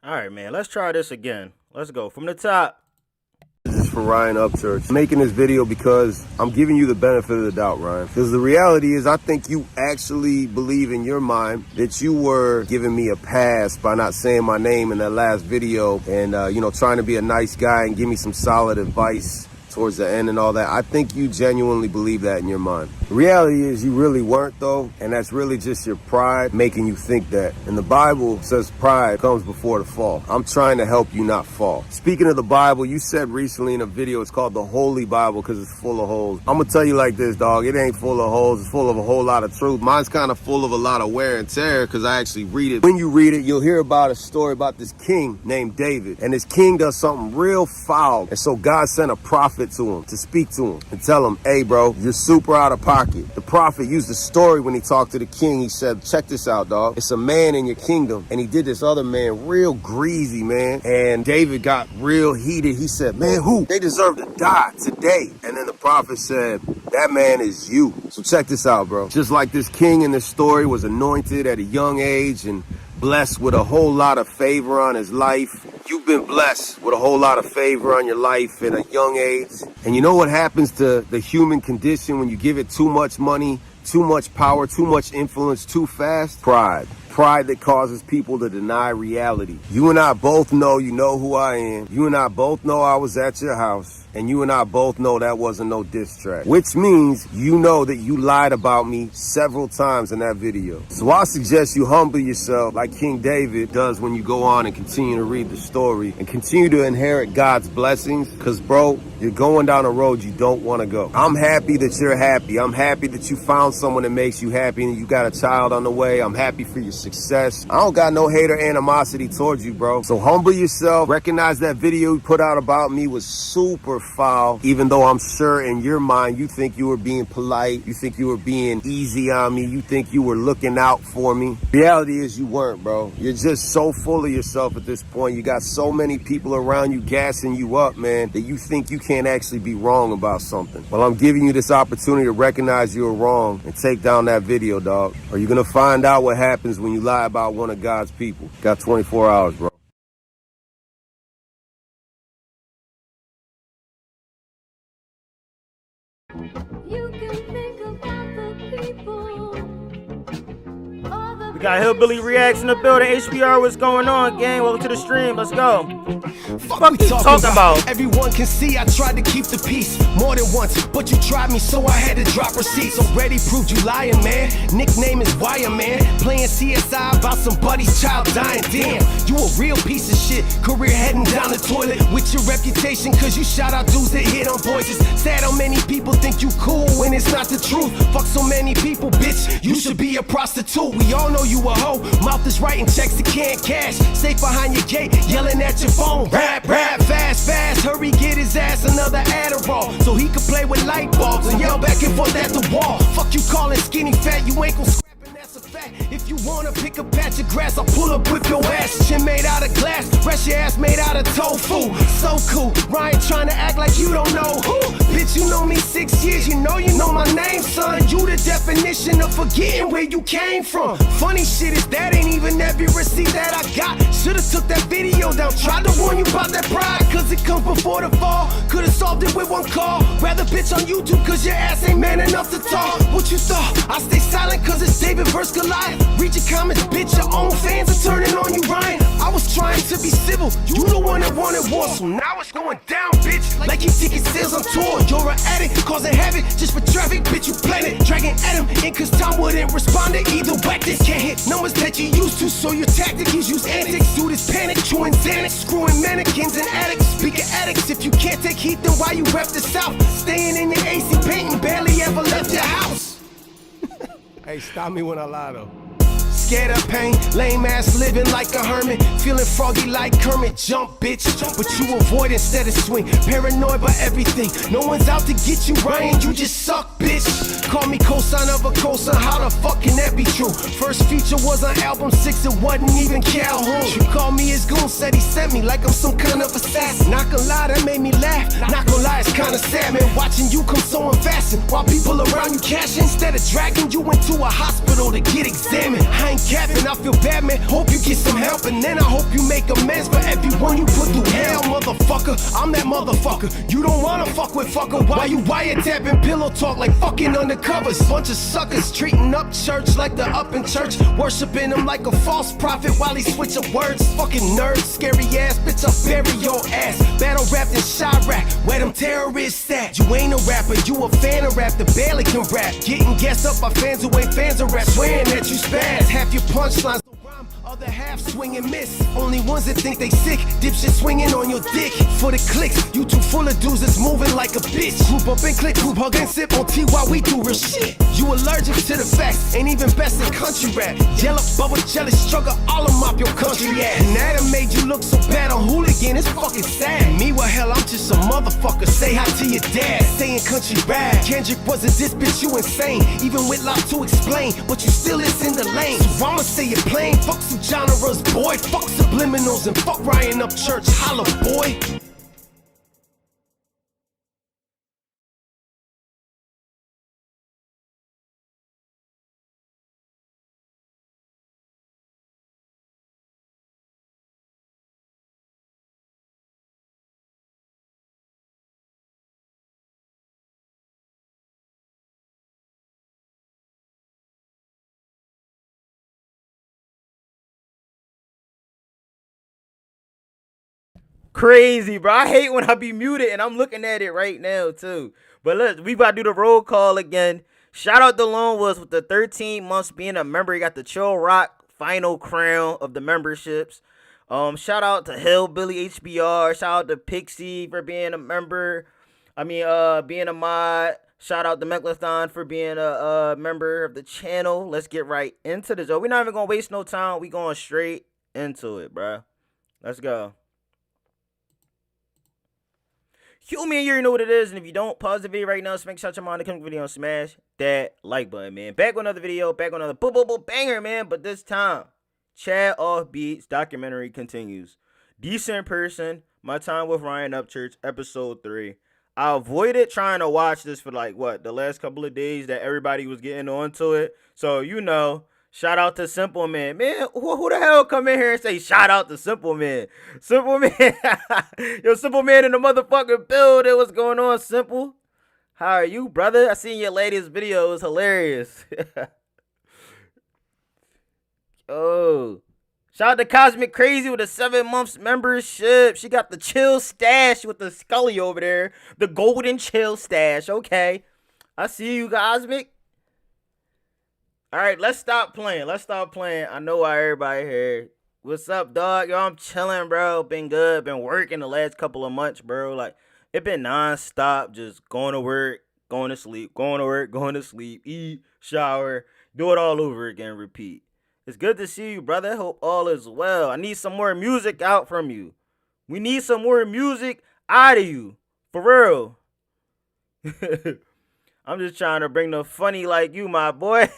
All right, man, let's try this again. Let's go from the top. This is for Ryan Upchurch. I'm making this video because I'm giving you the benefit of the doubt, Ryan. Because the reality is I think you actually believe in your mind that you were giving me a pass by not saying my name in that last video and, trying to be a nice guy and give me some solid advice towards the end and all that. I think you genuinely believe that in your mind. The reality is you really weren't, though, and that's really just your pride making you think that. And the Bible says pride comes before the fall. I'm trying to help you not fall. Speaking of the Bible, you said recently in a video it's called the Holy Bible because it's full of holes. I'm gonna tell you like this, dog. It ain't full of holes. It's full of a whole lot of truth. Mine's kind of full of a lot of wear and tear because I actually read it. When you read it, you'll hear about a story about this king named David. And this king does something real foul. And so God sent a prophet to him to speak to him and tell him, hey, bro, you're super out of pocket. The prophet used the story when he talked to the king. He said, check this out, dog. It's a man in your kingdom. And he did this other man real greasy, man. And David got real heated. He said, man, who? They deserve to die today. And then the prophet said, that man is you. So check this out, bro. Just like this king in this story was anointed at a young age and blessed with a whole lot of favor on his life. You've been blessed with a whole lot of favor on your life at a young age. And you know what happens to the human condition when you give it too much money, too much power, too much influence, too fast? Pride. Pride that causes people to deny reality. You and I both know you know who I am. You and I both know I was at your house. And you and I both know that wasn't no diss track. Which means you know that you lied about me several times in that video. So I suggest you humble yourself like King David does when you go on and continue to read the story and continue to inherit God's blessings. Because, bro, you're going down a road you don't want to go. I'm happy that you're happy. I'm happy that you found someone that makes you happy and you got a child on the way. I'm happy for your success. I don't got no hate or animosity towards you, bro. So humble yourself. Recognize that video you put out about me was super foul, even though I'm sure in your mind you think you were being polite, you think you were being easy on me, you think you were looking out for me. Reality is you weren't, bro. You're just so full of yourself at this point. You got so many people around you gassing you up, man, that you think you can't actually be wrong about something. Well, I'm giving you this opportunity to recognize you're wrong and take down that video, dog. Or you're gonna find out what happens when you lie about one of God's people. Got 24 hours, bro. You can think about the people. We got Hillbilly Reacts in the building. HBR, what's going on, gang? Welcome to the stream. Let's go. Fuck you talking about? Everyone can see I tried to keep the peace more than once, but you tried me, so I had to drop receipts. Already proved you lying, man. Nickname is Wire Man. Playing CSI about somebody's child dying. Damn, you a real piece of shit. Career heading down the toilet with your reputation, cause you shout out dudes that hit on voices. Sad how many people think you cool when it's not the truth. Fuck so many people, bitch. You should be a prostitute. We all know you a hoe. Mouth is writing checks that can't cash. Safe behind your gate, yelling at your phone. Rap, fast, hurry, get his ass another Adderall so he could play with light bulbs and yell back and forth at the wall. Fuck you calling skinny fat, you ain't gon' scrap and that's a fact. If you wanna pick a patch of grass, I'll pull up with your ass. Chin made out of glass, rest your ass made out of tofu. So cool, Ryan trying to act like you don't know who. Bitch, you know me 6 years, you know my name, son. You the definition of forgetting where you came from. Funny shit is that ain't even every receipt that I got. Should've took that video down, tried to warn you about that pride, cause it comes before the fall. Could've solved it with one call. Rather bitch on YouTube cause your ass ain't man enough to talk. What you thought? I stay silent cause it's David versus Goliath. Read your comments, bitch, your own fans are turning on you, Ryan. I was trying to be civil, you the one that wanted war. So now it's going down, bitch, like you ticket sales on tour. You're an addict, causing havoc just for traffic, bitch, you plan it. Dragging at him in cause time wouldn't respond to either whack. This can't hit numbers that you used to, so your tactic is use antics. Do this panic, chewing Xanax, screwing mannequins and addicts. Speaking addicts, if you can't take heat, then why you rep the South? Staying in your AC painting, barely ever left your house. Hey, stop me when I lie though. Scared of pain, lame ass living like a hermit. Feeling froggy like Kermit, jump bitch. But you avoid instead of swing. Paranoid by everything, no one's out to get you, Ryan, you just suck, bitch. Call me co-sign of a cosign, how the fuck can that be true? First feature was on album 6, it wasn't even Calhoun. You called me his goon, said he sent me like I'm some kind of assassin. Not gonna lie, that made me laugh. Not gonna lie, it's kinda sad, man. Watching you come so unfastened while people around you cashing. Instead of dragging you into a hospital to get examined. I ain't capping. I feel bad, man. Hope you get some help, and then I hope you make amends for everyone you put through hell, motherfucker. I'm that motherfucker. You don't wanna fuck with fucker. Why you wiretapping pillow talk like fucking undercovers? Bunch of suckers treating Upchurch like the up in church, worshiping him like a false prophet while he switching words. Fucking nerds, scary ass bitch. I'll bury your ass. Battle rapped in ChillROC, where them terrorists at? You ain't a rapper, you a fan of rap that barely can rap. Getting gassed up by fans who ain't fans of rap, swearing that you spaz. Half your punchlines rhyme, other half swing and miss. Only ones that think they sick, dipshit swinging on your dick. For the clicks, you too full of dudes that's moving like a bitch. Group up and click, group hug and sip on tea while we do real shit. You allergic to the facts, ain't even best in country rap. Yellow, bubble, jealous, struggle, all of mop your country ass. And that done made you look so bad on hooligan, it's fucking sad. Me, well hell, I'm just a motherfucker, say hi to your dad. Saying country rap, Kendrick wasn't this bitch, you insane. Even with lot to explain, but you still is in the lane. So I'ma say it plain, fuck some genres, boy. Fuck subliminals and fuck Ryan Upchurch, holla boy. Crazy, bro. I hate when I be muted and I'm looking at it right now too. But look, we about to do the roll call again. Shout out to Lone Woods with the 13 months being a member. He got the ChillROC final crown of the memberships. Shout out to Hillbilly HBR. Shout out to Pixie for being a member. Being a mod. Shout out to Mechlathon for being a member of the channel. Let's get right into this. We're not even gonna waste no time. We going straight into it, bro. Let's go. You, man, you already know what it is, and if you don't, pause the video right now, smash out your mind, come video and smash that like button, man. Back with another video, back with another banger, man, but this time, ChadOffbeatisode documentary continues. Decent person, my time with Ryan Upchurch, episode 3. I avoided trying to watch this for the last couple of days that everybody was getting onto it, so you know. Shout out to Simple Man. Man, who the hell come in here and say shout out to Simple Man? Simple Man. Yo, Simple Man in the motherfucking building. What's going on, Simple? How are you, brother? I seen your latest video. It was hilarious. Oh. Shout out to Cosmic Crazy with a 7 months membership. She got the chill stash with the Scully over there. The golden chill stash. Okay. I see you, Cosmic. All right, let's stop playing. I know why everybody here. What's up, dog? Yo, I'm chilling, bro. Been good. Been working the last couple of months, bro. Like, it been non-stop, just going to work, going to sleep, going to work, going to sleep, eat, shower, do it all over again, repeat. It's good to see you, brother. Hope all is well. I need some more music out from you. We need some more music out of you. For real. I'm just trying to bring the funny like you, my boy.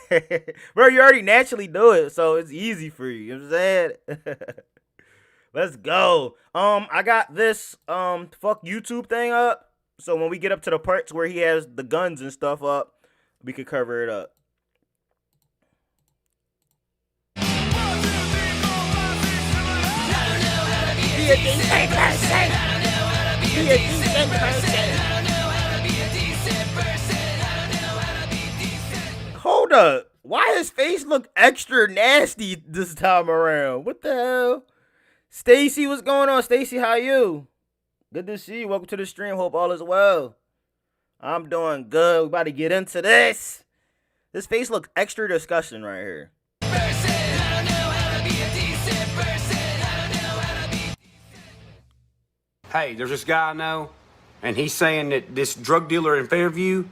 Bro, you already naturally do it, so it's easy for you. You know what I'm saying? Let's go. I got this fuck YouTube thing up. So when we get up to the parts where he has the guns and stuff up, we could cover it up. Be a decent person. Be a decent person. Hold up. Why his face look extra nasty this time around? What the hell? Stacy, what's going on? Stacy, how you? Good to see you. Welcome to the stream. Hope all is well. I'm doing good. We about to get into this. This face looks extra disgusting right here. Hey, there's this guy I know, and he's saying that this drug dealer in Fairview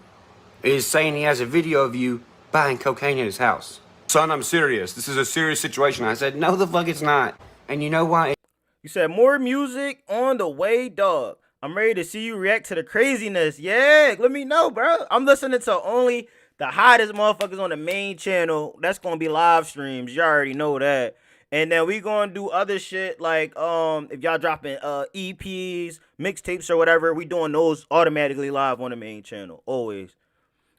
is saying he has a video of you buying cocaine in his house. Son, I'm serious. This is a serious situation. I said, no, the fuck it's not. And you know why? You said more music on the way, dog. I'm ready to see you react to the craziness. Yeah, let me know, bro. I'm listening to only the hottest motherfuckers on the main channel. That's going to be live streams. You already know that. And then we going to do other shit like if y'all dropping EPs, mixtapes or whatever, we doing those automatically live on the main channel. Always.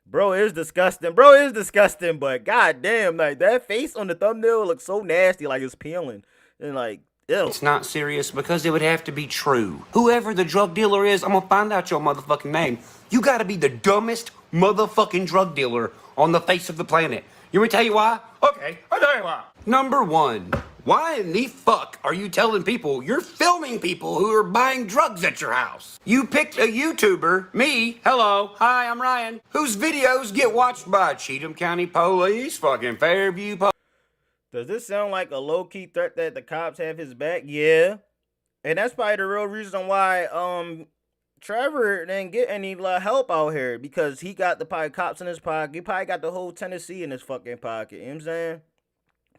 Bro is disgusting. Bro is disgusting, but goddamn, like that face on the thumbnail looks so nasty, like it's peeling. And like, ew. It's not serious because it would have to be true. Whoever the drug dealer is, I'm gonna find out your motherfucking name. You gotta be the dumbest motherfucking drug dealer on the face of the planet. You want me to tell you why? Okay, I'll tell you why. Number one, why in the fuck are you telling people you're filming people who are buying drugs at your house? You picked a YouTuber, me, hello, hi, I'm Ryan, whose videos get watched by Cheatham County Police, fucking Fairview Police. Does this sound like a low-key threat that the cops have his back? Yeah. And that's probably the real reason why Trevor didn't get any help out here, because he got the probably cops in his pocket. He probably got the whole Tennessee in his fucking pocket. You know what I'm saying?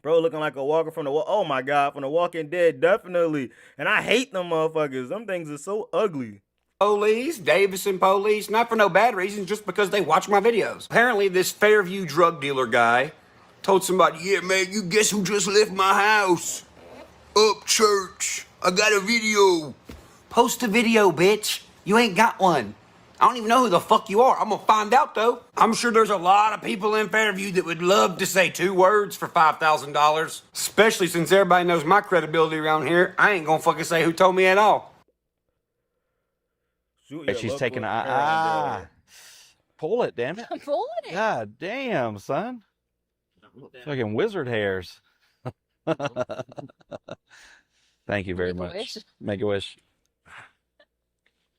Bro looking like a walker from the oh my god, from the Walking Dead, definitely. And I hate them motherfuckers. Them things are so ugly. Police, Davison Police, not for no bad reason, just because they watch my videos. Apparently this Fairview drug dealer guy told somebody, yeah man, you guess who just left my house? Upchurch. I got a video. Post a video, bitch. You ain't got one. I don't even know who the fuck you are. I'm gonna find out though. I'm sure there's a lot of people in Fairview that would love to say 2 words for $5,000. Especially since everybody knows my credibility around here. I ain't gonna fucking say who told me at all. And she's taking pull it, damn it. I'm pulling it. God damn, son. Fucking wizard hairs. Thank you very Make a much. wish. Make a wish.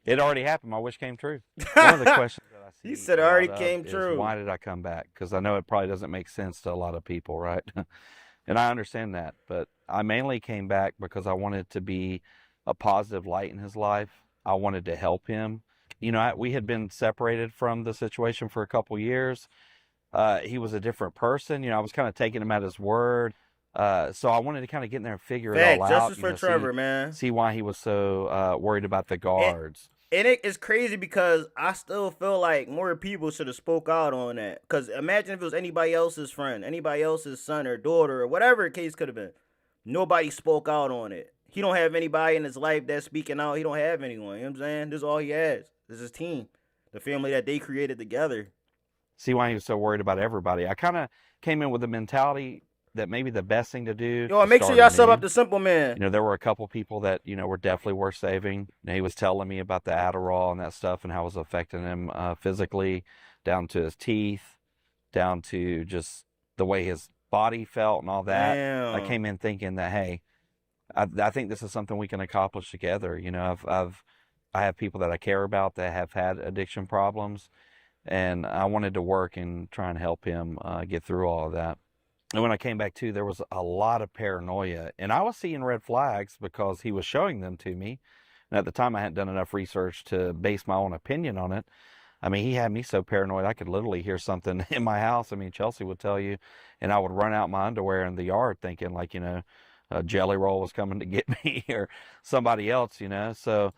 It already happened. My wish came true. One of the questions that I see He said it a lot already of came is, true. why did I come back? Because I know it probably doesn't make sense to a lot of people, right? And I understand that. But I mainly came back because I wanted to be a positive light in his life. I wanted to help him. You know, we had been separated from the situation for a couple years. He was a different person. You know, I was kind of taking him at his word. So I wanted to kind of get in there and figure it all out. Justice for Trevor, man. See why he was so worried about the guards. And it is crazy because I still feel like more people should have spoke out on that. Because imagine if it was anybody else's friend, anybody else's son or daughter or whatever the case could have been. Nobody spoke out on it. He don't have anybody in his life that's speaking out. He don't have anyone. You know what I'm saying? This is all he has. This is his team. The family that they created together. See why he was so worried about everybody. I kind of came in with the mentality that maybe the best thing to do. Yo, make sure y'all sub up the Simple Man. You know, there were a couple people that, you know, were definitely worth saving. And he was telling me about the Adderall and that stuff and how it was affecting him physically, down to his teeth, down to just the way his body felt and all that. Damn. I came in thinking that, hey, I think this is something we can accomplish together. You know, I have people that I care about that have had addiction problems, and I wanted to work and try and help him get through all of that. And when I came back too, there was a lot of paranoia, and I was seeing red flags because he was showing them to me. And at the time, I hadn't done enough research to base my own opinion on it. I mean, he had me so paranoid, I could literally hear something in my house. I mean, Chelsea would tell you, and I would run out my underwear in the yard thinking like, you know, a Jelly Roll was coming to get me or somebody else, you know. So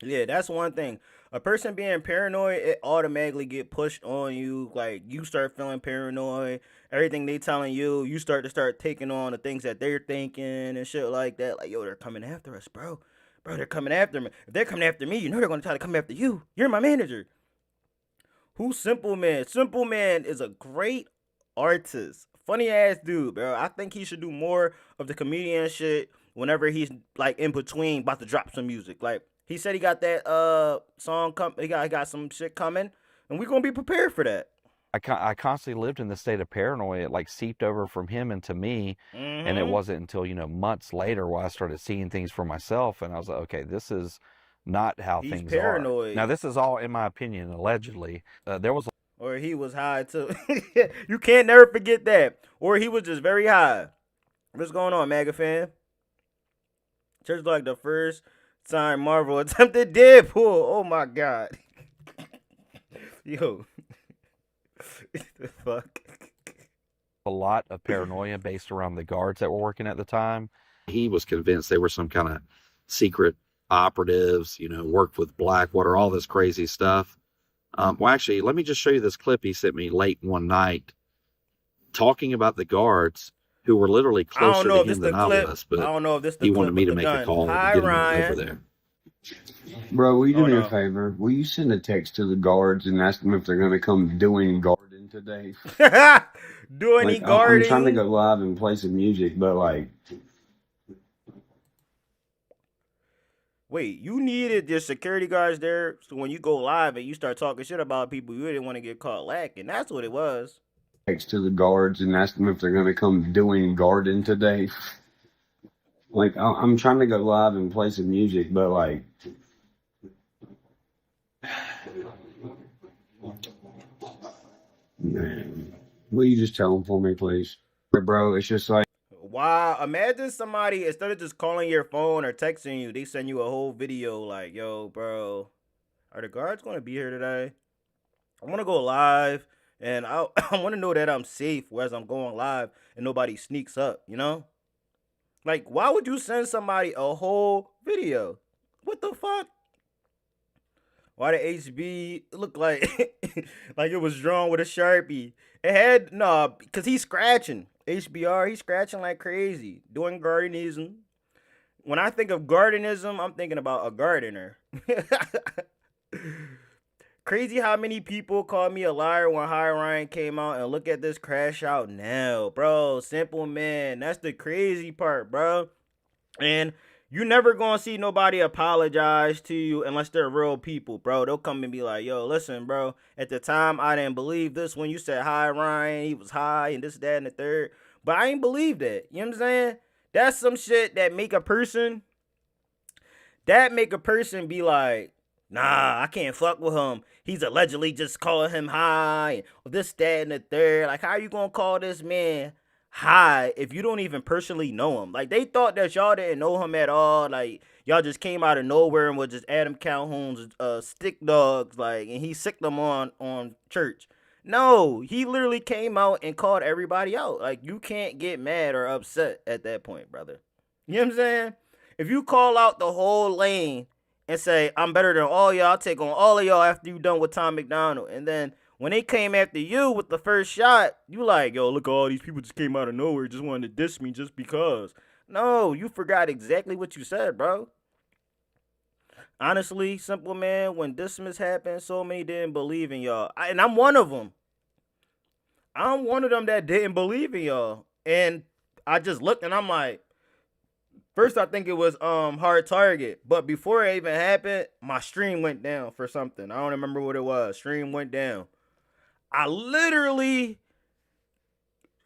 yeah, that's one thing. A person being paranoid, it automatically get pushed on you. Like, you start feeling paranoid. Everything they telling you, you start taking on the things that they're thinking and shit like that. Like, yo, they're coming after us, bro. Bro, they're coming after me. If they're coming after me, you know they're going to try to come after you. You're my manager. Who's Simple Man? Simple Man is a great artist. Funny ass dude, bro. I think he should do more of the comedian shit whenever he's, like, in between about to drop some music. Like, he said he got that song he got some shit coming, and we're gonna be prepared for that. I constantly lived in the state of paranoia. It like seeped over from him into me, and it wasn't until, you know, months later where I started seeing things for myself, and I was like, okay, this is not how things paranoid. are. Now this is all in my opinion, allegedly. There was or he was high too. You can't never forget that. Or he was just very high. What's going on, MAGA fan? Just like the first time Marvel attempted Deadpool. Oh my god. Yo. The fuck? a lot of paranoia based around the guards that were working at the time. He was convinced they were some kind of secret operatives, you know, worked with Blackwater, all this crazy stuff. Well, actually, let me just show you this clip he sent me late one night talking about the guards who were literally closer to him than I was, but I don't know if this the he clip wanted me to with the make a gun. call Hi, and get him Ryan. over there. Bro, will you do Oh me a no. favor? Will you send a text to the guards and ask them if they're gonna come doing garden today? Do any Like, I'm trying to guarding? go live and play some music, but like, Wait, you needed your security guards there so when you go live and you start talking shit about people, you didn't want to get caught lacking. That's what it was. text to the guards and ask them if they're gonna come doing garden today. Like, I'm trying to go live and play some music, but like, man, will you just tell them for me, please? Bro, it's just like, Wow, imagine somebody, instead of just calling your phone or texting you, they send you a whole video like, yo, bro, are the guards going to be here today? I want to go live and I want to know that I'm safe as I'm going live and nobody sneaks up, you know? Like, why would you send somebody a whole video? What the fuck? Why the HB look like like it was drawn with a Sharpie? It had no, cause he's scratching. HBR, he's scratching like crazy, doing gardenism. When I think of gardenism, I'm thinking about a gardener. Crazy how many people called me a liar when High Ryan came out, and look at this crash out now, bro. Simple man, that's the crazy part, bro. And you never gonna see nobody apologize to you unless they're real people, bro. They'll come and be like, yo, listen, bro, at the time I didn't believe this when you said hi Ryan, he was high and this, that, and the third. But I ain't believe that. You know what I'm saying? That's some shit that make a person be like, nah, I can't fuck with him. He's allegedly just calling him high and this, that, and the third. Like, how you gonna call this man high if you don't even personally know him? Like, they thought that y'all didn't know him at all. Like, y'all just came out of nowhere and was just Adam Calhoun's stick dogs, like, and he sicked them on church. No, he literally came out and called everybody out. Like, you can't get mad or upset at that point, brother. You know what I'm saying? If you call out the whole lane and say, I'm better than all y'all, I'll take on all of y'all after you done with Tom McDonald. And then when they came after you with the first shot, you like, yo, look, all these people just came out of nowhere, just wanted to diss me just because. No, you forgot exactly what you said, bro. Honestly, simple man, when Dismiss happened, so many didn't believe in y'all. And I'm one of them. I'm one of them that didn't believe in y'all. And I just looked and I'm like, first I think it was Hard Target. But before it even happened, my stream went down for something. I don't remember what it was. Stream went down. I literally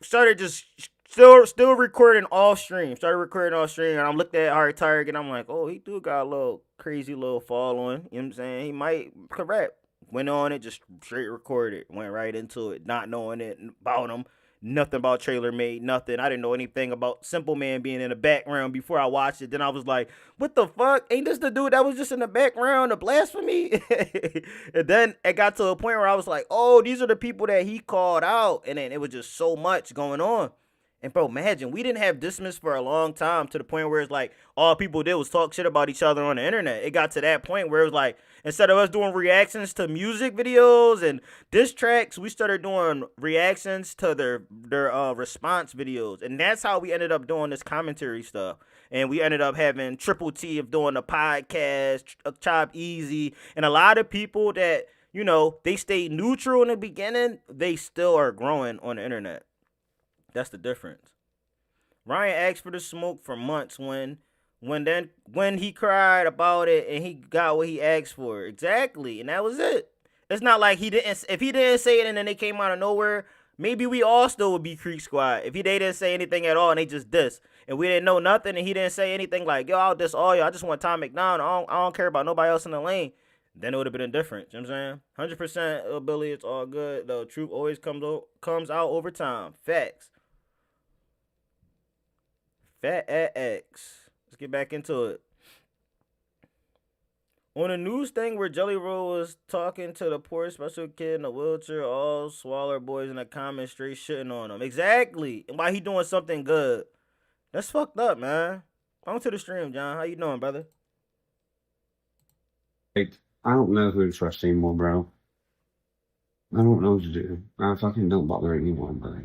started just still recording off stream. Started recording off stream, and I'm looking at Hard Target, and I'm like, oh, he do got a little crazy little following. You know what I'm saying? He might correct. Went on it, just straight recorded. Went right into it, not knowing it about him. Nothing about Trailer Made, nothing. I didn't know anything about Simple Man being in the background before I watched it. Then I was like, what the fuck? Ain't this the dude that was just in the background, the blasphemy? And then it got to a point where I was like, oh, these are the people that he called out. And then it was just so much going on. And bro, imagine, we didn't have Dismiss for a long time, to the point where it's like all people did was talk shit about each other on the internet. It got to that point where it was like, instead of us doing reactions to music videos and diss tracks, we started doing reactions to their response videos. And that's how we ended up doing this commentary stuff. And we ended up having Triple T of doing the podcast, Chop Easy, and a lot of people that, you know, they stayed neutral in the beginning, they still are growing on the internet. That's the difference. Ryan asked for the smoke for months when he cried about it and he got what he asked for. Exactly. And that was it. It's not like if he didn't say it and then they came out of nowhere, maybe we all still would be Creek Squad. If they didn't say anything at all and they just diss. And we didn't know nothing and he didn't say anything like, yo, I'll diss all y'all. I just want Tom McDonald. I don't care about nobody else in the lane. Then it would have been different. You know what I'm saying? 100% Billy, it's all good. The truth always comes out over time. Facts. Fat X. Let's get back into it. On a news thing where Jelly Roll was talking to the poor special kid in a wheelchair, all swaller boys in the comments straight shitting on him. Exactly. And why he doing something good. That's fucked up, man. On to the stream, John. How you doing, brother? I don't know who to trust anymore, bro. I don't know what to do. I fucking don't bother anyone, bro.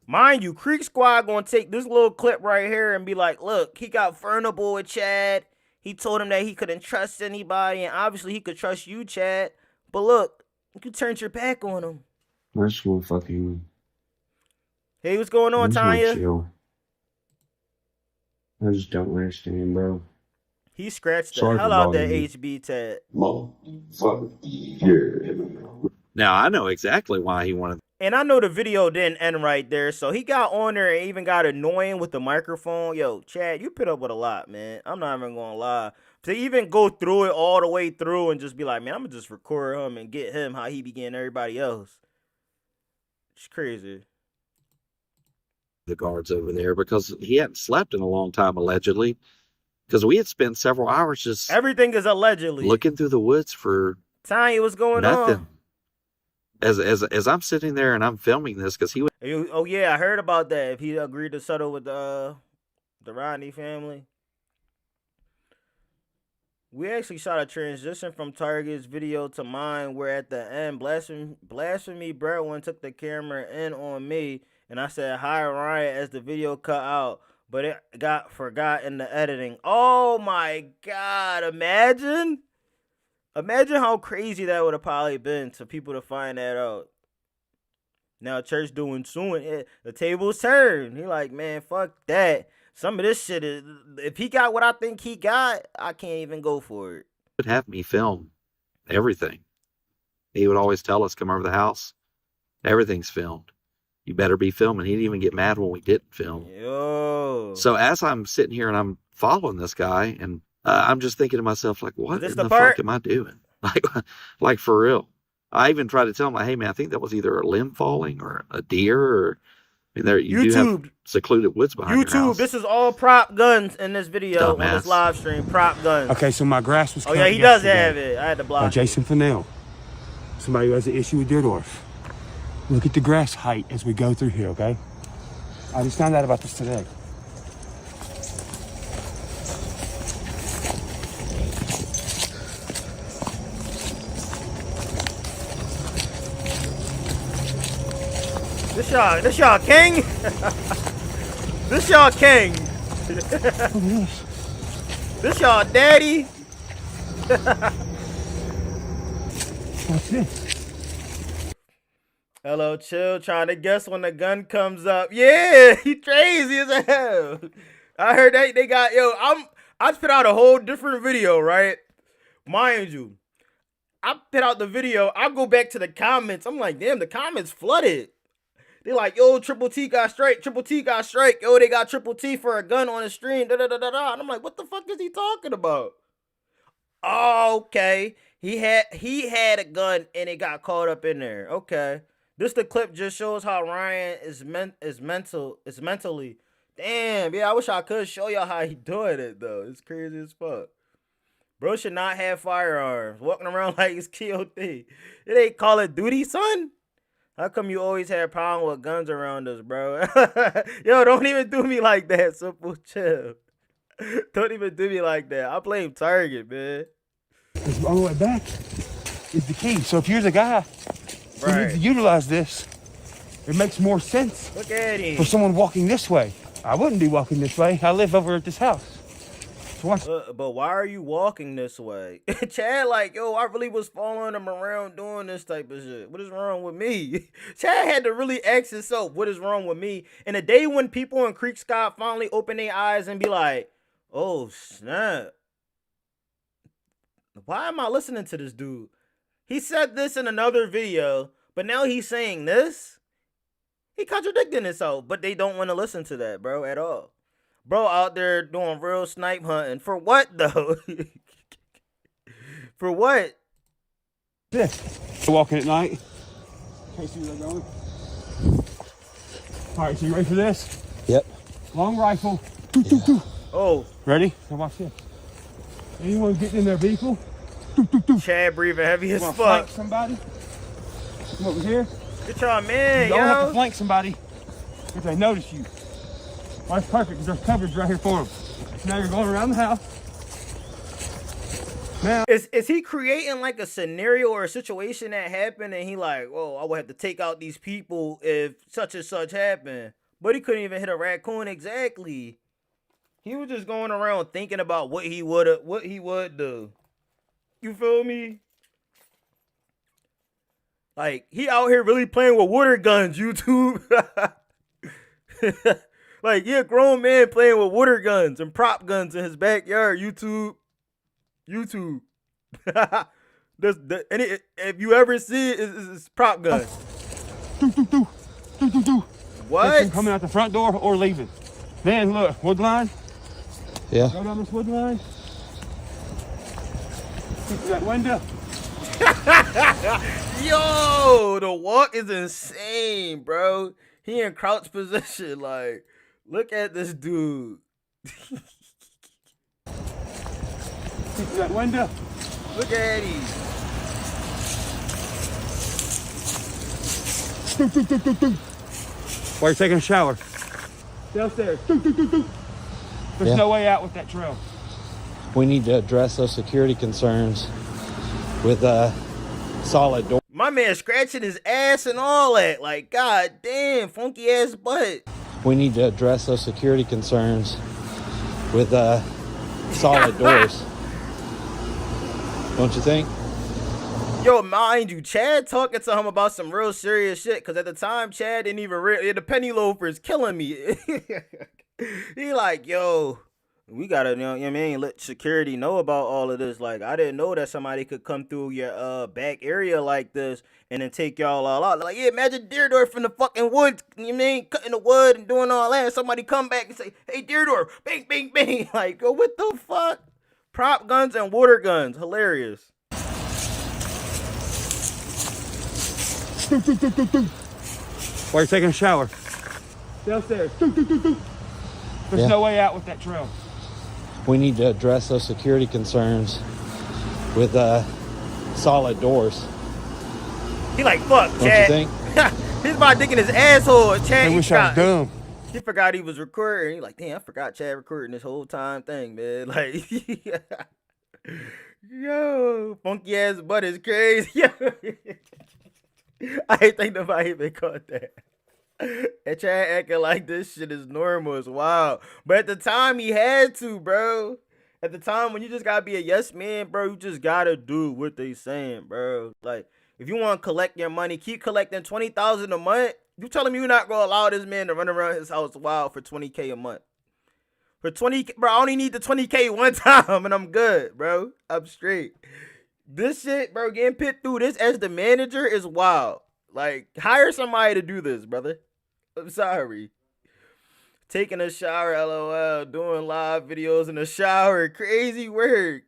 Mind you, Creek Squad gonna take this little clip right here and be like, look, he got Furnable with Chad. He told him that he couldn't trust anybody, and obviously he could trust you, Chad. But look, you turned your back on him. I just want fucking. Hey, what's going I on, just want Tanya? chill. I just don't understand, bro. He scratched the Sorry hell for out that bothering you. HB tag. Now I know exactly why he wanted. And I know the video didn't end right there, so he got on there and even got annoying with the microphone. Yo, Chad, you put up with a lot, man. I'm not even gonna lie. To even go through it all the way through and just be like, man, I'm gonna just record him and get him how he be getting everybody else. It's crazy. The guards over there because he hadn't slept in a long time, allegedly. Because we had spent several hours just Everything is allegedly. looking through the woods for Tanya, what's going nothing. on? As I'm sitting there and I'm filming this because he was Oh yeah, I heard about that. If he agreed to settle with the Rodney family. We actually shot a transition from Target's video to mine, where at the end, Blasphemy Brethren took the camera in on me, and I said hi Ryan as the video cut out, but it got forgot in the editing. Oh my God! Imagine how crazy that would have probably been to people to find that out. Now Church doing soon. The tables turned. He like, man, fuck that. Some of this shit is, if he got what I think he got, I can't even go for it. would have me film everything. He would always tell us, come over to the house. Everything's filmed. You better be filming. He'd even get mad when we didn't film. Yo. So as I'm sitting here and I'm following this guy, and I'm just thinking to myself, like, what Is this in the the part? fuck am I doing? Like for real. I even tried to tell him, like, hey man, I think that was either a limb falling or a deer, or I mean, there you do have secluded woods behind your house. This is all prop guns in this video on this Dumbass. live stream. Prop guns. Okay, so my grass was Oh cut yeah, he does yesterday have it. I had to by block it. Jason Fennell, somebody who has an issue with Dierdorf. Look at the grass height as we go through here, okay? I just found out about this today. This y'all king. This y'all king. This y'all daddy. What's this? Hello, chill. Trying to guess when the gun comes up. Yeah, he crazy as hell. I heard they got I put out a whole different video, right? Mind you, I put out the video. I go back to the comments. I'm like, damn, the comments flooded. They like, yo, Triple T got strike. Triple T got strike. Yo, they got Triple T for a gun on the stream. Da da da da da. And I'm like, what the fuck is he talking about? Oh, okay. He had a gun and it got caught up in there. Okay. This the clip just shows how Ryan is mentally. Damn, yeah, I wish I could show y'all how he doing it though. It's crazy as fuck. Bro should not have firearms. Walking around like it's KOD. It ain't Call of Duty, son. How come you always have problem with guns around us, bro? Yo, don't even do me like that, Simple. Chill. Don't even do me like that. I blame Target, man. This all the way back is the key. So if you're the guy who needs to utilize this, it makes more sense Look at him. for someone walking this way. I wouldn't be walking this way. I live over at this house. So watch. But why are you walking this way? Chad, like, yo, I really was following him around doing this type of shit. What is wrong with me? Chad had to really ask himself, what is wrong with me? And the day when people in Creek Scott finally open their eyes and be like, oh, snap. Why am I listening to this dude? He said this in another video, but now he's saying this? He contradicting himself, but they don't want to listen to that, bro, at all. Bro out there doing real snipe hunting. For what, though? For what? This. Walking at night. Can't see where they're going. All right, so you ready for this? Yep. Long rifle. Doo, doo, doo. Oh, Ready? Now watch this. Anyone getting in their vehicle? Chad breathing heavy as You want to flank fuck. somebody? Come over here. Get y'all man, You don't have to yo. flank somebody if they notice you. Well, that's perfect because there's coverage right here for them. So now you're going around the house. Now, Is he creating like a scenario or a situation that happened and he like, oh, I would have to take out these people if such and such happened. But he couldn't even hit a raccoon exactly. He was just going around thinking about what he would do. You feel me? Like, he out here really playing with water guns, YouTube. Like, he a grown man playing with water guns and prop guns in his backyard, YouTube. If you ever see it, it's prop guns. What? Coming out the front door or leaving. Then look, wood line. Yeah. Go down this wood line. That window. Yo, the walk is insane, bro. He in crouch position. Like, look at this dude. That window. Look at him. While you're taking a shower. Downstairs. There's no way out with that trail. We need to address those security concerns with a solid door. My man scratching his ass and all that. Like, god damn, funky ass butt. We need to address those security concerns with solid doors. Don't you think? Yo, mind you, Chad talking to him about some real serious shit. Because at the time, Chad didn't even the penny loafer is killing me. He like, yo, we gotta, you know what I mean, let security know about all of this. Like, I didn't know that somebody could come through your back area like this and then take y'all all out. Like, yeah, imagine Deerdorf from the fucking woods, you know what I mean, cutting the wood and doing all that. And somebody come back and say, hey, Deerdorf, bang, bang, bang. Like, yo, what the fuck? Prop guns and water guns, hilarious. While you're taking a shower. Downstairs. There's no way out with that trail. We need to address those security concerns with solid doors. He like, fuck, Don't Chad. you think? He's about digging his asshole. Chad, I wish I was dumb. He forgot he was recording. He like, damn, I forgot Chad recording this whole time thing, man. Like, yo, funky ass butt is crazy. Yo. I ain't think nobody even caught that. And Chad acting like this shit is normal. It's wild. But at the time, he had to, bro. At the time, when you just gotta be a yes man, bro, you just gotta do what they saying, bro. Like, if you want to collect your money, keep collecting $20,000 a month. You telling me you're not gonna allow this man to run around his house wild for $20K a month? For 20, bro, I only need the $20K one time and I'm good, bro. I'm straight. This shit, bro, getting put through this as the manager is wild. Like, hire somebody to do this, brother. I'm sorry. Taking a shower, LOL. Doing live videos in the shower. Crazy work.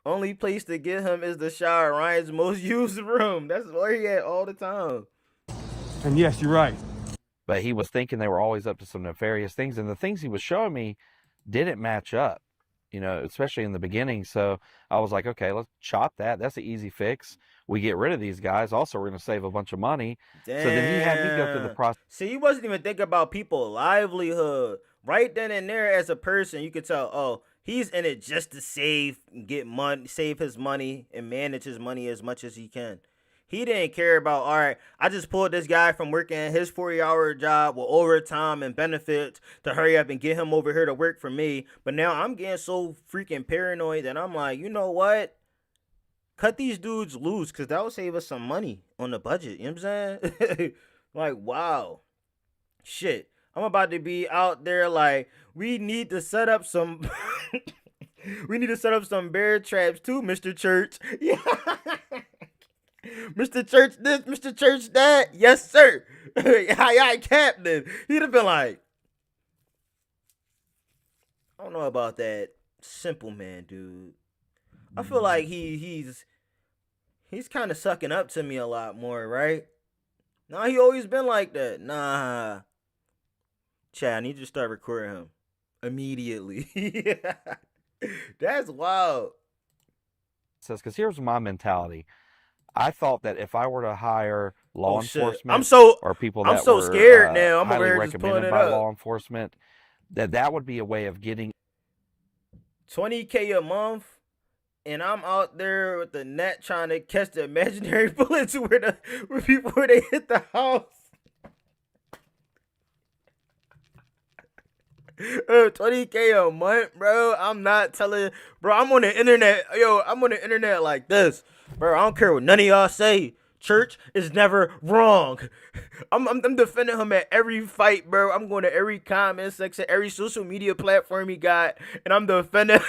Only place to get him is the shower. Ryan's most used room. That's where he at all the time. And yes, you're right. But he was thinking they were always up to some nefarious things, and the things he was showing me didn't match up, you know, especially in the beginning. So I was like, okay, let's chop that. That's an easy fix. We get rid of these guys. Also, we're going to save a bunch of money. Damn. So then he had me go through the process. See, he wasn't even thinking about people's livelihood. Right then and there, as a person, you could tell, oh, he's in it just to get money, save his money, and manage his money as much as he can. He didn't care about, all right, I just pulled this guy from working his 40-hour job with overtime and benefits to hurry up and get him over here to work for me. But now I'm getting so freaking paranoid that I'm like, you know what? Cut these dudes loose, because that will save us some money on the budget. You know what I'm saying? Like, wow. Shit. I'm about to be out there like, we need to set up some... we need to set up some bear traps too, Mr. Church. Yeah. Mr. Church this, Mr. Church that. Yes, sir. Aye, Captain. He'd have been like, I don't know about that simple man, dude. I feel like he's kind of sucking up to me a lot more, right? Nah, he always been like that. Nah. Chad, I need you to start recording him immediately. That's wild. Says, because here's my mentality. I thought that if I were to hire law enforcement or people that I'm so were scared now. I'm highly over here just pulling recommended it by up. law enforcement, that would be a way of getting $20K a month, and I'm out there with the net trying to catch the imaginary bullets where they hit the house. $20K a month, bro. I'm not telling, bro. I'm on the internet, I'm on the internet like this, bro. I don't care what none of y'all say. Church is never wrong. I'm defending him at every fight, bro. I'm going to every comment section, every social media platform he got, and I'm defending.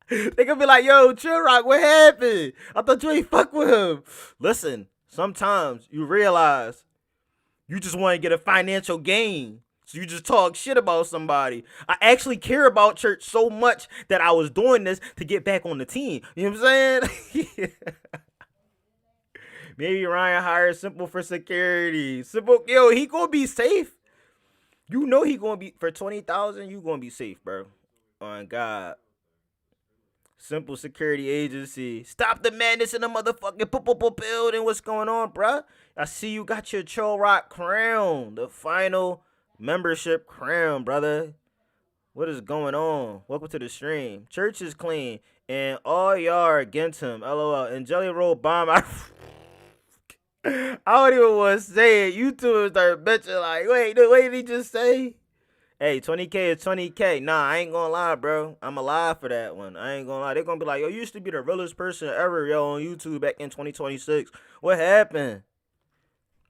They gonna be like, yo, ChillROC, what happened? I thought you ain't fuck with him. Listen, sometimes you realize you just want to get a financial gain. So you just talk shit about somebody. I actually care about church so much that I was doing this to get back on the team. You know what I'm saying? Maybe Ryan hired Simple for security. Simple, yo, he gonna be safe. You know he gonna be, for 20,000, you gonna be safe, bro. On God. Simple security agency. Stop the madness in the motherfucking building. What's going on, bruh? I see you got your ChillROC crown. The final membership crown, brother. What is going on? Welcome to the stream. Church is clean. And all y'all are against him. LOL. And Jelly Roll Bomb. I don't even want to say it. YouTubers start bitching like, wait, what did he just say? Hey, 20K is 20K. Nah, I ain't gonna lie, bro. I'm alive for that one. I ain't gonna lie. They're gonna be like, yo, you used to be the realest person ever, yo, on YouTube back in 2026. What happened?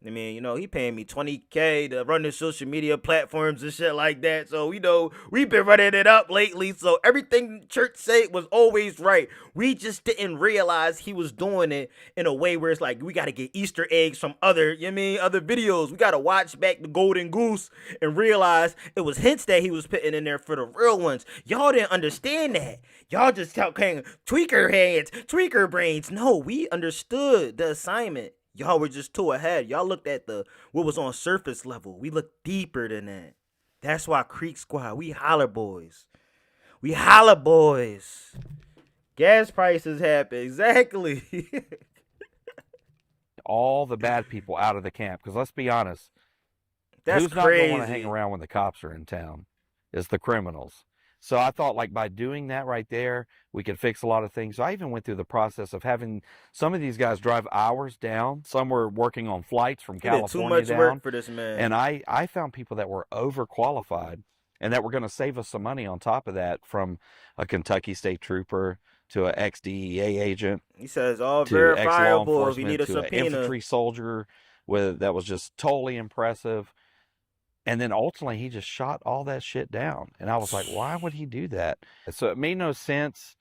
I mean, he paying me 20K to run the social media platforms and shit like that. So, we've been running it up lately. So, everything church said was always right. We just didn't realize he was doing it in a way where it's like, we got to get Easter eggs from other videos. We got to watch back the Golden Goose and realize it was hints that he was putting in there for the real ones. Y'all didn't understand that. Y'all just kept saying, tweaker heads, tweaker brains. No, we understood the assignment. Y'all were just too ahead. Y'all looked at what was on surface level. We looked deeper than that. That's why Creek Squad, we holler boys. We holler boys. Gas prices happen. Exactly. All the bad people out of the camp. Because let's be honest. That's who's crazy. not going to want to hang around when the cops are in town? It's the criminals. So I thought, like, by doing that right there, we could fix a lot of things. So I even went through the process of having some of these guys drive hours down. Some were working on flights from California too much down. work for this man. And I found people that were overqualified and that were going to save us some money on top of that, from a Kentucky State Trooper to an ex-DEA agent. He says all to verifiable if you need a to an subpoena. infantry soldier that was just totally impressive. And then ultimately, he just shot all that shit down. And I was like, why would he do that? So it made no sense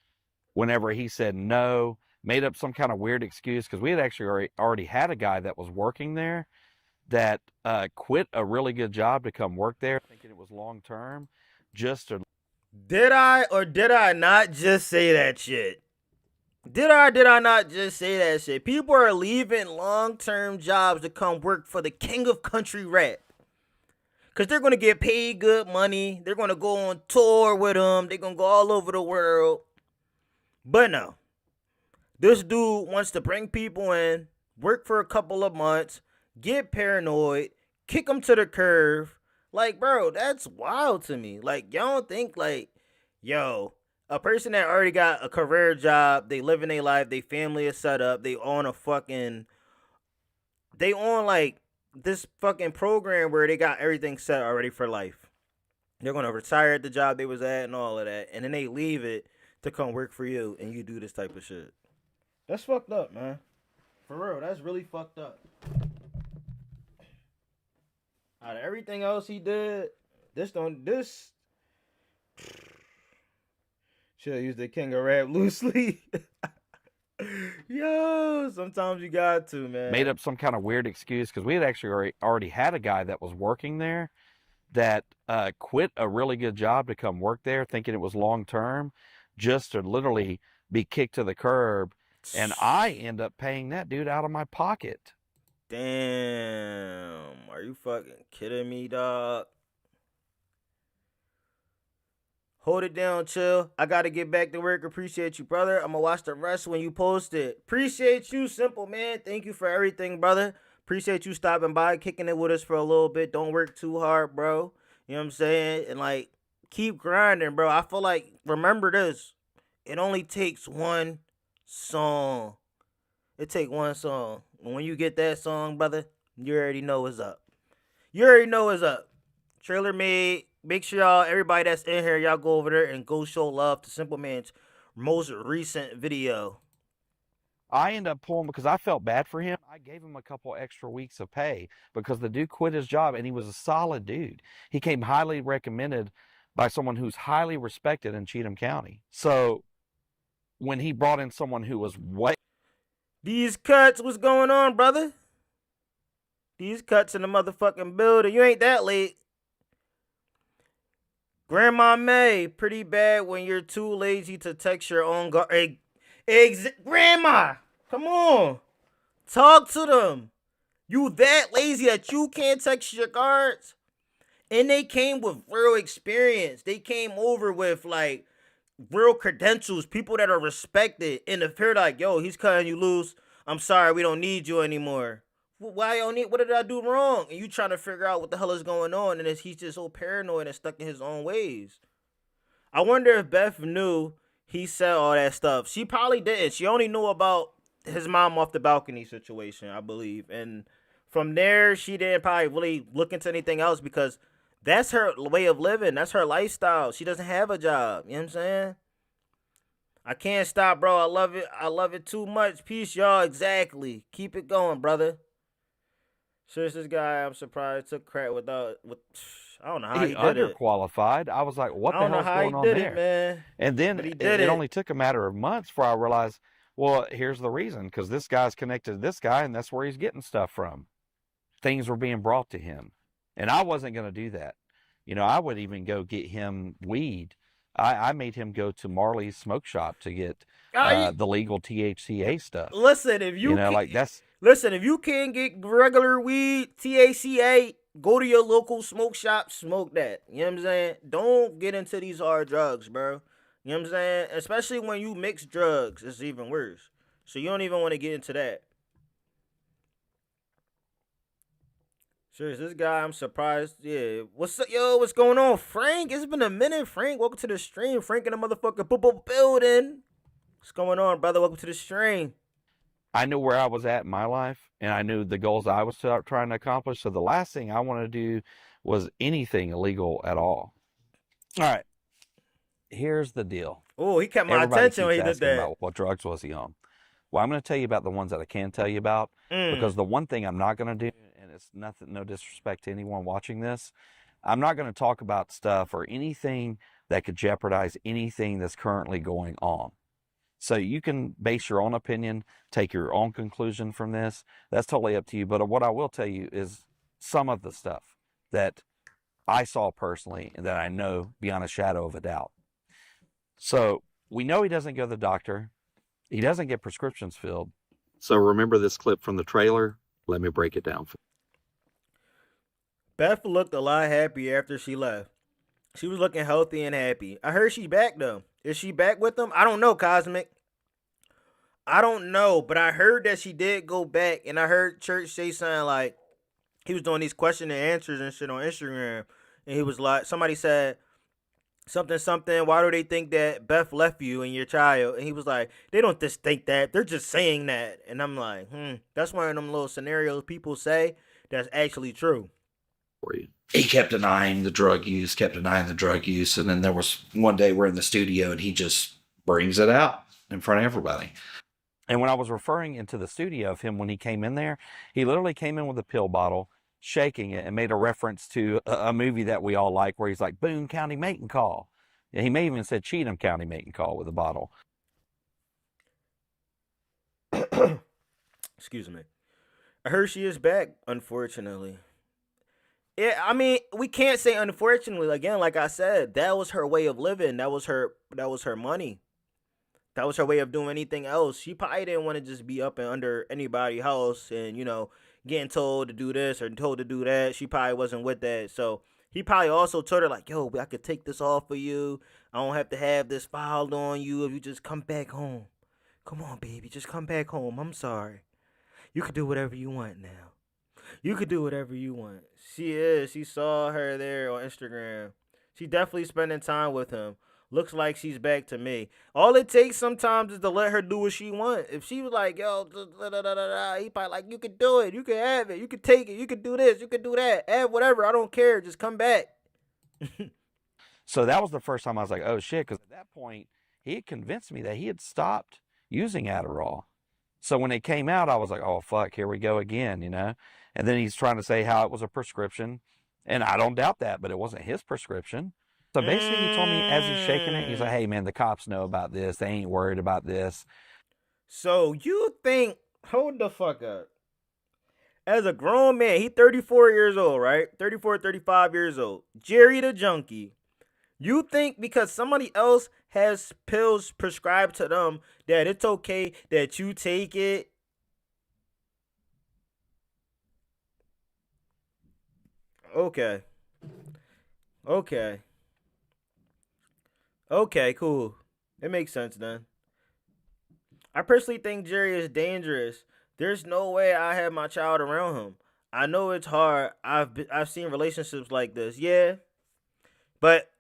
whenever he said no, made up some kind of weird excuse, because we had actually already had a guy that was working there that quit a really good job to come work there, thinking it was long term, just to... Did I or did I not just say that shit? Did I or did I not just say that shit? People are leaving long-term jobs to come work for the king of country rap. Because they're going to get paid good money. They're going to go on tour with him. They're going to go all over the world. But no. This dude wants to bring people in, work for a couple of months, get paranoid, kick them to the curb. Like, bro, that's wild to me. Like, y'all don't think, like, yo, a person that already got a career job, they living their life, their family is set up, they on like, this fucking program where they got everything set already for life. They're going to retire at the job they was at and all of that. And then they leave it to come work for you and you do this type of shit. That's fucked up, man. For real, that's really fucked up. Out of everything else he did, this should have used the king of rap loosely. Yo, sometimes you got to, man. Made up some kind of weird excuse, because we had actually already had a guy that was working there that quit a really good job to come work there, thinking it was long term, just to literally be kicked to the curb. And I end up paying that dude out of my pocket. Damn. Are you fucking kidding me, dog? Hold it down, chill. I gotta get back to work. Appreciate you, brother. I'm gonna watch the rest when you post it. Appreciate you, Simple Man. Thank you for everything, brother. Appreciate you stopping by, kicking it with us for a little bit. Don't work too hard, bro. You know what I'm saying? And, like, keep grinding, bro. I feel like, remember this. It only takes one song. It take one song. And when you get that song, brother, you already know what's up. You already know what's up. Trailer made make sure y'all, everybody that's in here, y'all go over there and go show love to Simple Man's most recent video. I ended up pulling because I felt bad for him. I gave him a couple extra weeks of pay because the dude quit his job and he was a solid dude. He came highly recommended by someone who's highly respected in Cheatham County. So when he brought in someone who was way... These cuts, what's going on, brother? These cuts in the motherfucking building. You ain't that late. Grandma May, pretty bad when you're too lazy to text your own Grandma, come on. Talk to them. You that lazy that you can't text your guards? And they came with real experience. They came over with, like, real credentials, people that are respected. And if they're like, yo, he's cutting you loose, I'm sorry, we don't need you anymore. Why don't need? What did I do wrong? And you trying to figure out what the hell is going on, and he's just so paranoid and stuck in his own ways. I wonder if Beth knew he said all that stuff. She probably didn't. She only knew about his mom off the balcony situation, I believe. And from there, she didn't probably really look into anything else because that's her way of living. That's her lifestyle. She doesn't have a job. You know what I'm saying? I can't stop, bro. I love it. I love it too much. Peace, y'all. Exactly. Keep it going, brother. Serious, this guy, I'm surprised, took crack with I don't know how he did it. Underqualified. I was like, what the hell's going on there? Man. And then it only took a matter of months before I realized, well, here's the reason. Because this guy's connected to this guy, and that's where he's getting stuff from. Things were being brought to him. And I wasn't going to do that. You know, I would even go get him weed. I made him go to Marley's smoke shop to get the legal THCA stuff. Listen, if you like that's... Listen, if you can't get regular weed, THCA, go to your local smoke shop, smoke that. You know what I'm saying? Don't get into these hard drugs, bro. You know what I'm saying? Especially when you mix drugs, it's even worse. So you don't even want to get into that. Serious, this guy, I'm surprised. Yeah. What's up, yo? What's going on, Frank? It's been a minute, Frank. Welcome to the stream. Frank in the motherfucking building. What's going on, brother? Welcome to the stream. I knew where I was at in my life, and I knew the goals I was trying to accomplish. So the last thing I wanted to do was anything illegal at all. All right. Here's the deal. Oh, he kept my attention when he did that. About what drugs was he on? Well, I'm going to tell you about the ones that I can tell you about, because the one thing I'm not going to do, and it's nothing, no disrespect to anyone watching this, I'm not going to talk about stuff or anything that could jeopardize anything that's currently going on. So you can base your own opinion, take your own conclusion from this. That's totally up to you. But what I will tell you is some of the stuff that I saw personally and that I know beyond a shadow of a doubt. So we know he doesn't go to the doctor. He doesn't get prescriptions filled. So remember this clip from the trailer? Let me break it down for you. Beth looked a lot happier after she left. She was looking healthy and happy. I heard she back, though. Is she back with them? I don't know, Cosmic. I don't know, but I heard that she did go back, and I heard Church say something like he was doing these question and answers and shit on Instagram, and he was like, somebody said something, why do they think that Beth left you and your child? And he was like, they don't just think that, they're just saying that. And I'm like, that's one of them little scenarios people say that's actually true. For you. He kept denying the drug use, and then there was one day we're in the studio and he just brings it out in front of everybody. And when I was referring into the studio of him when he came in there, he literally came in with a pill bottle, shaking it, and made a reference to a movie that we all like where he's like, Boone County Mating Call. And he may even said Cheatham County Mating Call with a bottle. Excuse me. I heard she is back, unfortunately. Yeah, I mean, we can't say unfortunately. Again, like I said, that was her way of living. That was her money. That was her way of doing anything else. She probably didn't want to just be up and under anybody's house and, you know, getting told to do this or told to do that. She probably wasn't with that. So he probably also told her, like, yo, I could take this off for you. I don't have to have this filed on you if you just come back home. Come on, baby, just come back home. I'm sorry. You could do whatever you want now. You could do whatever you want. She saw her there on Instagram. She definitely spending time with him. Looks like she's back to me. All it takes sometimes is to let her do what she wants. If she was like, yo, he probably like, you could do it. You could have it. You could take it. You could do this. You could do that. Have whatever. I don't care. Just come back. So that was the first time I was like, oh shit, because at that point, he had convinced me that he had stopped using Adderall. So when it came out, I was like, oh fuck, here we go again, you know? And then he's trying to say how it was a prescription. And I don't doubt that, but it wasn't his prescription. So basically he told me as he's shaking it, he's like, hey man, the cops know about this. They ain't worried about this. So you think, hold the fuck up. As a grown man, he 34 years old, right? 34, 35 years old. Jerry the junkie. You think because somebody else has pills prescribed to them that it's okay that you take it? Okay. Okay. Okay, cool. It makes sense then. I personally think Jerry is dangerous. There's no way I have my child around him. I know it's hard. I've seen relationships like this. Yeah. But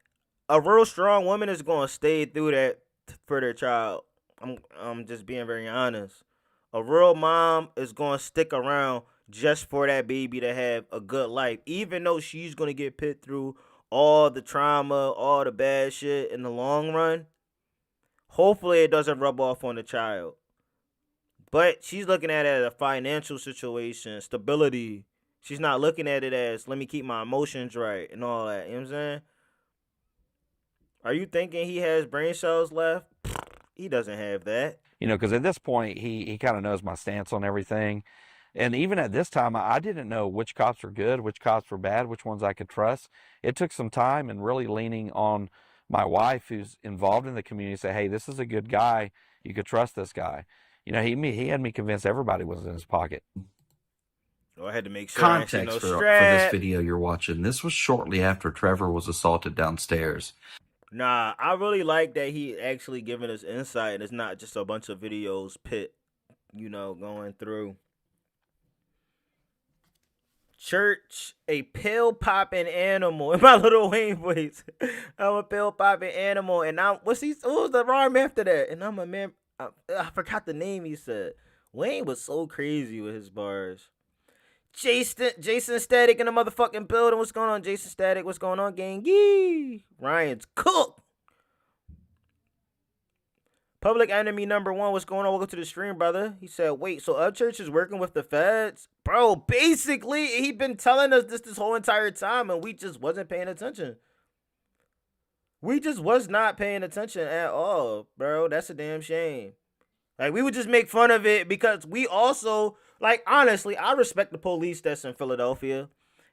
a real strong woman is going to stay through that for their child. I'm just being very honest. A real mom is going to stick around just for that baby to have a good life, even though she's going to get put through all the trauma, all the bad shit in the long run. Hopefully it doesn't rub off on the child. But she's looking at it as a financial situation, stability. She's not looking at it as, let me keep my emotions right and all that. You know what I'm saying? Are you thinking he has brain cells left? He doesn't have that. You know, because at this point, he kind of knows my stance on everything. And even at this time, I didn't know which cops were good, which cops were bad, which ones I could trust. It took some time and really leaning on my wife, who's involved in the community, say, hey, this is a good guy. You could trust this guy. You know, he had me convinced everybody was in his pocket. Oh, I had to make sure. Context for this video you're watching. This was shortly after Trevor was assaulted downstairs. Nah, I really like that he actually giving us insight and it's not just a bunch of videos going through. Church, a pill popping animal. In my Little Wayne voice, I'm a pill popping animal, and what was the rhyme after that? And I'm a man. I forgot the name he said. Wayne was so crazy with his bars. Jason Static in the motherfucking building. What's going on, Jason Static? What's going on, gang? Yee. Ryan's cooked. Public enemy number 1, what's going on? Welcome to the stream, brother. He said, wait, so Upchurch is working with the feds? Bro, basically, he been telling us this whole entire time, and we just wasn't paying attention. We just was not paying attention at all, bro. That's a damn shame. Like, we would just make fun of it because we also, like, honestly, I respect the police that's in Philadelphia.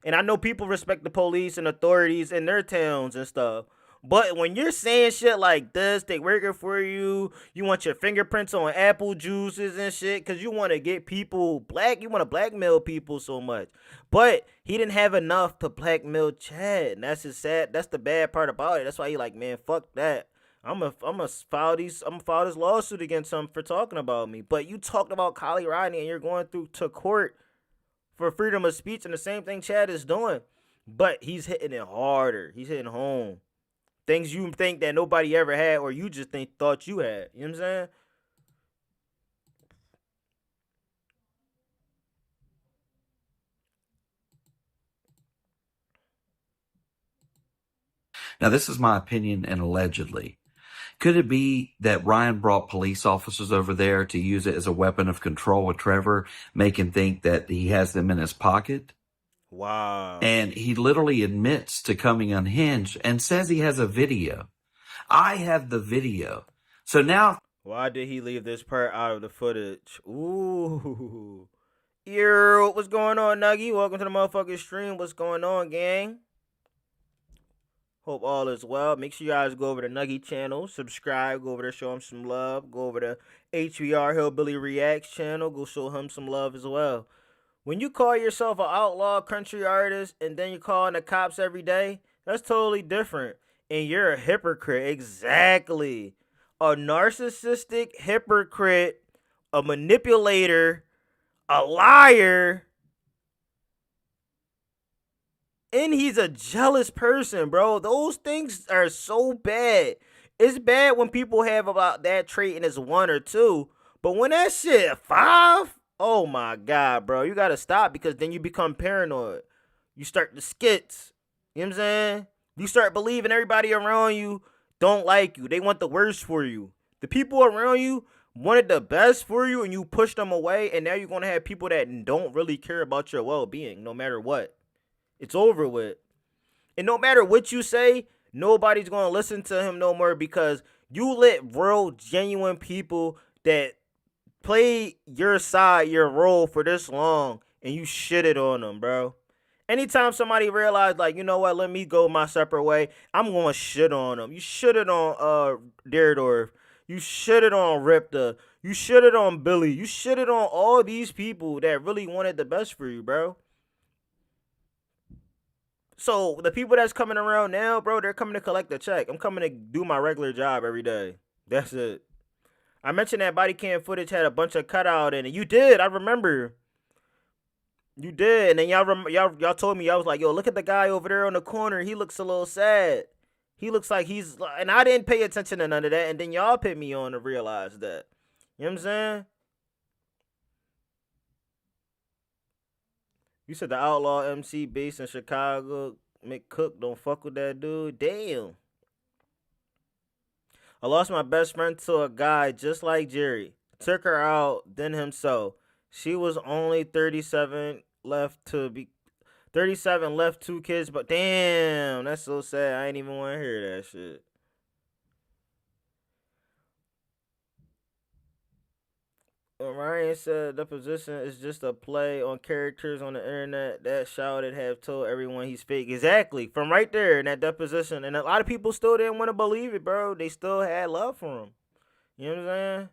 And I know people respect the police and authorities in their towns and stuff. But when you're saying shit like this, they working for you, you want your fingerprints on apple juices and shit, because you want to get people you want to blackmail people so much. But he didn't have enough to blackmail Chad. And that's the bad part about it. That's why he like, man, fuck that. I'm gonna file this lawsuit against him for talking about me. But you talked about Kali Rodney and you're going through to court for freedom of speech, and the same thing Chad is doing. But he's hitting it harder. He's hitting home. Things you think that nobody ever had, or you just thought you had. You know what I'm saying? Now, this is my opinion and allegedly. Could it be that Ryan brought police officers over there to use it as a weapon of control with Trevor, make him think that he has them in his pocket? Wow. And he literally admits to coming unhinged and says he has a video. I have the video. So now... Why did he leave this part out of the footage? Ooh. Yo, what's going on, Nuggy? Welcome to the motherfucking stream. What's going on, gang? Hope all is well. Make sure you guys go over to Nuggy channel, subscribe, go over there, show him some love. Go over to HVR Hillbilly Reacts channel, go show him some love as well. When you call yourself an outlaw country artist and then you're calling the cops every day, that's totally different. And you're a hypocrite. Exactly. A narcissistic hypocrite, a manipulator, a liar, and he's a jealous person, bro. Those things are so bad. It's bad when people have about that trait and it's 1 or 2. But when that shit 5, oh my God, bro. You gotta stop because then you become paranoid. You start the skits. You know what I'm saying? You start believing everybody around you don't like you. They want the worst for you. The people around you wanted the best for you, and you pushed them away, and now you're going to have people that don't really care about your well-being no matter what. It's over with. And no matter what you say, nobody's going to listen to him no more because you let real, genuine people that play your side, your role for this long, and you shitted on them, bro. Anytime somebody realized, like, you know what, let me go my separate way, I'm going to shit on them. You shitted on Deardorf. You shitted on Rypta. You shitted on Billy. You shitted on all these people that really wanted the best for you, bro. So the people that's coming around now, bro, they're coming to collect the check. I'm coming to do my regular job every day. That's it. I mentioned that body cam footage had a bunch of cutout in it. You did. I remember. You did. And then y'all told me, I was like, yo, look at the guy over there on the corner. He looks a little sad. He looks like he's, and I didn't pay attention to none of that. And then y'all put me on to realize that. You know what I'm saying? You said the outlaw MC based in Chicago, McCook, don't fuck with that dude. Damn. I lost my best friend to a guy just like Jerry. Took her out, then himself. She was only 37, left 2 kids, but damn, that's so sad. I ain't even want to hear that shit. Ryan said the position is just a play on characters on the internet that shouted have told everyone he's fake. Exactly. From right there in that deposition. And a lot of people still didn't want to believe it, bro. They still had love for him. You know what I'm saying?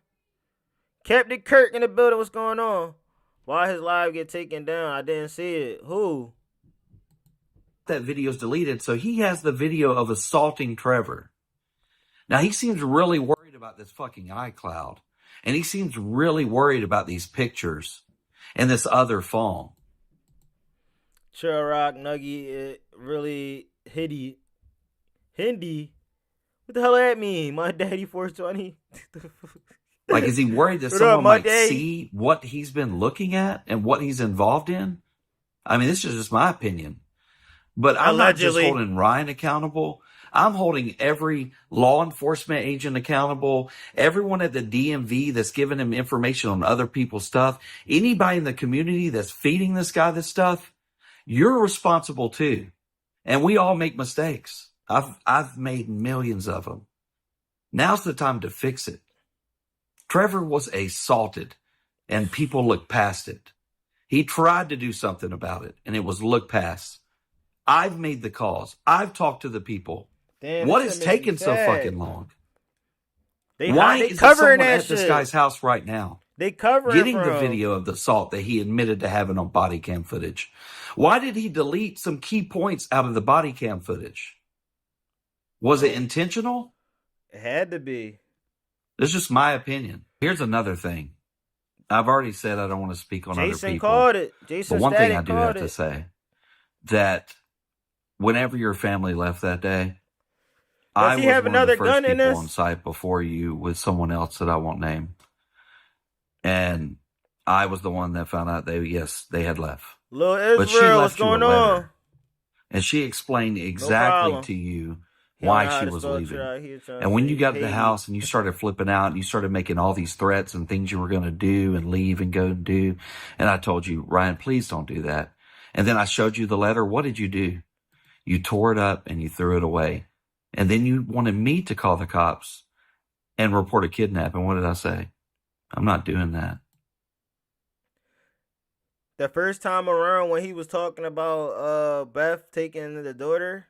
Captain Kirk in the building. What's going on? Why his live get taken down? I didn't see it. Who? That video's deleted, so he has the video of assaulting Trevor. Now, he seems really worried about this fucking iCloud. And he seems really worried about these pictures and this other phone. ChillROC, Nuggy, it really Hindi. What the hell that mean? My daddy 420? Like, is he worried that someone might see what he's been looking at and what he's involved in? I mean, this is just my opinion. But I'm Allegedly. not just holding Ryan accountable. I'm holding every law enforcement agent accountable, everyone at the DMV that's giving him information on other people's stuff, anybody in the community that's feeding this guy this stuff. You're responsible too. And we all make mistakes. I've made millions of them. Now's the time to fix it. Trevor was assaulted and people looked past it. He tried to do something about it and it was looked past. I've made the calls. I've talked to the people. Damn, what is taking so fucking long? Why is someone at this guy's house right now? They covering getting the video of the assault that he admitted to having on body cam footage. Why did he delete some key points out of the body cam footage? Was it intentional? It had to be. It's just my opinion. Here's another thing. I've already said I don't want to speak on other people. Jason called it. Jason but one thing I do have it. to say, that whenever your family left that day, I was have one another of the first gun in people this? on site before you with someone else that I won't name. And I was the one that found out they had left. Little But she Israel, what's left you a going letter. on? And she explained exactly problem. to you He don't know why how she to was spell leaving. try. He was trying And when to you got to the hate house and you started flipping out and you started making all these threats and things you were going to do and leave and go and do. And I told you, Ryan, please don't do that. And then I showed you the letter. What did you do? You tore it up and you threw it away. And then you wanted me to call the cops and report a kidnapping. What did I say? I'm not doing that. The first time around when he was talking about Beth taking the daughter,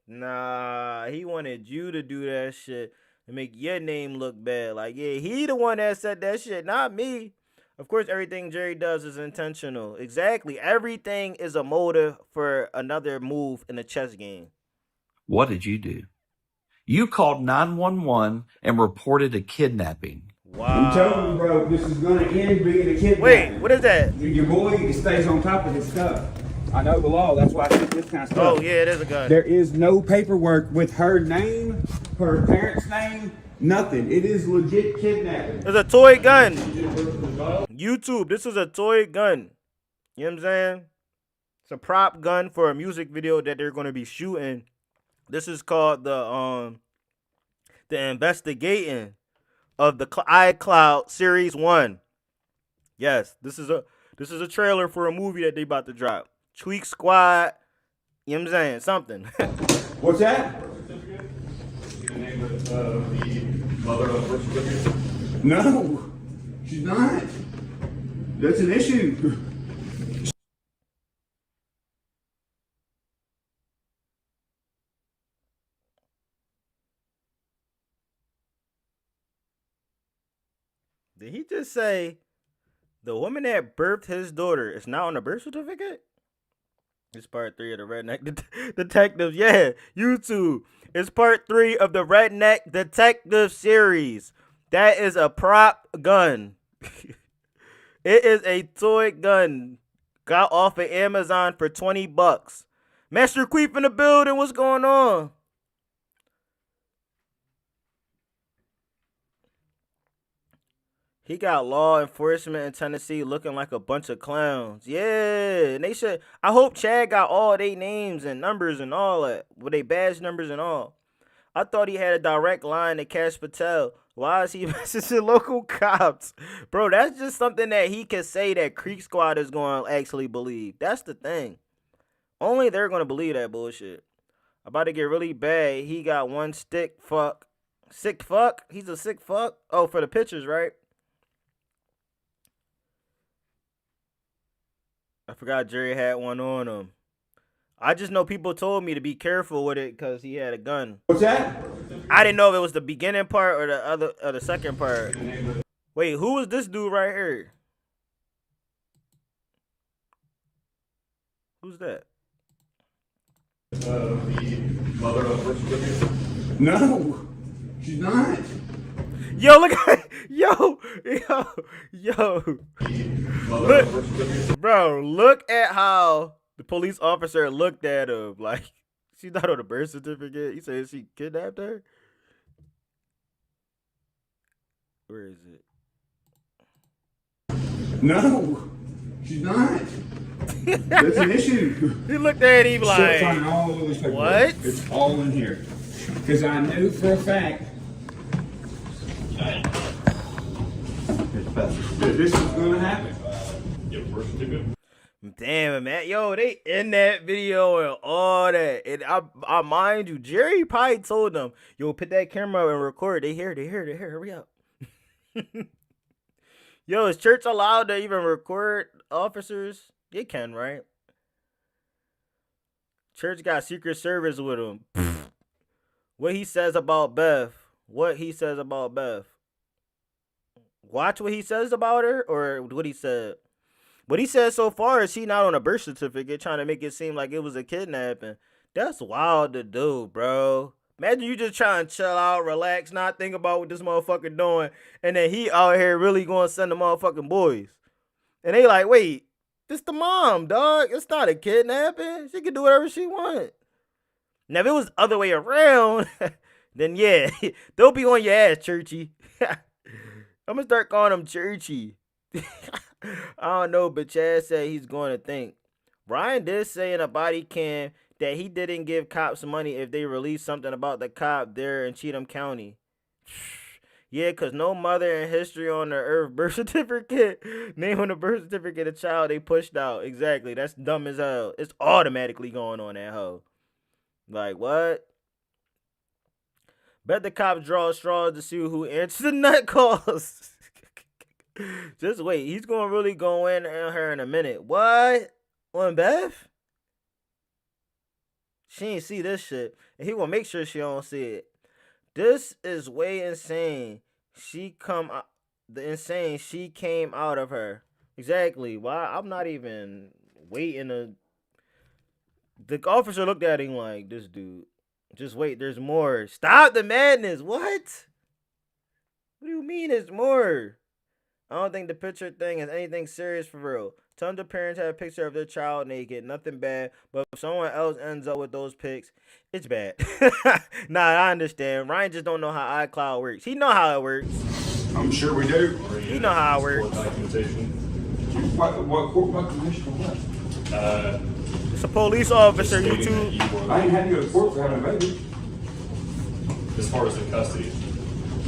nah, he wanted you to do that shit to make your name look bad. Like, yeah, he the one that said that shit, not me. Of course, everything Jerry does is intentional. Exactly. Everything is a motive for another move in the chess game. What did you do? You called 911 and reported a kidnapping. Wow. I'm telling you, bro, this is gonna end being a kidnapping. Wait, what is that? Your boy stays on top of his stuff. I know the law. That's why I do this kind of stuff. Oh, yeah, it is a gun. There is no paperwork with her name, her parents' name, nothing. It is legit kidnapping. It's a toy gun. YouTube, this is a toy gun. You know what I'm saying? It's a prop gun for a music video that they're going to be shooting This is called the investigating of the iCloud Series 1. Yes, this is a trailer for a movie that they about to drop. Tweak Squad, you know what I'm saying? Something. What's that? No, she's not. That's an issue. Did he just say the woman that birthed his daughter is not on the birth certificate? It's part 3 of the Redneck Detective. Yeah, YouTube. It's part 3 of the Redneck Detective series. That is a prop gun. It is a toy gun. Got off of Amazon for $20. Master Queef in the building. What's going on? He got law enforcement in Tennessee looking like a bunch of clowns. Yeah, and they should. I hope Chad got all their names and numbers and all that, with their badge numbers and all. I thought he had a direct line to Cash Patel. Why is he messaging local cops? Bro, that's just something that he can say that Creek Squad is going to actually believe. That's the thing. Only they're going to believe that bullshit. About to get really bad. He got one sick fuck. Sick fuck? He's a sick fuck? Oh, for the pictures, right? I forgot Jerry had one on him. I just know people told me to be careful with it because he had a gun. What's that? I didn't know if it was the beginning part or the second part. Wait, who was this dude right here? Who's that? No, she's not. Yo, look at yo. Look at how the police officer looked at him. Like, she's not on the birth certificate. He said she kidnapped her. Where is it? No, she's not. That's an issue. He looked at him like, Sign all of this paperwork. what? It's all in here. Because I knew for a fact that this was going to happen. Damn, man. Yo, they in that video and all that. And I mind you, Jerry probably told them, yo, put that camera up and record. They hear. Hurry up. Yo, is church allowed to even record officers? They can, right? Church got Secret Service with him. What he says about Beth. Watch what he says about her, or what he said. What he said so far is he not on a birth certificate, trying to make it seem like it was a kidnapping. That's wild to do, bro. Imagine you just trying to chill out, relax, not think about what this motherfucker doing, and then he out here really going to send the motherfucking boys. And they like, wait, this the mom, dog. It's not a kidnapping. She can do whatever she want. Now, if it was the other way around, then yeah, they'll be on your ass, Churchy. I'm going to start calling him Churchy. I don't know, but Chad said he's going to think. Ryan did say in a body cam that he didn't give cops money if they released something about the cop there in Cheatham County. Yeah, because no mother in history on the earth birth certificate, name on the birth certificate of child they pushed out. Exactly. That's dumb as hell. It's automatically going on that hoe. Like, what? Bet the cops draw straws to see who answers the nut calls. Just wait. He's going to really go in on her in a minute. What? On Beth? She ain't see this shit. And he will make sure she don't see it. This is way insane. She came out of her. Exactly. Why? I'm not even waiting to. The officer looked at him like, this dude. Just wait, there's more. Stop the madness. What? What do you mean there's more? I don't think the picture thing is anything serious for real. Tons of parents have a picture of their child naked. Nothing bad. But if someone else ends up with those pics, it's bad. Nah, I understand. Ryan just don't know how iCloud works. He know how it works. I'm sure we do. He know how it works. What court documentation for what? a police officer, you stating two. that you were, I ain't had you to court for having a baby. as far as in custody,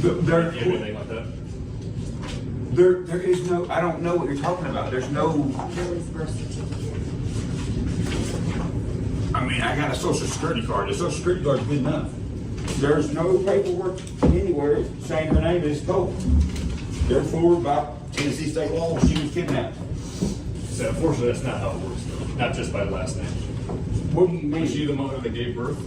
There, you have anything like that? there is no, I don't know what you're talking about. There's no, I mean, I got a social security card. The social security card's good enough. There's no paperwork anywhere saying her name is Cole. Therefore, by Tennessee state law, she was kidnapped. So unfortunately, that's not how it works, though. Not just by last name. What do you mean? Was she the mother that gave birth?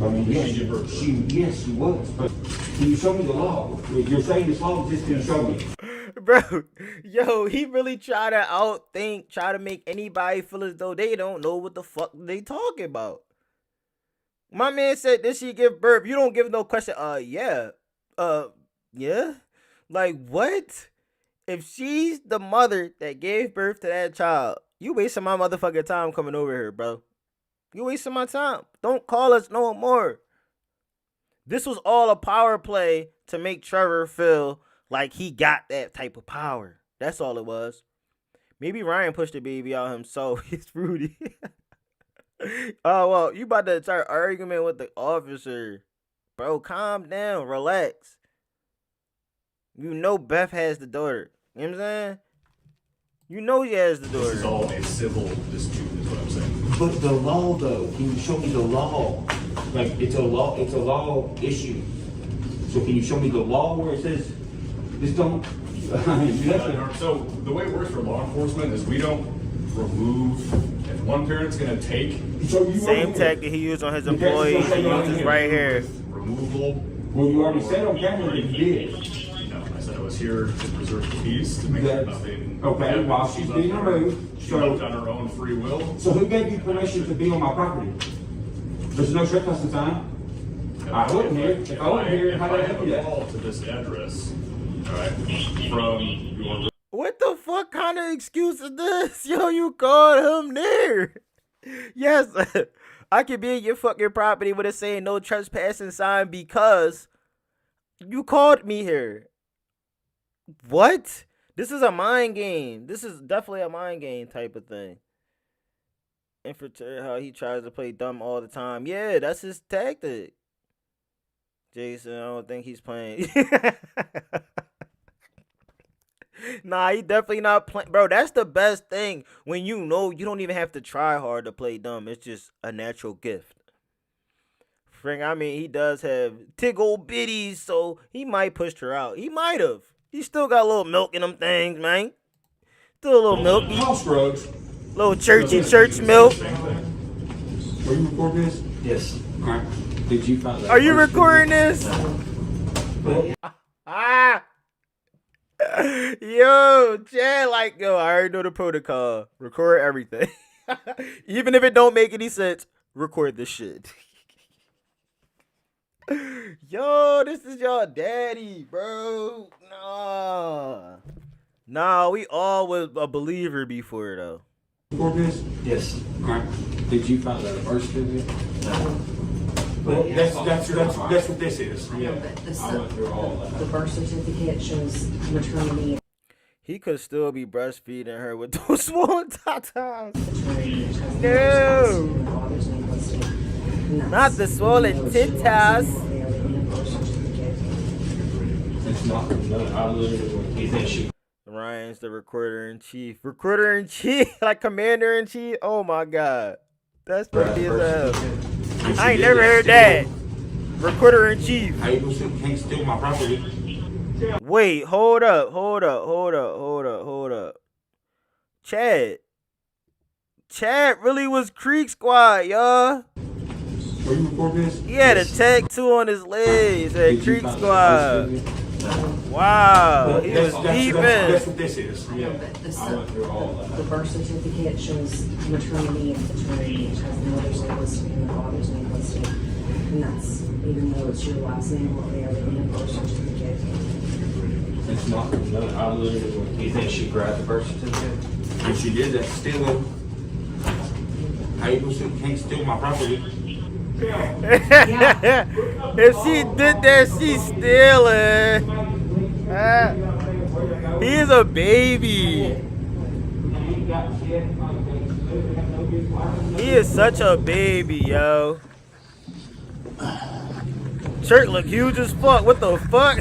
I mean, yes, She gave birth. yes, she was. But can you show me the law? You're saying this law just didn't show me. Bro, yo, he really try to make anybody feel as though they don't know what the fuck they talking about. My man said, did she give birth? You don't give no question. Yeah. Yeah? Like, what? If she's the mother that gave birth to that child, you wasting my motherfucking time coming over here, bro. You wasting my time. Don't call us no more. This was all a power play to make Trevor feel like he got that type of power. That's all it was. Maybe Ryan pushed the baby out himself. It's Rudy. Oh, well, you about to start arguing with the officer. Bro, calm down. Relax. You know Beth has the daughter. You know what I'm saying? You know she has the This is daughter. all a civil dispute, is what I'm saying. But the law, though, can you show me the law? Like, it's a law issue. So can you show me the law where it says, this don't, I mean, you have to, So the way it works for law enforcement is we don't remove, if one parent's gonna take so you Same already- tactic he used on his employees. He uses right here. removal. Well, you already said on camera that you did. No, I said I was here to preserve the peace, to make sure That- nothing. okay, while she's being removed, She so- left on her own free will. So who gave you permission to be on my property? There's no trespassing sign. I wasn't here. If I wasn't here, how did I have do a that? call to this address, all right, from your What the fuck kind of excuse is this? Yo, you called him there. Yes, I could be in your fucking property with a saying no trespassing sign because you called me here. What? This is a mind game. This is definitely a mind game type of thing. And for how he tries to play dumb all the time. Yeah, that's his tactic. Jason, I don't think he's playing. Nah, he definitely not playing. Bro, that's the best thing. When you know you don't even have to try hard to play dumb. It's just a natural gift. Frank, I mean, he does have tickle bitties, so he might pushed her out. He might have. He still got a little milk in them things, man. Still a little milky. Crossroads. Little churchy church milk. Were you recording this? Yes. All right. Did you find that? Are you recording this? Ah! Yo, Chad, like, yo, I already know the protocol. Record everything. Even if it don't make any sense, record this shit. Yo, this is your daddy, bro. Nah, we all was a believer before, though. Recording this? Yes. All right. Did you find that birth certificate? No. That's what this is. I know, but the birth certificate shows maternity. He could still be breastfeeding her with those small tatas. No. Not the swollen titas. It's not. I literally, he thinks she. Ryan's the recorder in chief. Recorder in chief, like commander in chief. Oh my god, that's funny as hell. I ain't never heard that. Recorder in chief. How you gonna say you can't steal my property? Wait, hold up. Chad really was Creek Squad, y'all. Were you recording this? He had a tag too on his legs at Did you Creek find Squad. that birth certificate? Wow, he was deep That's in. what this is. I know, but the birth certificate shows maternity and paternity. It has the mother's name listed and the father's name listed. And that's, even though it's your last name, what they are in the birth certificate. It's not. No, I literally. You think she grabbed the birth certificate? If she did, that's stealing. How you gonna say you can't steal my property? If she did that, she's stealing. He's a baby. He is such a baby, yo. Shirt look huge as fuck. What the fuck?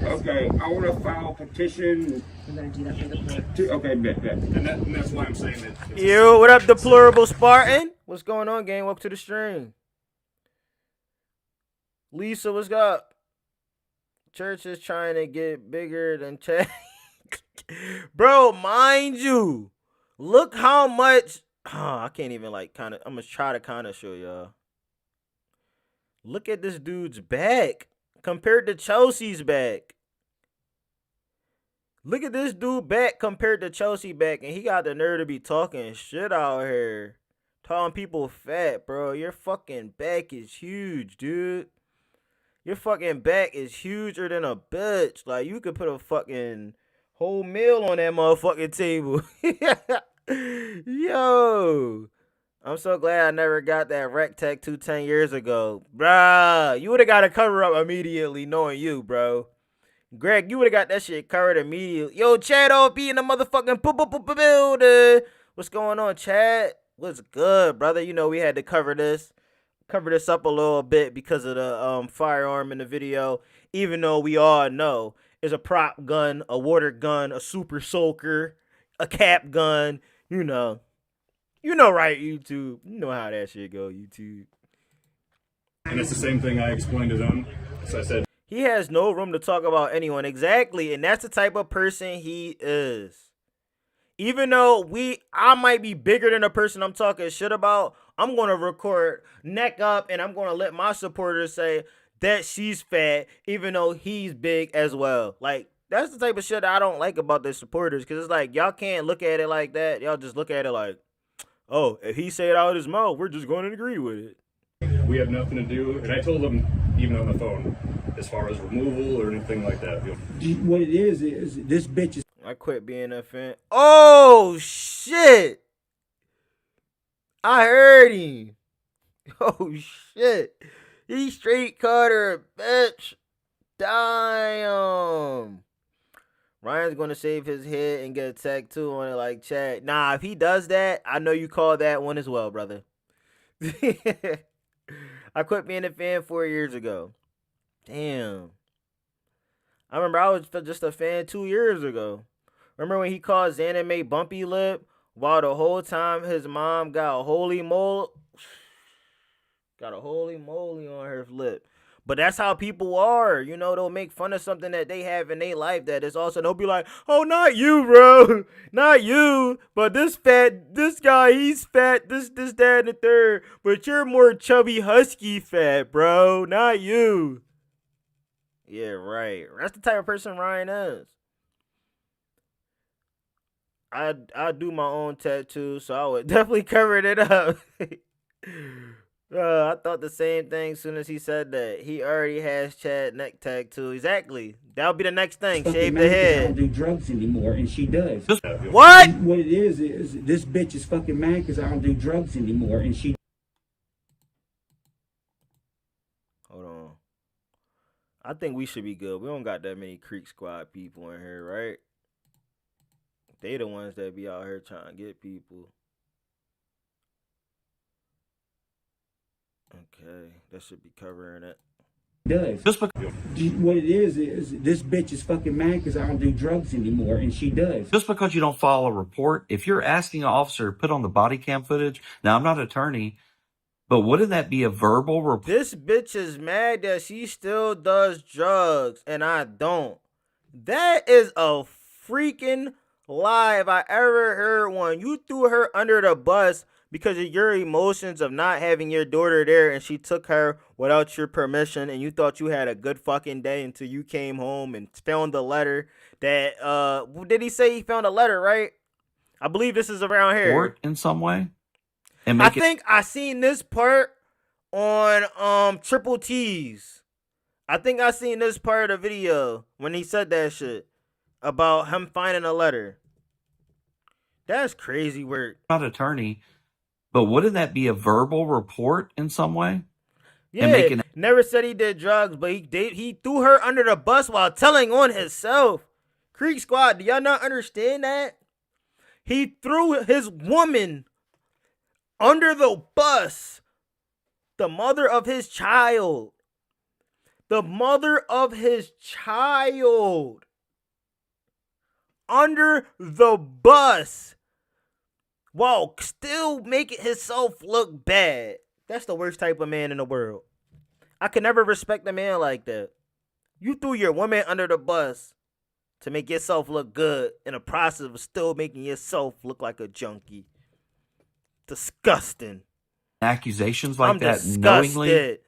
Okay, I want to file a petition. We're gonna do that for the court. Okay, bet. And that's why I'm saying that. Yo, what up, deplorable Spartan? What's going on, gang? Welcome to the stream. Lisa, what's up? Church is trying to get bigger than Chad. Bro, mind you, look how much. I can't even I'm gonna try to kind of show y'all. Look at this dude's back compared to Chelsea's back. Look at this dude back compared to Chelsea back, and he got the nerve to be talking shit out here. Calling people fat, bro. Your fucking back is huge, dude. Your fucking back is huger than a bitch. Like, you could put a fucking whole meal on that motherfucking table. Yo. I'm so glad I never got that wreck tattoo 10 years ago. Bruh, you would have got a cover up immediately knowing you, bro. Greg, you would have got that shit covered immediately. Yo, Chad OP in the motherfucking building. What's going on, Chad? What's good, brother? You know we had to cover this up a little bit because of the firearm in the video. Even though we all know it's a prop gun, a water gun, a super soaker, a cap gun. You know, right, YouTube. You know how that shit go, YouTube. And it's the same thing I explained to them. So I said, he has no room to talk about anyone. Exactly. And that's the type of person he is. Even though I might be bigger than the person I'm talking shit about, I'm going to record neck up and I'm going to let my supporters say that she's fat, even though he's big as well. Like, that's the type of shit I don't like about the supporters. Because it's like, y'all can't look at it like that. Y'all just look at it like, oh, if he said it out of his mouth, we're just going to agree with it. we have nothing to do. And I told them, even on the phone, as far as removal or anything like that. What it is this bitch is. I quit being a fan. Oh, shit. I heard him. Oh, shit. He straight cut her, bitch. Damn. Ryan's going to shave his head and get a tattoo on it like Chad. Nah, if he does that, I know you call that one as well, brother. I quit being a fan 4 years ago. Damn. I remember I was just a fan 2 years ago. Remember when he called Xaname Bumpy Lip while the whole time his mom got a holy moly on her lip. But that's how people are. You know, they'll make fun of something that they have in their life that is also, they'll be like, oh, not you, bro. Not you. But this guy, he's fat. This, that, and the third. But you're more chubby, husky fat, bro. Not you. Yeah, right. That's the type of person Ryan is. I do my own tattoo, so I would definitely cover it up. I thought the same thing as soon as he said that. He already has Chad neck tattoo. Exactly. That'll be the next thing. Shave the head. I don't do drugs anymore, and she does. What? What it is this bitch is fucking mad because I don't do drugs anymore, and she. Hold on. I think we should be good. We don't got that many Creek Squad people in here, right? They the ones that be out here trying to get people. Okay, that should be covering it. Does. What it is this bitch is fucking mad because I don't do drugs anymore, and she does. Just because you don't file a report, if you're asking an officer to put on the body cam footage, now I'm not an attorney, but wouldn't that be a verbal report? This bitch is mad that she still does drugs and I don't. That is a freaking lie if I ever heard one. You threw her under the bus because of your emotions of not having your daughter there, and she took her without your permission, and you thought you had a good fucking day until you came home and found the letter that, did he say he found a letter, right? I believe this is around here. Report in some way? And I think I seen this part on Triple T's. I think I seen this part of the video when he said that shit about him finding a letter. That's crazy work. I'm not an attorney, but wouldn't that be a verbal report in some way? Yeah, making never said he did drugs, but he threw her under the bus while telling on himself. Creek Squad, do y'all not understand that? He threw his woman under the bus. The mother of his child. The mother of his child. Under the bus. While still making himself look bad. That's the worst type of man in the world. I could never respect a man like that. You threw your woman under the bus to make yourself look good in the process of still making yourself look like a junkie. Disgusting. accusations like I'm that disgusted. knowingly,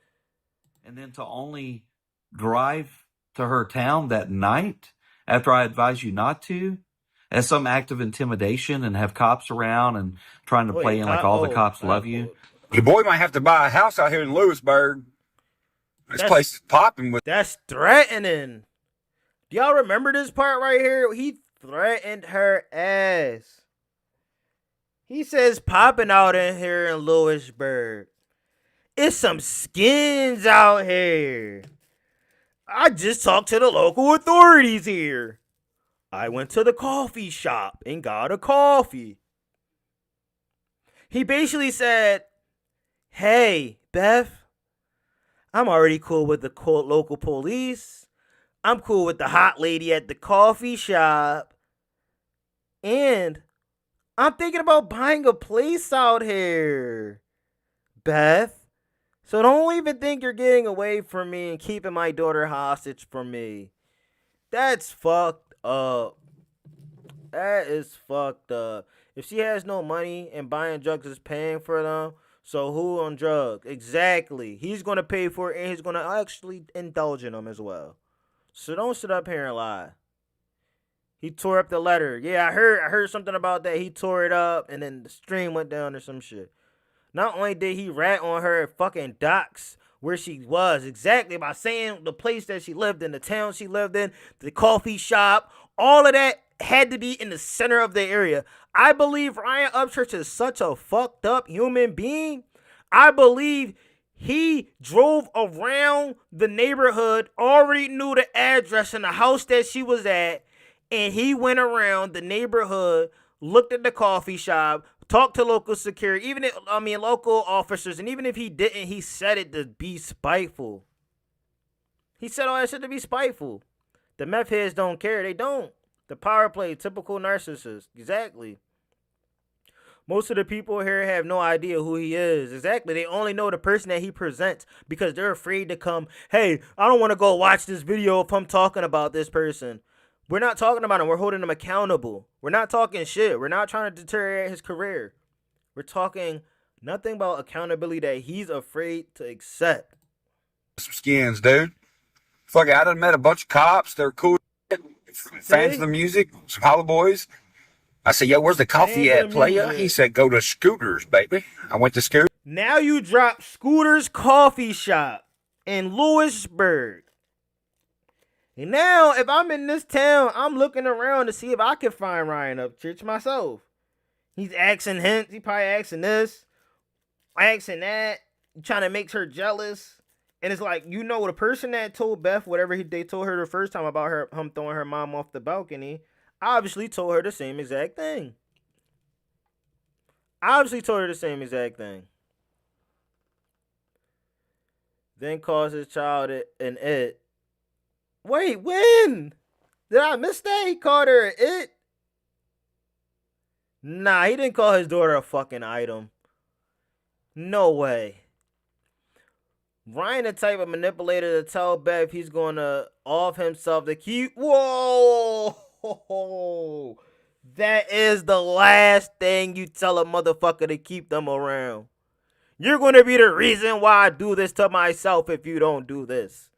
and then to only drive to her town that night after I advise you not to, as some act of intimidation, and have cops around and trying to play in like all the cops love you. Your boy might have to buy a house out here in Lewisburg. This place is popping with. That's threatening. Do y'all remember this part right here? He threatened her ass. He says popping out in here in Lewisburg. It's some skins out here. I just talked to the local authorities here. I went to the coffee shop and got a coffee. He basically said, hey, Beth, I'm already cool with the local police. I'm cool with the hot lady at the coffee shop. And I'm thinking about buying a place out here, Beth. So don't even think you're getting away from me and keeping my daughter hostage from me. That's fucked up. That is fucked up. If she has no money and buying drugs is paying for them, so who on drugs? Exactly. He's going to pay for it and he's going to actually indulge in them as well. So don't sit up here and lie. He tore up the letter. Yeah, I heard something about that. He tore it up and then the stream went down or some shit. Not only did he rat on her fucking docs where she was, exactly by saying the place that she lived in, the town she lived in, the coffee shop, all of that had to be in the center of the area. I believe Ryan Upchurch is such a fucked up human being. I believe he drove around the neighborhood, already knew the address and the house that she was at, and he went around the neighborhood, looked at the coffee shop, talked to local security, local officers, and even if he didn't, he said it to be spiteful. He said all that shit to be spiteful. The meth heads don't care. They don't. The power play, typical narcissist. Exactly. Most of the people here have no idea who he is. Exactly. They only know the person that he presents because they're afraid to come, hey, I don't want to go watch this video if I'm talking about this person. We're not talking about him. We're holding him accountable. We're not talking shit. We're not trying to deteriorate his career. We're talking nothing about accountability that he's afraid to accept. Some skins, dude. Fuck it, I done met a bunch of cops. They're cool. Fans of the music. Some Hollow Boys. I said, yo, where's the coffee at, playa? He said, go to Scooters, baby. I went to Scooters. Now you drop Scooter's Coffee Shop in Lewisburg. And now, if I'm in this town, I'm looking around to see if I can find Ryan Upchurch myself. He's asking hints. He probably asking this, asking that, trying to make her jealous. And it's like, you know, the person that told Beth whatever they told her the first time about him throwing her mom off the balcony, obviously told her the same exact thing. Then calls his child an it. Wait, when? Did I miss that? He called her an it? Nah, he didn't call his daughter a fucking item. No way. Ryan the type of manipulator to tell Beth he's going to off himself to keep... Whoa! That is the last thing you tell a motherfucker to keep them around. You're going to be the reason why I do this to myself if you don't do this.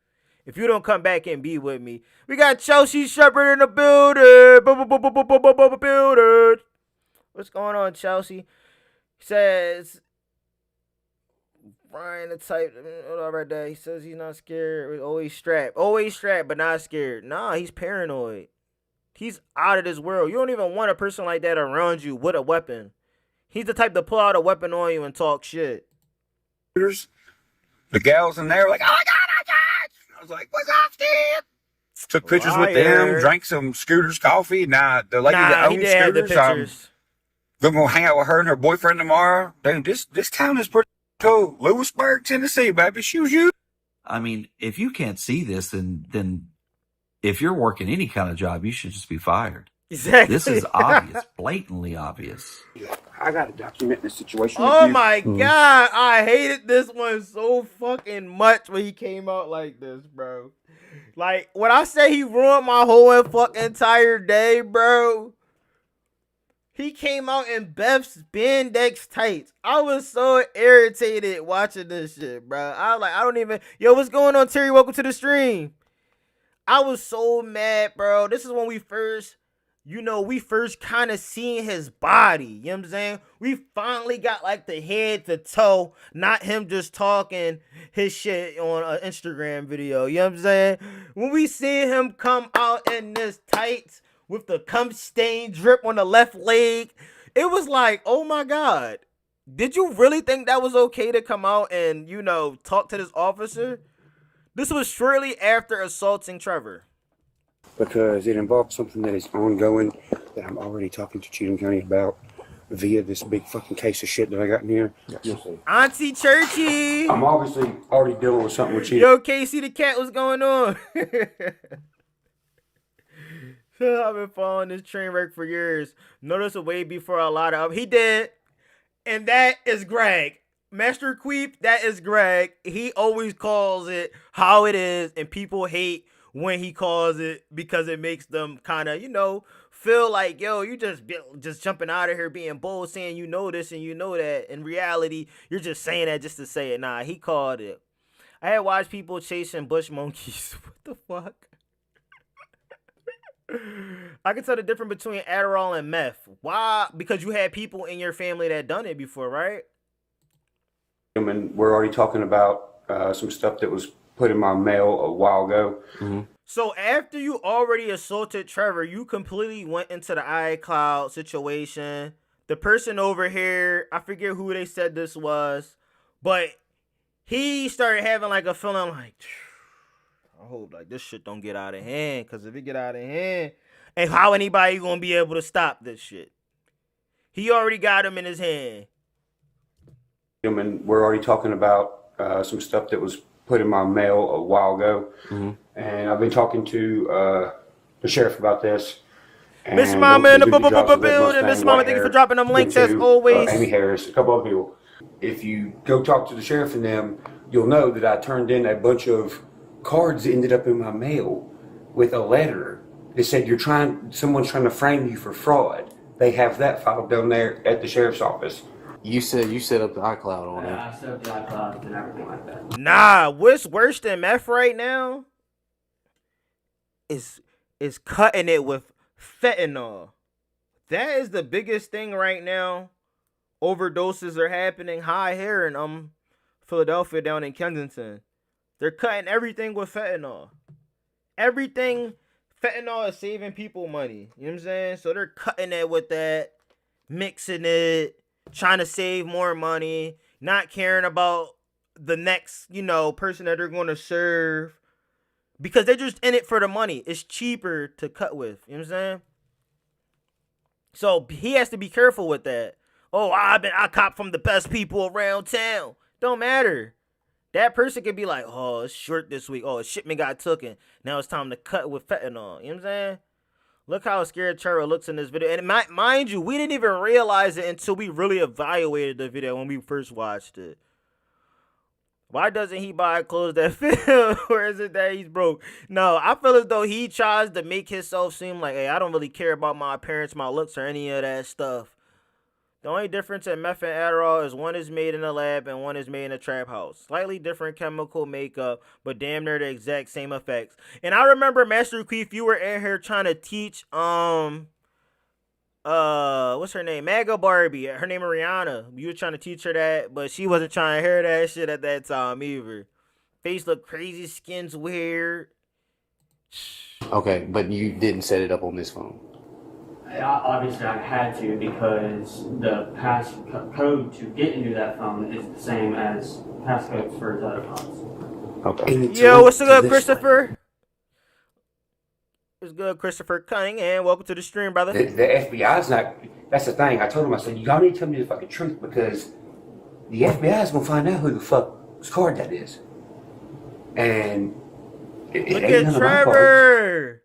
If you don't come back and be with me. We got Chelsea Shepherd in the building. Building. What's going on, Chelsea? He says... Ryan the type, right there. He says he's not scared. Always strapped, but not scared. Nah, he's paranoid. He's out of this world. You don't even want a person like that around you with a weapon. He's the type to pull out a weapon on you and talk shit. The gals in there were like, oh my God. I was like, what's up, Steve? Took pictures with them, drank some Scooter's coffee. Now, the lady that he owns did have the Scooter's, pictures. I'm going to hang out with her and her boyfriend tomorrow. Dude, this town is pretty cool. Lewisburg, Tennessee, baby. Shoes you. I mean, if you can't see this, then if you're working any kind of job, you should just be fired. Exactly. This is obvious, blatantly obvious. I got to document this situation. Oh my God, I hated this one so fucking much when he came out like this, bro. Like, when I say he ruined my whole fucking entire day, bro, he came out in Beth's spandex tights. I was so irritated watching this shit, bro. I was like, I don't even... Yo, what's going on, Terry? Welcome to the stream. I was so mad, bro. This is when we first... we first kind of seen his body. You know what I'm saying? We finally got like the head to toe, not him just talking his shit on an Instagram video. You know what I'm saying? When we see him come out in this tights with the cum stain drip on the left leg, it was like, oh my God. Did you really think that was okay to come out and, talk to this officer? This was shortly after assaulting Trevor. Because it involves something that is ongoing that I'm already talking to Cheatham County about via this big fucking case of shit that I got in here. Yes. Auntie Churchy! I'm obviously already dealing with something with Cheatham. Yo, Casey the cat, what's going on? I've been following this train wreck for years. Notice way before a lot of... He did. And that is Greg. Master Queep, that is Greg. He always calls it how it is, and people hate when he calls it because it makes them kind of, feel like, yo, you just jumping out of here being bold, saying you know this and you know that. In reality, you're just saying that just to say it. Nah, he called it. I had watched people chasing bush monkeys. What the fuck? I can tell the difference between Adderall and meth. Why? Because you had people in your family that done it before, right? And we're already talking about some stuff that was put in my mail a while ago. Mm-hmm. So after you already assaulted Trevor, you completely went into the iCloud situation. The person over here, I forget who they said this was, but he started having like a feeling like, I hope like this shit don't get out of hand, because if it get out of hand, and how anybody gonna be able to stop this shit? He already got him in his hand. And we're already talking about some stuff that was put in my mail a while ago. Mm-hmm. And I've been talking to the sheriff about this. Miss Mama in the building. Miss Mama, thank you for dropping them links as always. Amy Harris, a couple other people. If you go talk to the sheriff and them, you'll know that I turned in a bunch of cards that ended up in my mail with a letter that said someone's trying to frame you for fraud. They have that filed down there at the sheriff's office. You said you set up the iCloud on it. I set up the iCloud and everything like that. Nah, what's worse than meth right now is cutting it with fentanyl. That is the biggest thing right now. Overdoses are happening high here in Philadelphia, down in Kensington. They're cutting everything with fentanyl. Fentanyl is saving people money. You know what I'm saying? So they're cutting it with that, mixing it, trying to save more money, not caring about the next, person that they're going to serve, because they're just in it for the money. It's cheaper to cut with. You know what I'm saying? So he has to be careful with that. Oh, I cop from the best people around town. Don't matter. That person could be like, oh, it's short this week. Oh, a shipment got taken. Now it's time to cut with fentanyl. You know what I'm saying? Look how scared Trevor looks in this video. And mind you, we didn't even realize it until we really evaluated the video when we first watched it. Why doesn't he buy clothes that fit him? Or is it that he's broke? No, I feel as though he tries to make himself seem like, hey, I don't really care about my appearance, my looks, or any of that stuff. The only difference in meth and Adderall is one is made in a lab and one is made in a trap house. Slightly different chemical makeup, but damn near the exact same effects. And I remember, Master Queef, you were in here trying to teach, what's her name? Maga Barbie. Her name is Rihanna. You were trying to teach her that, but she wasn't trying to hear that shit at that time either. Face look crazy, skin's weird. Okay, but you didn't set it up on this phone. Obviously, I had to because the code to get into that phone is the same as passcodes for his other phones. Okay. Yo, what's good, Christopher? What's good, Christopher Cunningham? Welcome to the stream, brother. The FBI's not. That's the thing. I told him, I said, y'all need to tell me the fucking truth because the FBI's gonna find out who the fuck's card that is. And look at Trevor.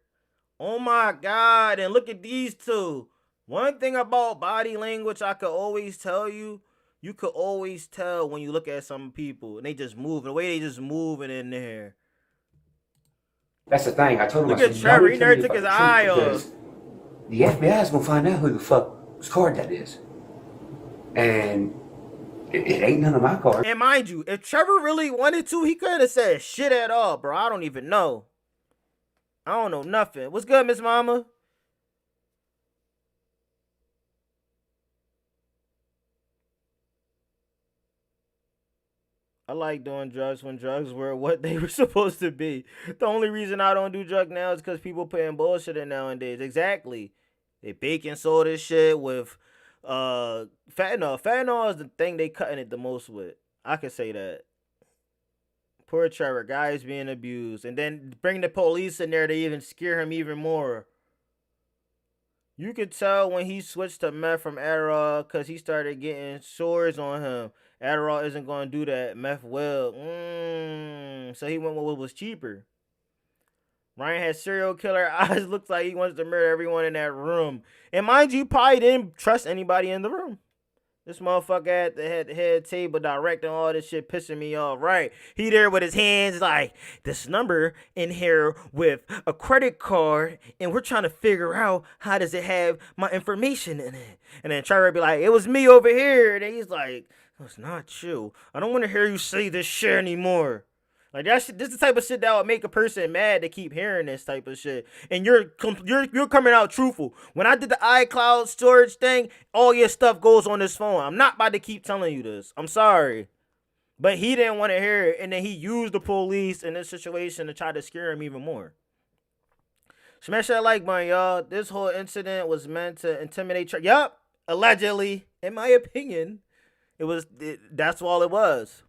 Oh my God. And look at these two. One thing about body language I could always tell you, you could always tell when you look at some people and they just move, the way they just moving in there. That's the thing. I told him, look I at said, Trevor, he never took his eye off. The FBI's gonna find out who the fuck's card that is. And it ain't none of my cards. And mind you, if Trevor really wanted to, he couldn't have said shit at all, bro. I don't even know. I don't know nothing. What's good, Miss Mama? I like doing drugs when drugs were what they were supposed to be. The only reason I don't do drugs now is because people putting bullshit in nowadays. Exactly. They baking soda shit with fentanyl. Fentanyl is the thing they cutting it the most with. I can say that. Poor Trevor, guys being abused. And then bring the police in there to even scare him even more. You could tell when he switched to meth from Adderall because he started getting sores on him. Adderall isn't going to do that. Meth will. So he went with what was cheaper. Ryan had serial killer eyes. Looks like he wants to murder everyone in that room. And mind you, probably didn't trust anybody in the room. This motherfucker at the head table directing all this shit, pissing me off. Right. He there with his hands like, this number in here with a credit card, and we're trying to figure out how does it have my information in it. And then Trevor be like, it was me over here. And then he's like, it's not you. I don't want to hear you say this shit anymore. Like this is the type of shit that would make a person mad to keep hearing this type of shit. And you're coming out truthful. When I did the iCloud storage thing, all your stuff goes on this phone. I'm not about to keep telling you this. I'm sorry. But he didn't want to hear it, and then he used the police in this situation to try to scare him even more. Smash that like button, y'all. This whole incident was meant to intimidate. Yup, allegedly, in my opinion, that's all it was.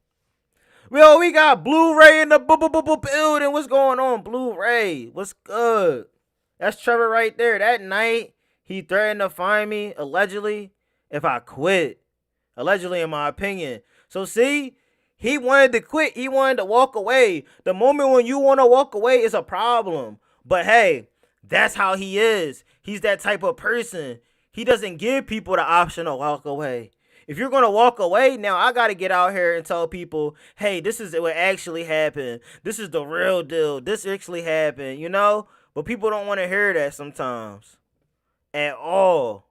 Yo, we got Blu-ray in the building. What's going on, Blu-ray? What's good? That's Trevor right there. That night, he threatened to fine me, allegedly, if I quit. Allegedly, in my opinion. So, see, he wanted to quit. He wanted to walk away. The moment when you want to walk away is a problem. But, hey, that's how he is. He's that type of person. He doesn't give people the option to walk away. If you're going to walk away, now I got to get out here and tell people, hey, this is what actually happened. This is the real deal. This actually happened, you know? But people don't want to hear that sometimes. At all.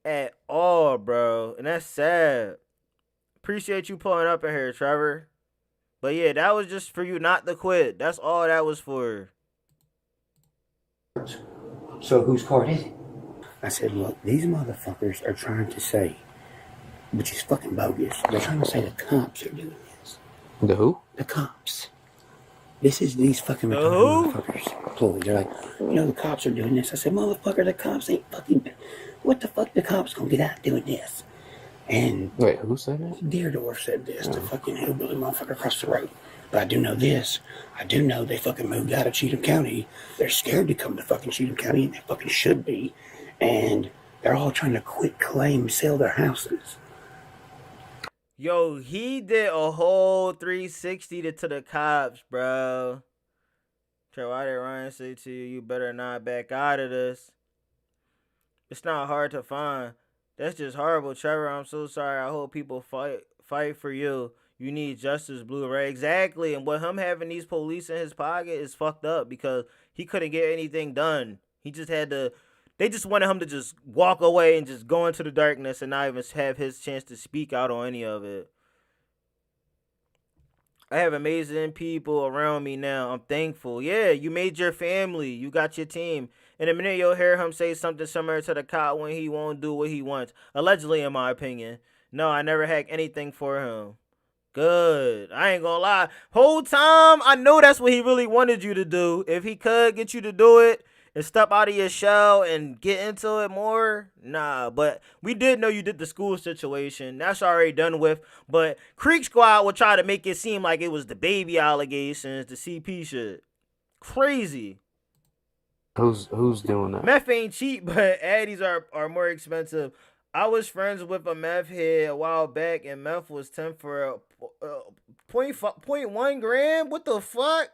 At all, bro. And that's sad. Appreciate you pulling up in here, Trevor. But yeah, that was just for you not to quit. That's all that was for. So whose card is it? I said, look, these motherfuckers are trying to say, which is fucking bogus, they're trying to say the cops are doing this. The who? The cops. This is these fucking motherfuckers. Employees. They're like, you know, the cops are doing this. I said, motherfucker, the cops ain't fucking... What the fuck the cops gonna get out doing this? And... Wait, who said that? Deerdorf said this, the fucking hillbilly motherfucker across the road. But I do know this. I do know they fucking moved out of Cheatham County. They're scared to come to fucking Cheatham County, and they fucking should be. And they're all trying to quit claim, sell their houses. Yo, he did a whole 360 to the cops, bro. Trevor, why did Ryan say to you, you better not back out of this? It's not hard to find. That's just horrible, Trevor. I'm so sorry. I hope people fight for you. You need justice, Blu-ray. Exactly. And what him having these police in his pocket is fucked up because he couldn't get anything done. He just had to... They just wanted him to just walk away and just go into the darkness and not even have his chance to speak out on any of it. I have amazing people around me now. I'm thankful. Yeah, you made your family. You got your team. In a minute, you'll hear him say something similar to the cop when he won't do what he wants. Allegedly, in my opinion. No, I never hacked anything for him. Good. I ain't gonna lie. Whole time, I know that's what he really wanted you to do. If he could get you to do it, and step out of your shell and get into it more? Nah, but we did know you did the school situation. That's already done with. But Creek Squad will try to make it seem like it was the baby allegations, the CP shit. Crazy. Who's doing that? Meth ain't cheap, but addies are more expensive. I was friends with a meth head a while back, and meth was 10 for a 0.1 gram. What the fuck?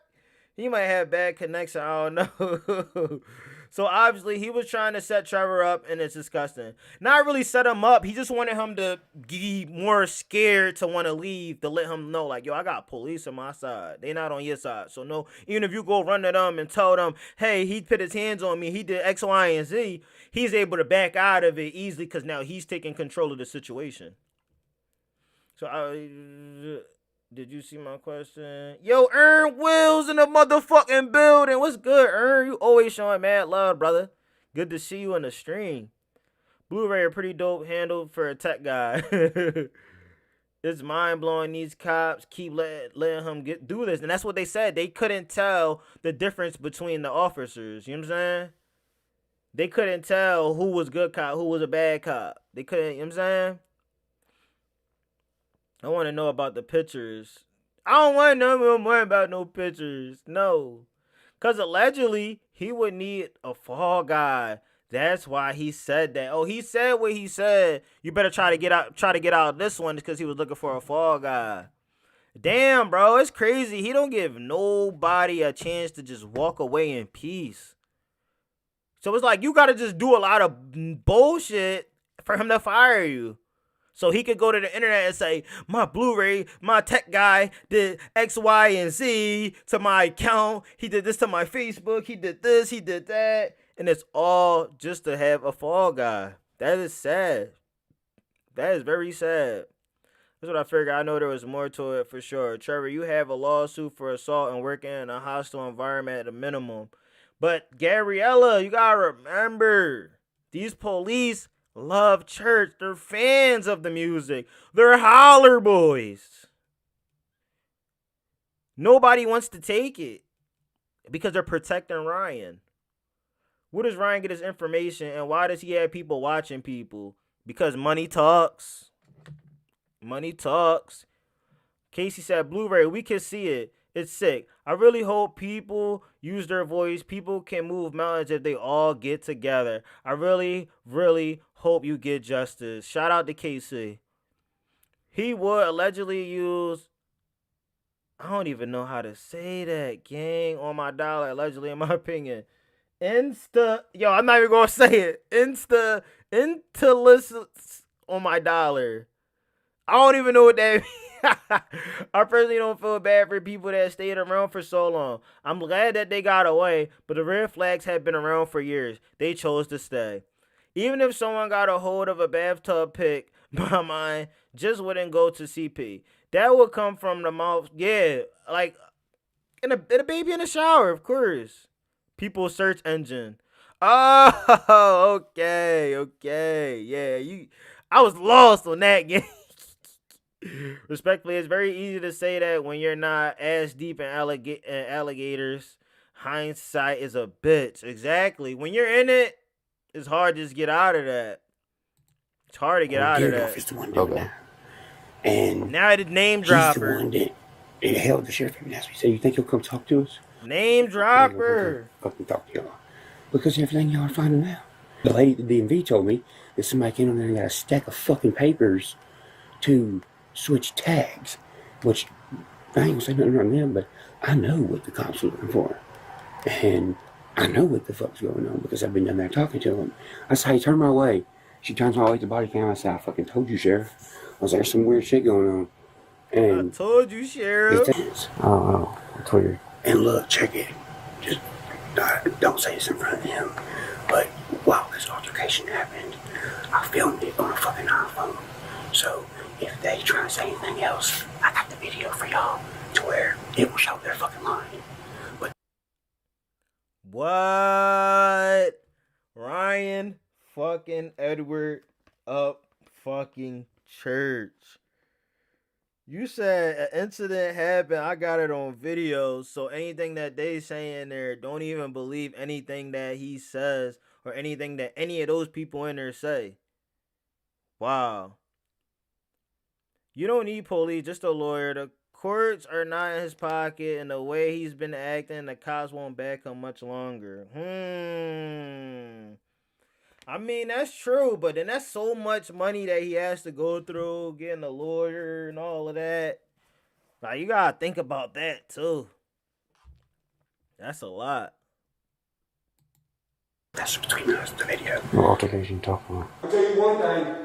He might have bad connection. I don't know. So obviously he was trying to set Trevor up, and it's disgusting. Not really set him up. He just wanted him to be more scared to want to leave, to let him know, like, yo, I got police on my side. They not on your side. So no, even if you go run to them and tell them, hey, he put his hands on me, he did X, Y, and Z, he's able to back out of it easily because now he's taking control of the situation. So did you see my question? Yo, Ern Wills in the motherfucking building. What's good, Ern? You always showing mad love, brother. Good to see you on the stream. Blu-ray a pretty dope handle for a tech guy. It's mind-blowing. These cops keep letting him do this. And that's what they said. They couldn't tell the difference between the officers. You know what I'm saying? They couldn't tell who was good cop, who was a bad cop. They couldn't, you know what I'm saying? I want to know about the pictures. I don't want to know more about no pictures. No. Because allegedly, he would need a fall guy. That's why he said that. Oh, he said what he said. You better try to get out of this one because he was looking for a fall guy. Damn, bro. It's crazy. He don't give nobody a chance to just walk away in peace. So it's like you got to just do a lot of bullshit for him to fire you. So he could go to the internet and say, my Blu-ray, my tech guy did X, Y, and Z to my account. He did this to my Facebook. He did this. He did that. And it's all just to have a fall guy. That is sad. That is very sad. That's what I figured. I know there was more to it for sure. Trevor, you have a lawsuit for assault and working in a hostile environment at a minimum. But Gabriella, you got to remember, these police love church. They're fans of the music. They're holler boys. Nobody wants to take it because they're protecting Ryan. Where does Ryan get his information, and why does he have people watching people? Because money talks. Money talks. Casey said, Blu-ray, we can see it. It's sick. I really hope people use their voice. People can move mountains if they all get together. I really, really hope you get justice. Shout out to KC. He would allegedly use, I don't even know how to say that, gang, on my dollar, allegedly, in my opinion. Yo, I'm not even going to say it. On my dollar. I don't even know what that means. I personally don't feel bad for people that stayed around for so long. I'm glad that they got away, but the red flags have been around for years. They chose to stay. Even if someone got a hold of a bathtub pic, my mind just wouldn't go to CP. That would come from the mouth. Yeah, like in a baby in the shower, of course. People's search engine. Oh, okay. Yeah, I was lost on that game. Respectfully, it's very easy to say that when you're not ass deep in alligators. Hindsight is a bitch. Exactly. When you're in it, it's hard to just get out of that. It's hard to get out of that. Is the one doing that. And now the name he's dropper. the one that held the sheriff and asked me, so you think he'll come talk to us? Name dropper. Fucking talk to y'all. Because everything y'all are finding out. The lady at the DMV told me that somebody came in there and got a stack of fucking papers to switch tags, which I ain't gonna say nothing on them, but I know what the cops are looking for. And I know what the fuck's going on because I've been down there talking to them. I said, hey, turn my way. She turns my way to the body cam. I said, I fucking told you, Sheriff. I was there's some weird shit going on. And I told you, Sheriff. Oh, it's weird. And look, check it. Just don't say this in front of him. But while this altercation happened, I filmed it on a fucking iPhone. So if they try to say anything else, I got the video for y'all to where it will show their fucking line. But what? Ryan fucking Edward up fucking church. You said an incident happened. I got it on video. So anything that they say in there, don't even believe anything that he says or anything that any of those people in there say. Wow. You don't need police, just a lawyer. The courts are not in his pocket, and the way he's been acting, the cops won't back him much longer. I mean, that's true, but then that's so much money that he has to go through, getting a lawyer and all of that. Like, you gotta think about that, too. That's a lot. That's between us, the video. What altercation talking about? I'll tell you one thing.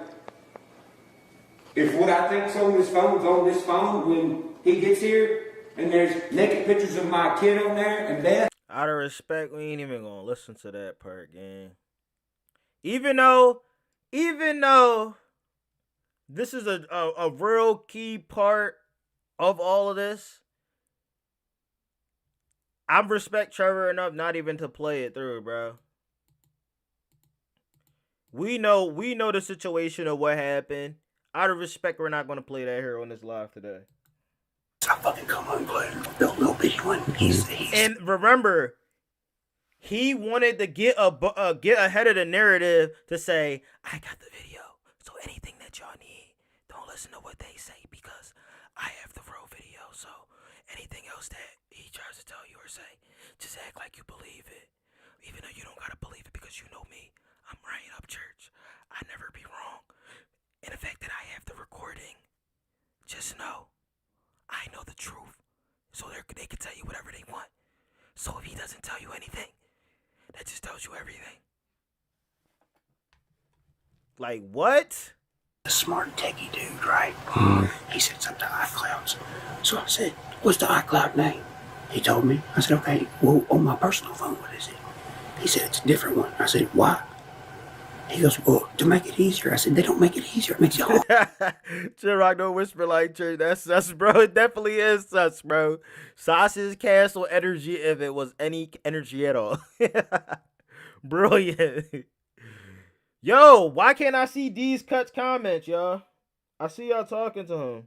If what I think's on this phone's on this phone when he gets here, and there's naked pictures of my kid on there and Beth. Out of respect, we ain't even gonna listen to that part, gang. Even though this is a real key part of all of this, I respect Trevor enough not even to play it through, bro. We know the situation of what happened. Out of respect, we're not going to play that here on this live today. I fucking come on, play. They'll be one. He's and remember, he wanted to get ahead of the narrative to say, I got the video, so anything that y'all need, don't listen to what they say because I have the real video. So anything else that he tries to tell you or say, just act like you believe it, even though you don't gotta believe it because you know me. I'm Ryan Upchurch. I never be wrong. And the fact that I have the recording, just know, I know the truth. So they can tell you whatever they want. So if he doesn't tell you anything, that just tells you everything. Like, what? a smart techie dude, right? He said something to iClouds. So I said, what's the iCloud name? He told me. I said, okay, well, on my personal phone, what is it? He said, it's a different one. I said, why? He goes, well, to make it easier. I said, they don't make it easier. It makes it hard. ChillROC don't whisper like church. That's sus, bro. It definitely is sus, bro. Sausage Castle energy if it was any energy at all. Brilliant. Yo, why can't I see D's Cuts comments, y'all? I see y'all talking to him.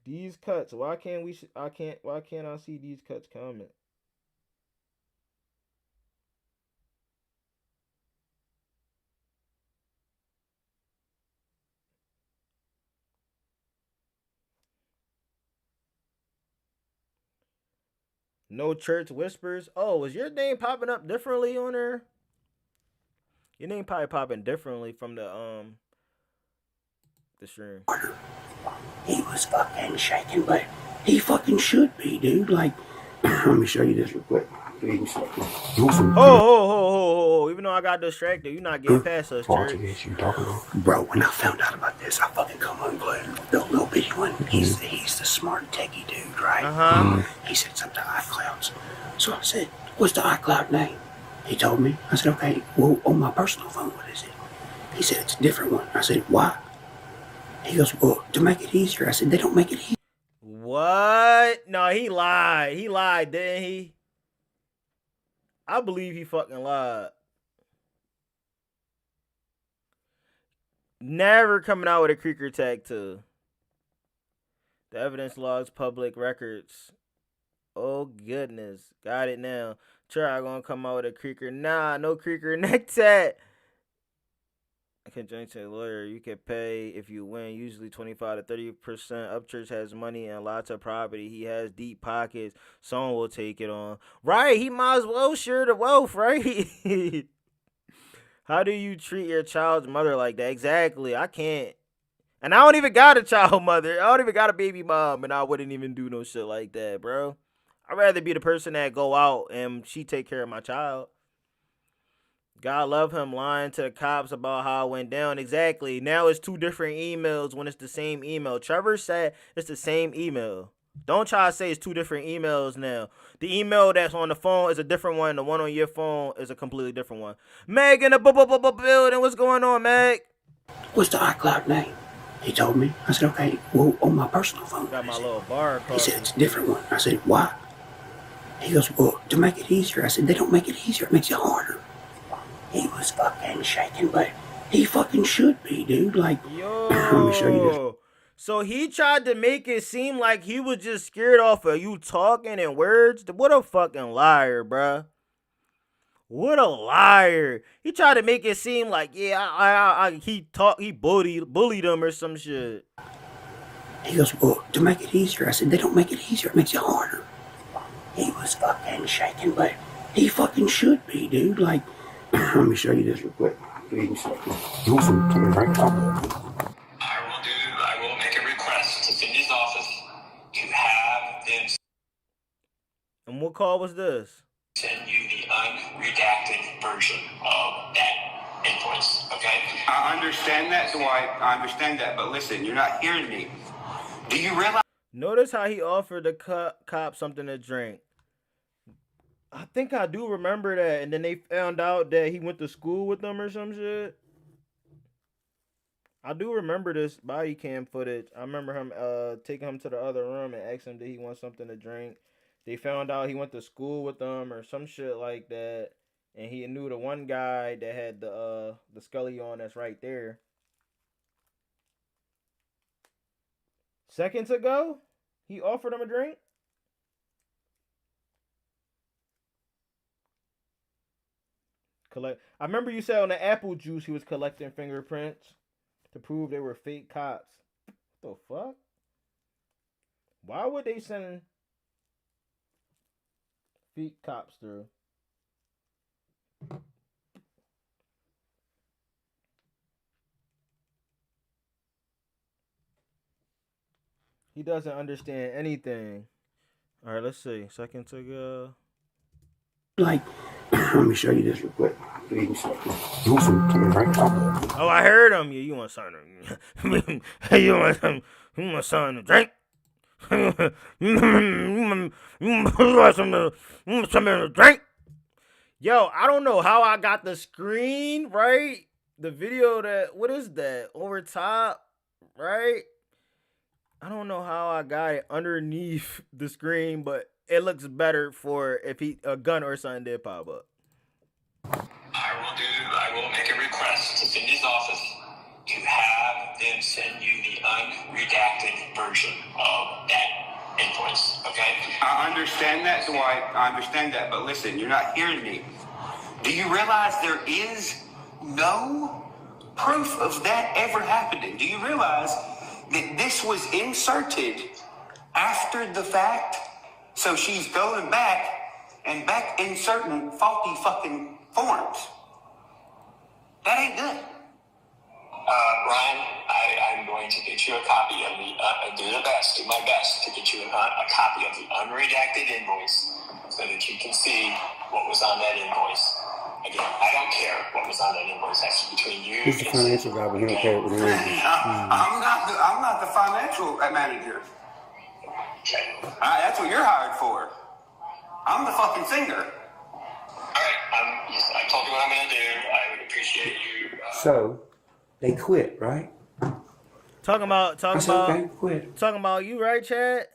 D's Cuts. Why can't I see D's Cuts comment? No Church Whispers. Oh, was your name popping up differently on there? Your name probably popping differently from the stream. He was fucking shaking, but he fucking should be, dude. Like, let me show you this real quick. Oh, even though I got distracted, you're not getting past us, Church. Bro, when I found out about this, I fucking come on, blood. The little bitty one, he's the smart techie dude, right? He said something to iClouds. So I said, what's the iCloud name? He told me. I said, okay, well, on my personal phone, what is it? He said, it's a different one. I said, why? He goes, well, to make it easier. I said, they don't make it easier. What? No, he lied. He lied, didn't he? I believe he fucking lied. Never coming out with a creeker tag too. The evidence logs, public records. Oh goodness. Got it now. Try gonna come out with a creeker. Nah, no creeker neck tag. I can join to a lawyer. You can pay if you win, usually 25 to 30%. Upchurch has money and lots of property. He has deep pockets. Someone will take it on. Right, he might as well share the wealth, right? How do you treat your child's mother like that? Exactly, I can't. And I don't even got a child mother. I don't even got a baby mom, and I wouldn't even do no shit like that, bro. I'd rather be the person that go out and she take care of my child. God love him lying to the cops about how it went down. Exactly. Now it's two different emails when it's the same email. Trevor said it's the same email. Don't try to say it's two different emails now. The email that's on the phone is a different one. The one on your phone is a completely different one. Meg in the building. What's going on, Meg? What's the iCloud name? He told me. I said, okay, well, on my personal phone. Got my little bar card. He said, it's a different one. I said, why? He goes, well, to make it easier. I said, they don't make it easier. It makes it harder. He was fucking shaking, but He fucking should be, dude. Like, let me show you this. Yo. So he tried to make it seem like he was just scared off of you talking in words. What a fucking liar, bruh. What a liar. He tried to make it seem like, yeah, he bullied him or some shit. He goes, well, to make it easier. I said, they don't make it easier. It makes it harder. He was fucking shaking, but he fucking should be, dude. Like, let me show you this real quick. You want some right? I will make a request to Cindy's office to have them And what call was this? send you the unredacted version of that invoice, okay? I understand that, Dwight. I understand that, but listen, you're not hearing me. Do you realize? Notice how he offered the cop something to drink. I think I do remember that. And then they found out that he went to school with them or some shit. I do remember this body cam footage. I remember him taking him to the other room and asking him did he want something to drink. They found out he went to school with them or some shit like that. And he knew the one guy that had the Scully on that's right there. Seconds ago, he offered him a drink. I remember you said on the apple juice he was collecting fingerprints to prove they were fake cops. What the fuck? Why would they send fake cops through? He doesn't understand anything. All right, let's see. Seconds ago. Like, let me show you this real quick. You want some right? Oh, I heard him. Yeah, you want something? You want something to drink? You want something to drink? Yo, I don't know how I got the screen right. The video that what is that over top, right? I don't know how I got it underneath the screen, but it looks better for if a gun or something did pop up. I will make a request to Cindy's office to have them send you the unredacted version of that invoice, okay? I understand that, Dwight. I understand that, but listen, you're not hearing me. Do you realize there is no proof of that ever happening? Do you realize that this was inserted after the fact? So she's going back and back inserting faulty fucking forms. That ain't good. Ryan, I'm going to get you a copy of do my best to get you a copy of the unredacted invoice so that you can see what was on that invoice. Again, I don't care what was on that invoice. That's between you. He's the financial guy, but he don't care what the I'm not the financial manager. Okay. That's what you're hired for. I'm the fucking singer. All right. I told you what I'm going to do. I would appreciate you. So, they quit, right? Talking about quit. Talking about you, right, Chad?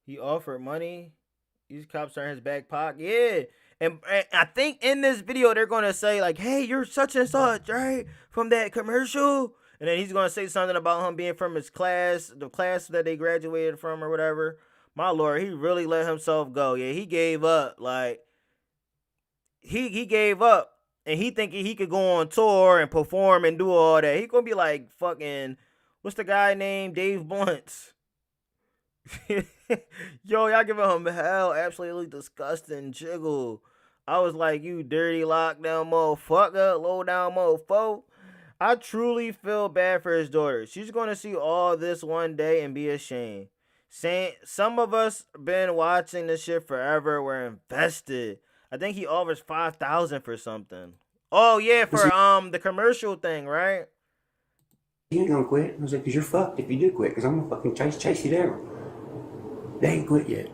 He offered money. These cops are in his back pocket. Yeah. And I think in this video they're gonna say like, "Hey, you're such and such, right? From that commercial." And then he's gonna say something about him being from his class, the class that they graduated from or whatever. My lord, he really let himself go. Yeah, he gave up. Like he gave up, and he thinking he could go on tour and perform and do all that. He gonna be like fucking, what's the guy named Dave Blunt's? Yo, y'all giving him hell. Absolutely disgusting jiggle. I was like, you dirty lockdown motherfucker, low down mofo. I truly feel bad for his daughter. She's gonna see all this one day and be ashamed. Saying some of us been watching this shit forever. We're invested. I think he offers $5,000 for something. Oh yeah, for the commercial thing, right? You ain't gonna quit. I was like, 'cause you're fucked if you do quit, 'cause I'm gonna fucking chase you down. They ain't quit yet.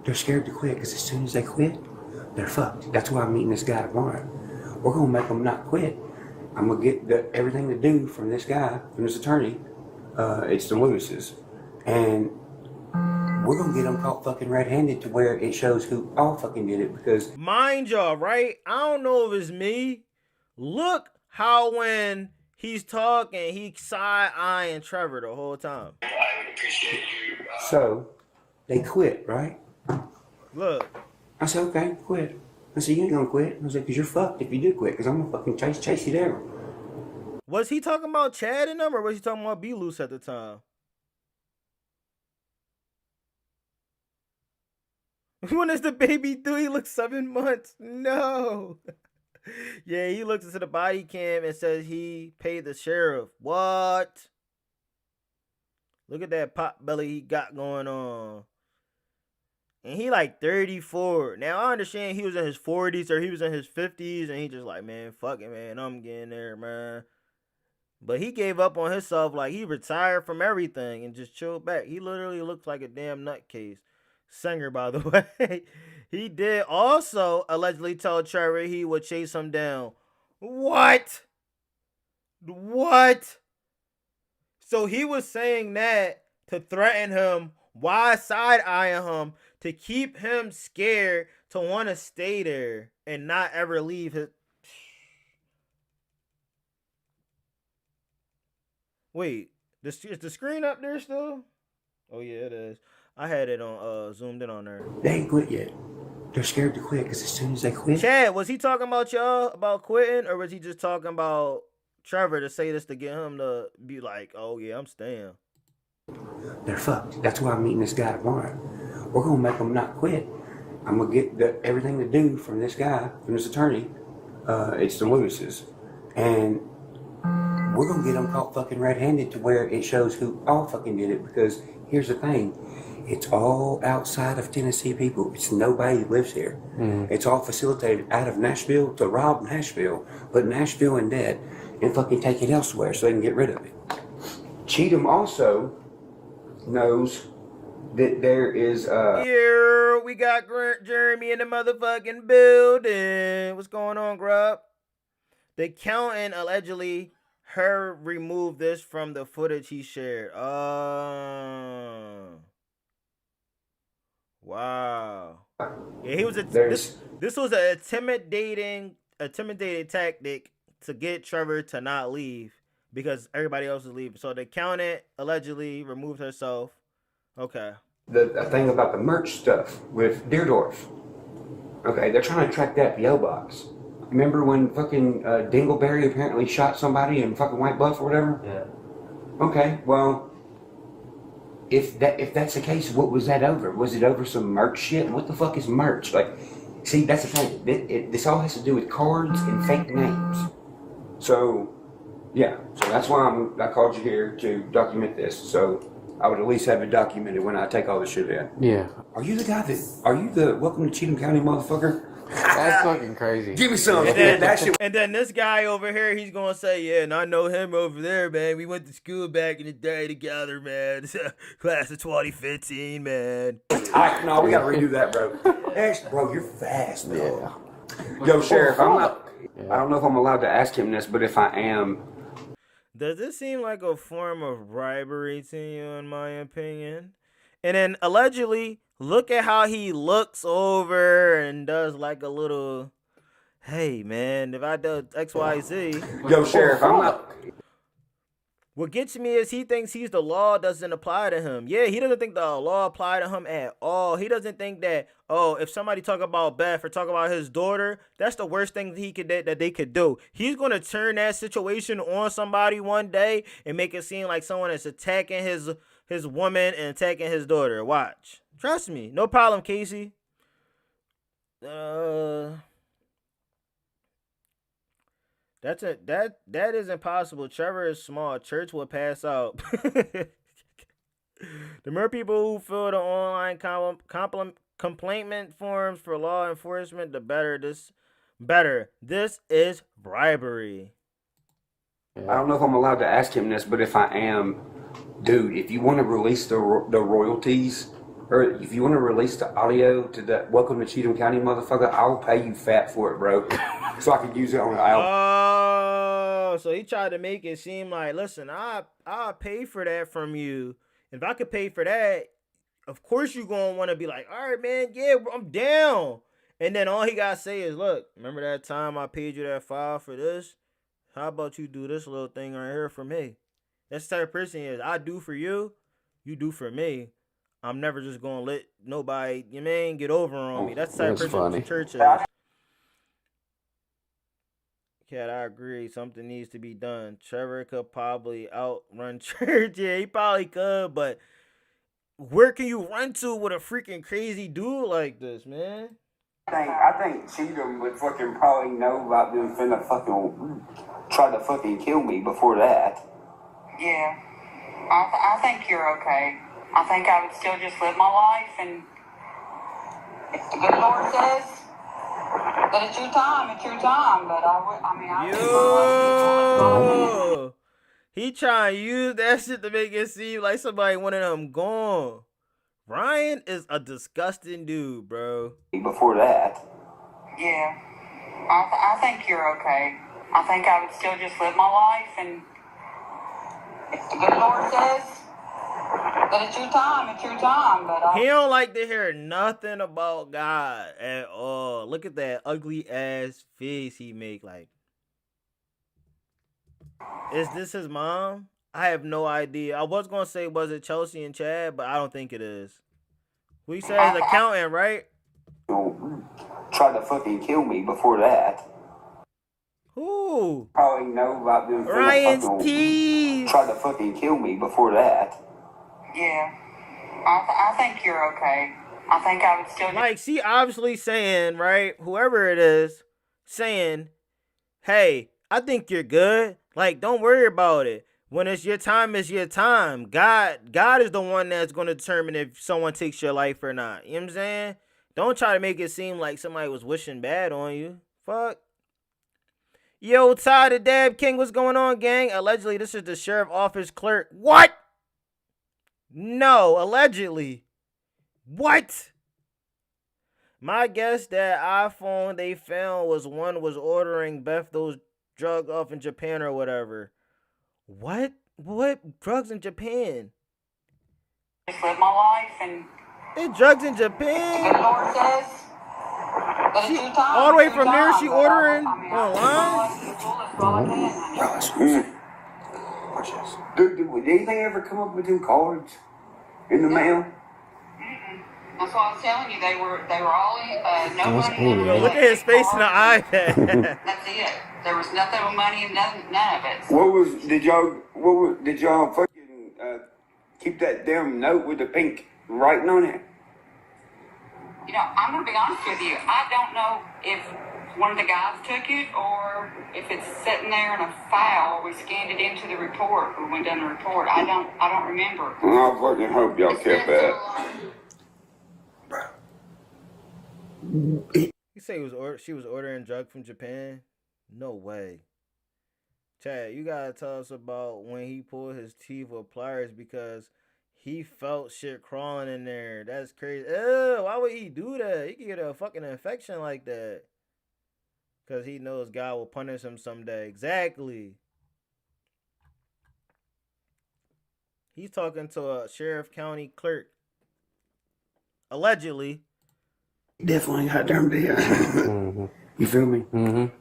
They're scared to quit, 'cause as soon as they quit, they're fucked. That's why I'm meeting this guy tomorrow. We're gonna make them not quit. I'm gonna get everything to do from this guy, from this attorney. It's the Lewis's. And we're gonna get them caught fucking red-handed to where it shows who all fucking did it, because... Mind y'all, right? I don't know if it's me, Look how when he's talking, he side-eyeing Trevor the whole time. I would appreciate you. So, they quit, right? Look. I said, okay, quit. I said, you ain't gonna quit. I was like, because you're fucked if you do quit, because I'm gonna fucking chase you down. Was he talking about Chad and them, or was he talking about Be Loose at the time? When is the baby due? He looks 7 months. No. Yeah, he looks into the body cam and says he paid the sheriff. What? Look at that pot belly he got going on. And he like 34. Now, I understand he was in his 40s or he was in his 50s, and he just like, man, fuck it, man. I'm getting there, man. But he gave up on himself. Like, he retired from everything and just chilled back. He literally looks like a damn nutcase. Singer, by the way. He did also allegedly tell Trevor he would chase him down. What? What? So he was saying that to threaten him while side-eyeing him, to keep him scared to want to stay there and not ever leave his... Wait, is the screen up there still? Oh, yeah, it is. I had it on zoomed in on there. They ain't quit yet. They're scared to quit because as soon as they quit... Chad, was he talking about y'all about quitting, or was he just talking about Trevor to say this to get him to be like, oh, yeah, I'm staying? They're fucked. That's why I'm meeting this guy tomorrow. We're going to make them not quit. I'm going to get everything to do from this guy, from this attorney. It's the Lewis's. And we're going to get them caught fucking red-handed to where it shows who all fucking did it. Because here's the thing. It's all outside of Tennessee people. It's nobody that lives here. It's all facilitated out of Nashville to rob Nashville, put Nashville in debt, and fucking take it elsewhere so they can get rid of it. Cheatham also knows that there is Here we got Jeremy in the motherfucking building. What's going on, Grub? The accountant allegedly removed this from the footage he shared. Wow. Yeah, he was this was an intimidating tactic to get Trevor to not leave because everybody else is leaving. So the accountant allegedly removed herself. Okay. the thing about the merch stuff with Deerdorf. Okay, they're trying to track that PO box. Remember when fucking Dingleberry apparently shot somebody in fucking White Bluff or whatever? Yeah. Okay, well, if that's the case, what was that over? Was it over some merch shit? What the fuck is merch? Like, see, that's the thing. This all has to do with cards and fake names. So, yeah. So that's why I called you here to document this. So I would at least have it documented when I take all this shit in. Yeah. Are you the Welcome to Cheatham County motherfucker? That's fucking crazy. Give me some. And then this guy over here, he's gonna say, yeah, and I know him over there, man. We went to school back in the day together, man. Class of 2015, man. No, we gotta redo that, bro. Bro, you're fast, bro. Yeah. Yo, Sheriff, I don't know if I'm allowed to ask him this, but if I am... Does this seem like a form of bribery to you, in my opinion? And then, allegedly, look at how he looks over and does like a little, hey, man, if I do XYZ. Yo, Sheriff, What gets me is he thinks the law doesn't apply to him. Yeah, he doesn't think the law apply to him at all. He doesn't think that, oh, if somebody talk about Beth or talk about his daughter, that's the worst thing that they could do. He's going to turn that situation on somebody one day and make it seem like someone is attacking his woman and attacking his daughter. Watch. Trust me. No problem, Casey. That is impossible. Trevor is small. Church will pass out. The more people who fill the online complaint forms for law enforcement, the better. This is bribery. I don't know if I'm allowed to ask him this, but if I am, dude, if you want to release the royalties, or if you want to release the audio to the Welcome to Cheatham County motherfucker, I'll pay you fat for it, bro. So I can use it on the album. Oh, so he tried to make it seem like, listen, I'll pay for that from you. If I could pay for that, of course you're going to want to be like, all right, man, yeah, I'm down. And then all he gotta say is, look, remember that time I paid you that $5 for this? How about you do this little thing right here for me? That's the type of person he is. I do for you, you do for me. I'm never just gonna let nobody, you mean, get over on me. That's the type of That's person funny. Church is. Cat, I agree. Something needs to be done. Trevor could probably outrun Church. Yeah, he probably could, but where can you run to with a freaking crazy dude like this, man? I think Cheatham would fucking probably know about them finna fucking try to fucking kill me before that. Yeah, I think you're okay. I think I would still just live my life, and if the good Lord says that it's your time, it's your time. But I Yo, he trying to use that shit to make it seem like somebody wanted him gone. Ryan is a disgusting dude, bro. Before that. Yeah, I think you're okay. I think I would still just live my life, and if the good Lord says that it's your time, it's your time. But He don't like to hear nothing about God at all. Look at that ugly ass face he make. Like, is this his mom? I have no idea. I was gonna say, was it Chelsea and Chad, but I don't think it is. We said his accountant, right? Try to fucking kill me before that. Who? Probably know about them. Ryan's Thieves. Try to fucking kill me before that. yeah, I think you're okay. I think I would still. Like, she obviously saying, right? Whoever it is, saying, hey, I think you're good. Like, don't worry about it. When it's your time, it's your time. God is the one that's going to determine if someone takes your life or not. You know what I'm saying? Don't try to make it seem like somebody was wishing bad on you. Fuck. Yo, Ty the Dab King, what's going on, gang? Allegedly, this is the sheriff office clerk. What? No, allegedly. What? My guess that iPhone they found was ordering Beth those drugs off in Japan or whatever. What? What drugs in Japan? Just live my life, and they drugs in Japan? the Lord says that it's your time. All the way from there, she ordering online? Dude, did anything ever come up with them cards in the mail? That's what I was telling you. They were all in. No money. Yo, look at his face in the iPad. That's it. There was nothing with money and none of it. Did y'all fucking keep that damn note with the pink writing on it? You know, I'm gonna be honest with you. I don't know if one of the guys took it or if it's sitting there in a file. We scanned it into the report. We went down the report. I don't remember. Well, I fucking hope y'all kept that. You say she was ordering drugs from Japan? No way. Chad, you gotta tell us about when he pulled his teeth with pliers because he felt shit crawling in there. That's crazy. Ew, why would he do that? He could get a fucking infection like that. Because he knows God will punish him someday. Exactly. He's talking to a sheriff county clerk. Allegedly. Definitely got them there. You feel me? Mm-hmm.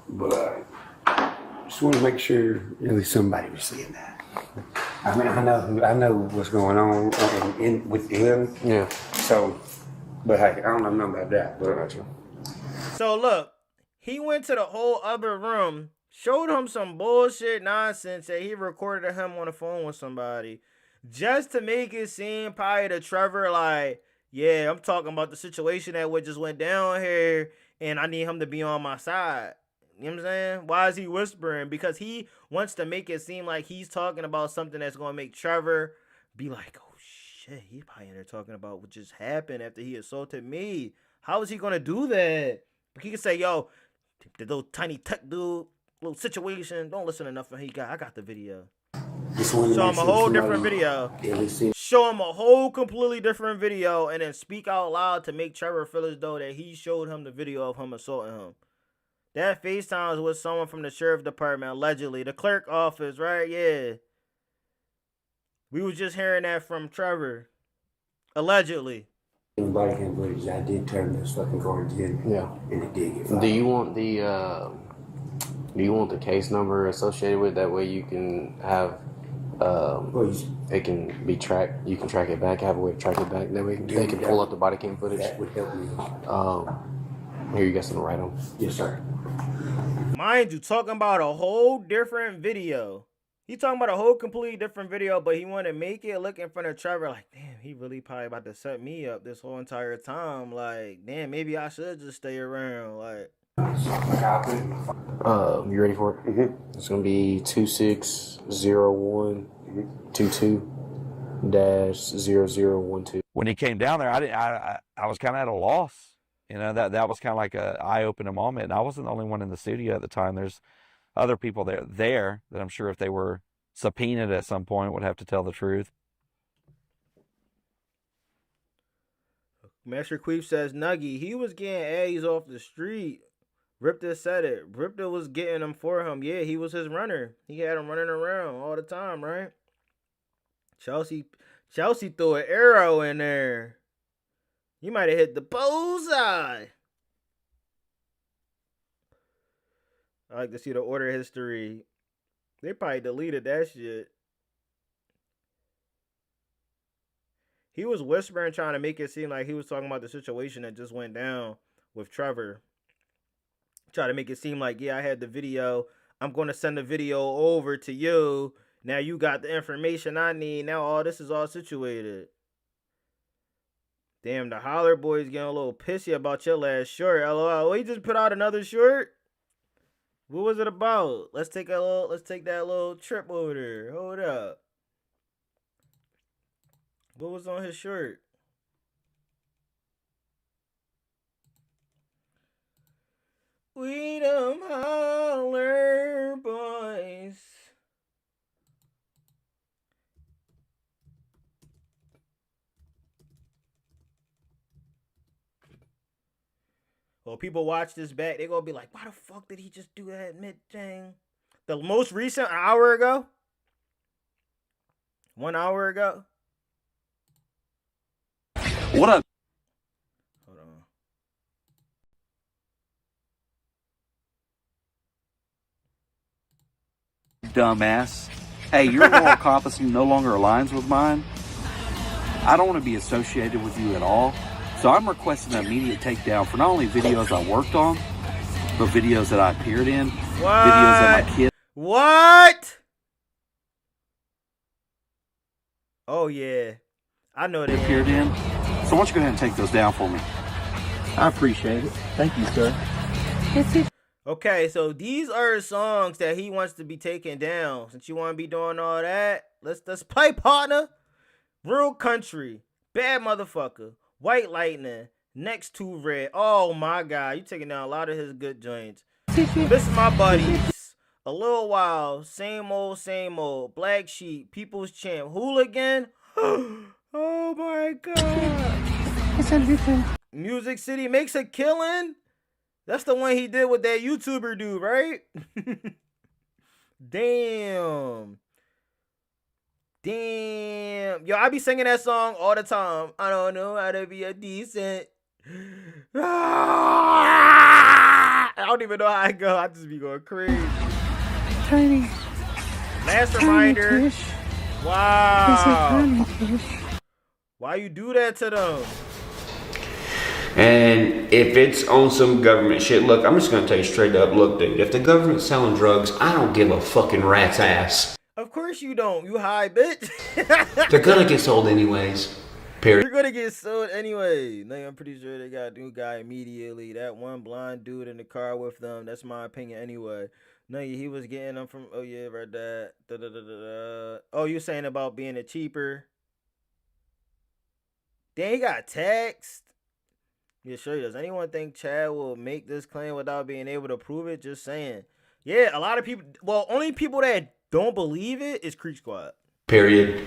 But just want to make sure at least somebody was seeing that. I mean, I know what's going on with him. Yeah. So, but hey, I don't know nothing about that. But so look, he went to the whole other room, showed him some bullshit nonsense that he recorded him on the phone with somebody, just to make it seem probably to Trevor like, yeah, I'm talking about the situation that just went down here, and I need him to be on my side. You know what I'm saying? Why is he whispering? Because he wants to make it seem like he's talking about something that's going to make Trevor be like, oh, shit, he's probably in there talking about what just happened after he assaulted me. How is he going to do that? He can say, yo, the little tiny tech dude, little situation, don't listen to nothing he got. I got the video. Show him a whole different video. Show him a whole completely different video and then speak out loud to make Trevor feel as though that he showed him the video of him assaulting him. That FaceTime was with someone from the sheriff department, allegedly. The clerk office, right? Yeah. We was just hearing that from Trevor. Allegedly. In the body cam footage, I did turn this fucking car again. Yeah. And it did get fired. Do you want the case number associated with that way you can have it can be tracked, you can track it back, have a way to track it back, that way they can pull up the body cam footage? That would help me. Here, you got something to write on. Yes, sir. Mind you, talking about a whole different video. He talking about a whole completely different video, but he want to make it look in front of Trevor like, damn, he really probably about to set me up this whole entire time. Like, damn, maybe I should just stay around. Like, You ready for it? Mm-hmm. It's gonna be 260122-0012. When he came down there, I was kind of at a loss. You know, that was kind of like a eye-opening moment. And I wasn't the only one in the studio at the time. There's other people there that I'm sure if they were subpoenaed at some point would have to tell the truth. Master Queef says, Nuggy, he was getting A's off the street. Rypta said it. Rypta was getting them for him. Yeah, he was his runner. He had him running around all the time, right? Chelsea threw an arrow in there. You might have hit the bullseye. I like to see the order history. They probably deleted that shit. He was whispering, trying to make it seem like he was talking about the situation that just went down with Trevor. Try to make it seem like, yeah, I had the video. I'm going to send the video over to you. Now you got the information I need. Now all this is all situated. Damn, the Holler Boy's getting a little pissy about your last short. LOL. He just put out another short? What was it about? Let's take that little trip over there. Hold up. What was on his shirt? We them Holler Boys. Well, people watch this back, they're going to be like, why the fuck did he just do that mid-thing? The most recent, an hour ago? 1 hour ago? What up? Hold on. Dumbass. Hey, your moral compass no longer aligns with mine. I don't want to be associated with you at all. So I'm requesting an immediate takedown for not only videos I worked on, but videos that I appeared in, videos that my kids. What? Oh, yeah. I know they appeared in. So why don't you go ahead and take those down for me? I appreciate it. Thank you, sir. Okay, so these are songs that he wants to be taken down. Since you want to be doing all that, let's play, partner. Real Country, Bad Motherfucker, White Lightning, Next to Red. Oh my God, you taking down a lot of his good joints. Miss My Buddies, A Little While, Same Old, Black Sheep, People's Champ, Hooligan. Oh my God. Music City Makes a Killing. That's the one he did with that YouTuber dude, right? Damn. Yo, I be singing that song all the time. I don't know how to be a decent. I don't even know how I go. I just be going crazy. Tiny. Last reminder. Wow. Why you do that to them? And if it's on some government shit, look, I'm just gonna tell you straight up, look, dude, if the government's selling drugs, I don't give a fucking rat's ass. Of course you don't. You high, bitch. They're gonna get sold anyways. Period. You're gonna get sold anyway. No, I'm pretty sure they got a new guy immediately. That one blind dude in the car with them. That's my opinion anyway. No, he was getting them from. Oh yeah, right that. Oh, you saying about being a cheaper? Then he got text. Yeah, sure does. Anyone think Chad will make this claim without being able to prove it? Just saying. Yeah, a lot of people. Well, only people that don't believe it is Creek Squad. Period.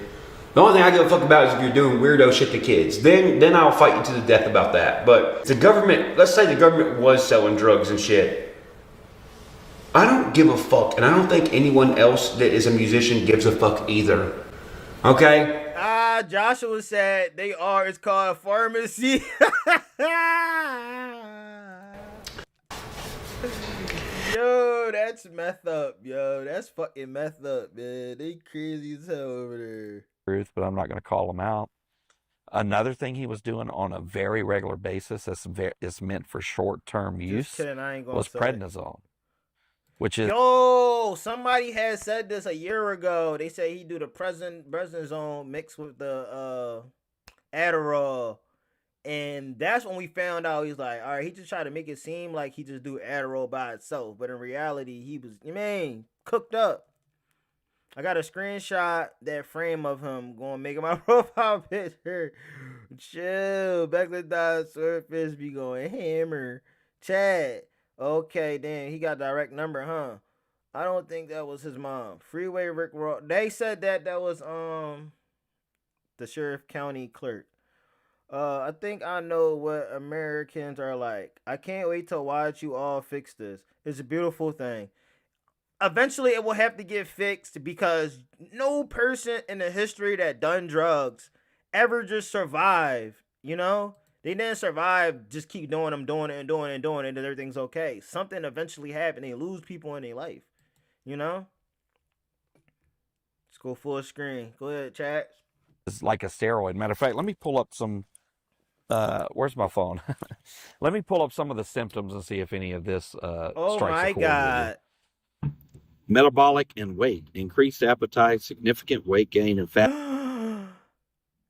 The only thing I give a fuck about is if you're doing weirdo shit to kids. Then I'll fight you to the death about that. But the government, let's say the government was selling drugs and shit. I don't give a fuck, and I don't think anyone else that is a musician gives a fuck either. Okay? Nah, Joshua said they are. It's called a pharmacy. Yo, that's meth up, yo. That's fucking meth up, man. They crazy as hell over there. Truth, but I'm not going to call him out. Another thing he was doing on a very regular basis that's meant for short-term use kidding, I ain't gonna was say. prednisone, which is Yo, somebody had said this a year ago. They say he do the prednisone mixed with the Adderall. And that's when we found out he's like, all right, he just tried to make it seem like he just do Adderall by itself. But in reality, he was, cooked up. I got a screenshot, that frame of him going to make it my profile picture. Chill. Backlit dot surface be going hammer. Chad. Okay, then he got direct number, huh? I don't think that was his mom. Freeway Rick Ross. They said that was the sheriff county clerk. I think I know what Americans are like. I can't wait to watch you all fix this. It's a beautiful thing. Eventually, it will have to get fixed because no person in the history that done drugs ever just survived, you know? They didn't survive, just keep doing them, doing it, and everything's okay. Something eventually happened. They lose people in their life, you know? Let's go full screen. Go ahead, chat. It's like a steroid. Matter of fact, let me pull up some... where's my phone? Let me pull up some of the symptoms and see if any of this Oh strikes my a chord with you. God. Metabolic and weight, increased appetite, significant weight gain, and fat.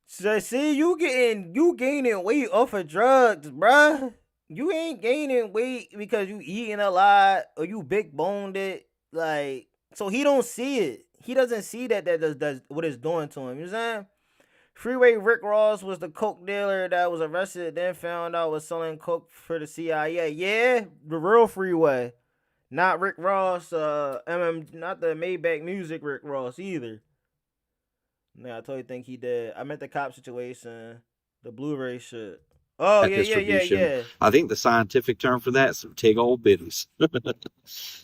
So see, you gaining weight off of drugs, bruh. You ain't gaining weight because you eating a lot or you big boned it. Like, so he don't see it. He doesn't see that does what it's doing to him. You know what I'm saying? Freeway Rick Ross was the coke dealer that was arrested, then found out was selling coke for the CIA. Yeah, the real Freeway. Not Rick Ross, not the Mailbox music Rick Ross either. No, I totally think he did. I meant the cop situation, the Blu-ray shit. Oh, yeah. I think the scientific term for that is some tig old bitties.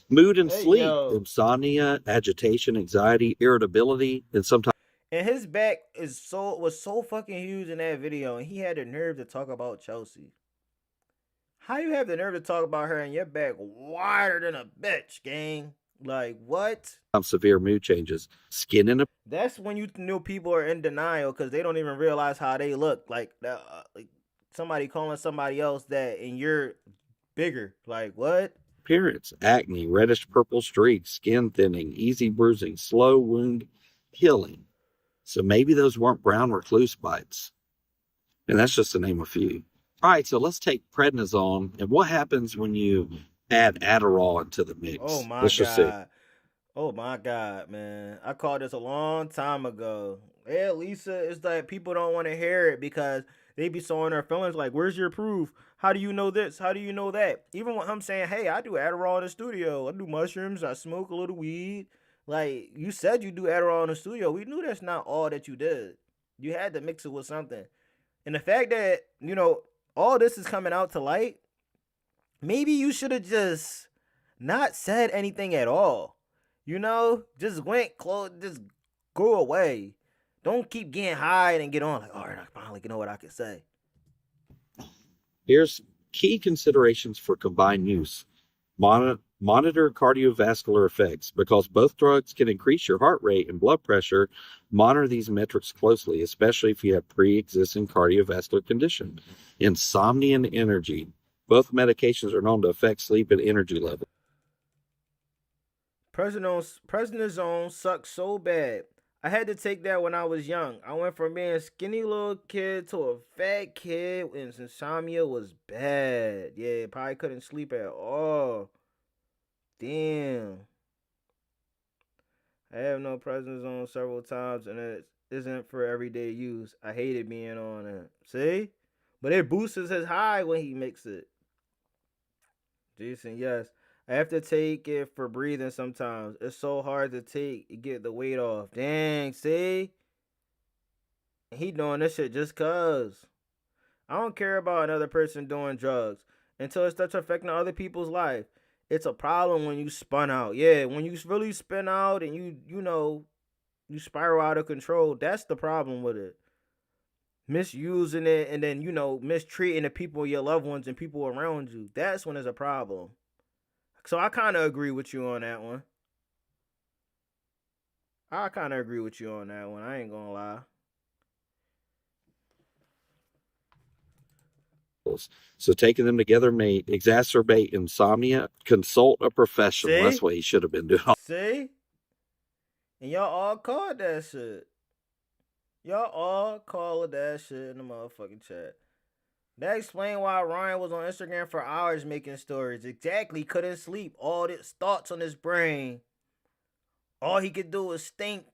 Mood and sleep, insomnia, agitation, anxiety, irritability, and sometimes. And his back was so fucking huge in that video, and he had the nerve to talk about Chelsea. How you have the nerve to talk about her and your back wider than a bitch, gang? Like, what? Severe mood changes, skin in a. That's when you know people are in denial because they don't even realize how they look. Like somebody calling somebody else that, and you're bigger. Like, what? Appearance, acne, reddish purple streaks, skin thinning, easy bruising, slow wound healing. So maybe those weren't brown recluse bites. And that's just to name a few. All right, so let's take prednisone. And what happens when you add Adderall into the mix? Oh, my let's just see. Oh, my God, man. I called this a long time ago. Yeah, Lisa, it's like people don't want to hear it because they be showing their feelings like, where's your proof? How do you know this? How do you know that? Even when I'm saying, hey, I do Adderall in the studio. I do mushrooms. I smoke a little weed. Like, you said you do Adderall in the studio. We knew that's not all that you did. You had to mix it with something. And the fact that, all this is coming out to light, maybe you should have just not said anything at all. Just just go away. Don't keep getting high and get on. Like, all right, I finally know what I can say. Here's key considerations for combined use. Monitor cardiovascular effects. Because both drugs can increase your heart rate and blood pressure, monitor these metrics closely, especially if you have pre-existing cardiovascular condition. Insomnia and energy. Both medications are known to affect sleep and energy level. Prednisone sucks so bad. I had to take that when I was young. I went from being a skinny little kid to a fat kid, and insomnia was bad. Yeah, probably couldn't sleep at all. Damn. I have no prednisone several times, and it isn't for everyday use. I hated being on it. See? But it boosts his high when he mixes it. Jason, yes. I have to take it for breathing sometimes. It's so hard to get the weight off. Dang, see? He doing this shit just cause. I don't care about another person doing drugs until it starts affecting other people's life. It's a problem when you spun out. Yeah, when you really spin out and you spiral out of control, that's the problem with it. misusing it and then, you know, mistreating the people, your loved ones and people around you, that's when there's a problem. So I kind of agree with you on that one. I ain't gonna lie. So taking them together may exacerbate insomnia. Consult a professional. See? That's what he should have been doing. See? And y'all all called that shit. Y'all all called that shit in the motherfucking chat. That explained why Ryan was on Instagram for hours making stories. Exactly, couldn't sleep. All these thoughts on his brain. All he could do was think.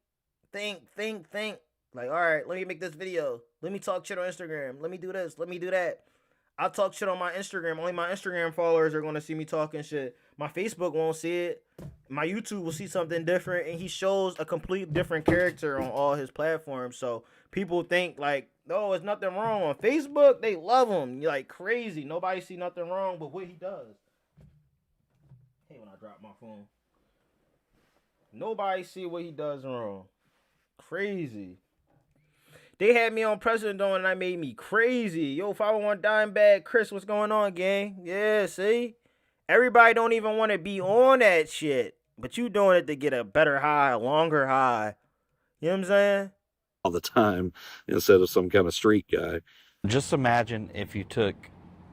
Like, all right, let me make this video. Let me talk shit on Instagram. Let me do this. Let me do that. I'll talk shit on my Instagram. Only my Instagram followers are going to see me talking shit. My Facebook won't see it. My YouTube will see something different. And he shows a complete different character on all his platforms. So people think like, no, there's nothing wrong. On Facebook, they love him. You're like crazy. Nobody see nothing wrong but what he does. I hate when I drop my phone. Nobody see what he does wrong. Crazy. They had me on President Dawn and that made me crazy. Yo, 501 Dime Bag, Chris, what's going on, gang? Yeah, see? Everybody don't even want to be on that shit. But you doing it to get a better high, a longer high. You know what I'm saying? All the time instead of some kind of street guy. Just imagine if you took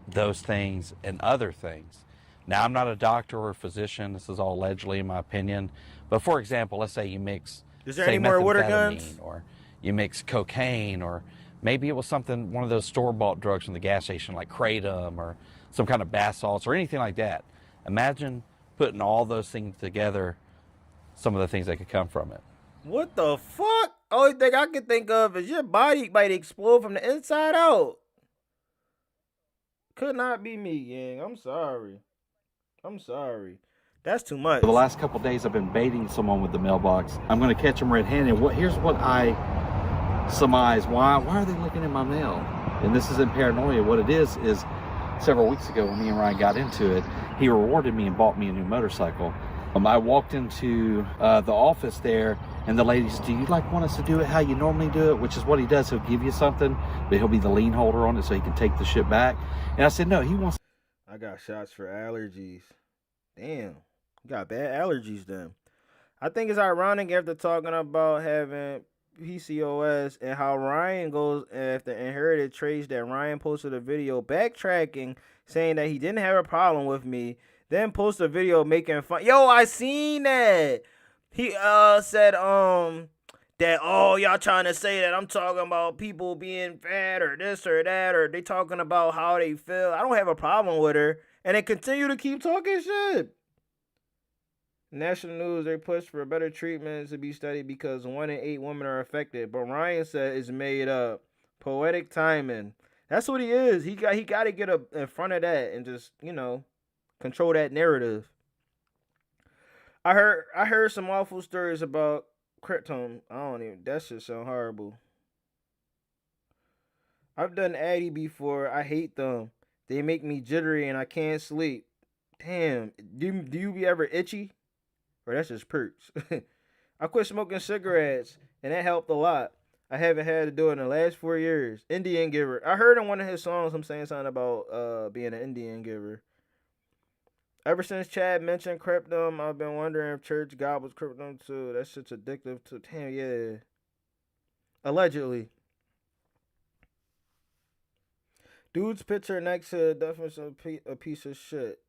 those things and other things. Now, I'm not a doctor or a physician. This is all allegedly in my opinion. But for example, let's say you mix, is there any more water guns? Or you mix cocaine, or maybe it was something, one of those store-bought drugs from the gas station like kratom or some kind of bath salts or anything like that. Imagine putting all those things together, some of the things that could come from it. What the fuck? Only thing I can think of is your body might explode from the inside out. Could not be me, gang. I'm sorry. That's too much. For the last couple of days, I've been baiting someone with the mailbox. I'm going to catch them red-handed. Here's what I surmise. Why are they looking in my mail? And this isn't paranoia. What it is several weeks ago when me and Ryan got into it, he rewarded me and bought me a new motorcycle. I walked into the office there, and the lady said, do you want us to do it how you normally do it? Which is what he does. He'll give you something, but he'll be the lien holder on it so he can take the shit back. And I said, no, he wants. I got shots for allergies. Damn. You got bad allergies then. I think it's ironic after talking about having PCOS and how Ryan goes after inherited traits that Ryan posted a video backtracking saying that he didn't have a problem with me, then post a video making fun. Yo, I seen that. He said that, oh, y'all trying to say that I'm talking about people being fat or this or that, or they talking about how they feel. I don't have a problem with her. And they continue to keep talking shit. National news, they push for better treatments to be studied because 1 in 8 women are affected. But Ryan said it's made up. Poetic timing. That's what he is. He got to get up in front of that and just, control that narrative. I heard some awful stories about Krypton. That shit sound horrible. I've done Addy before. I hate them. They make me jittery and I can't sleep. Damn. Do you be ever itchy? Or that's just perks. I quit smoking cigarettes and that helped a lot. I haven't had to do it in the last 4 years. Indian giver. I heard in one of his songs him saying something about being an Indian giver. Ever since Chad mentioned Krypton, I've been wondering if church gobbles Krypton too. That shit's addictive to. Damn, yeah. Allegedly. Dude's picture next to the definition of a piece of shit.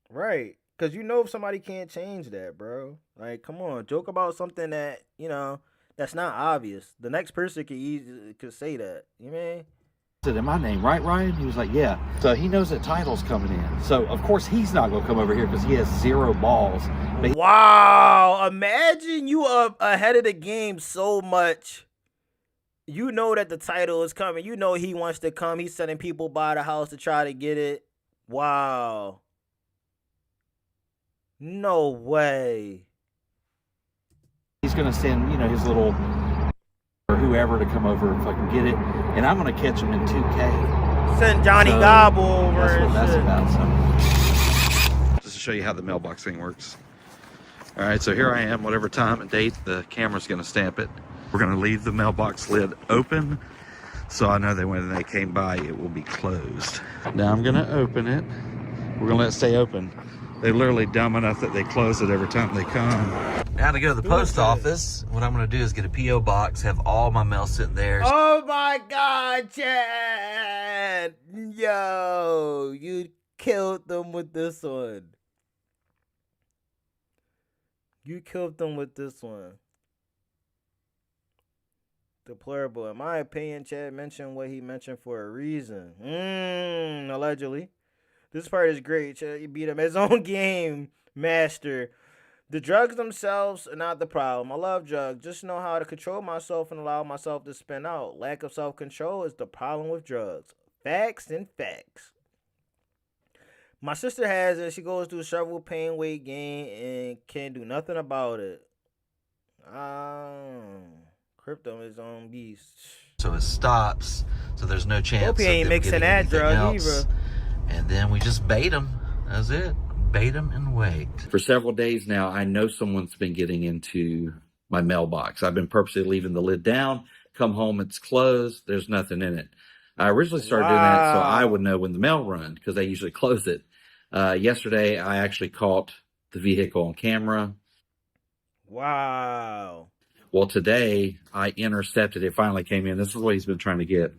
Right. Because if somebody can't change that, bro. Like, come on. Joke about something that, that's not obvious. The next person could say that. You mean? Said in my name, right, Ryan? He was like, yeah. So he knows that title's coming in. So, of course, he's not going to come over here because he has 0 balls. Wow. Imagine you are ahead of the game so much. You know that the title is coming. You know he wants to come. He's sending people by the house to try to get it. Wow. No way. He's going to send, his little or whoever to come over and fucking get it. And I'm going to catch him in 2K. Send Johnny Gobble over and that's shit. That's about. So, just to show you how the mailbox thing works. All right, so here I am, whatever time and date the camera's going to stamp it. We're going to leave the mailbox lid open So I know that when they came by, it will be closed. Now I'm gonna open it. We're gonna let it stay open. They're literally dumb enough that they close it every time they come. Now to go to the post office, what I'm gonna do is get a P.O. box, have all my mail sitting there. Oh my God, Chad! Yo, you killed them with this one. You killed them with this one. Deplorable. In my opinion, Chad mentioned what he mentioned for a reason. Allegedly. This part is great. Chad, he beat him his own game master. The drugs themselves are not the problem. I love drugs. Just know how to control myself and allow myself to spin out. Lack of self-control is the problem with drugs. Facts and facts. My sister has it. She goes through several pain, weight gain, and can't do nothing about it. Crypto is on beast. So it stops. So there's no chance. Hope he ain't mixing that drug either. And then we just bait them. That's it. Bait them and wait. For several days now, I know someone's been getting into my mailbox. I've been purposely leaving the lid down. Come home, it's closed. There's nothing in it. I originally started doing that so I would know when the mail run, because they usually close it. Yesterday, I actually caught the vehicle on camera. Wow. Well, today, I intercepted. It finally came in. This is what he's been trying to get.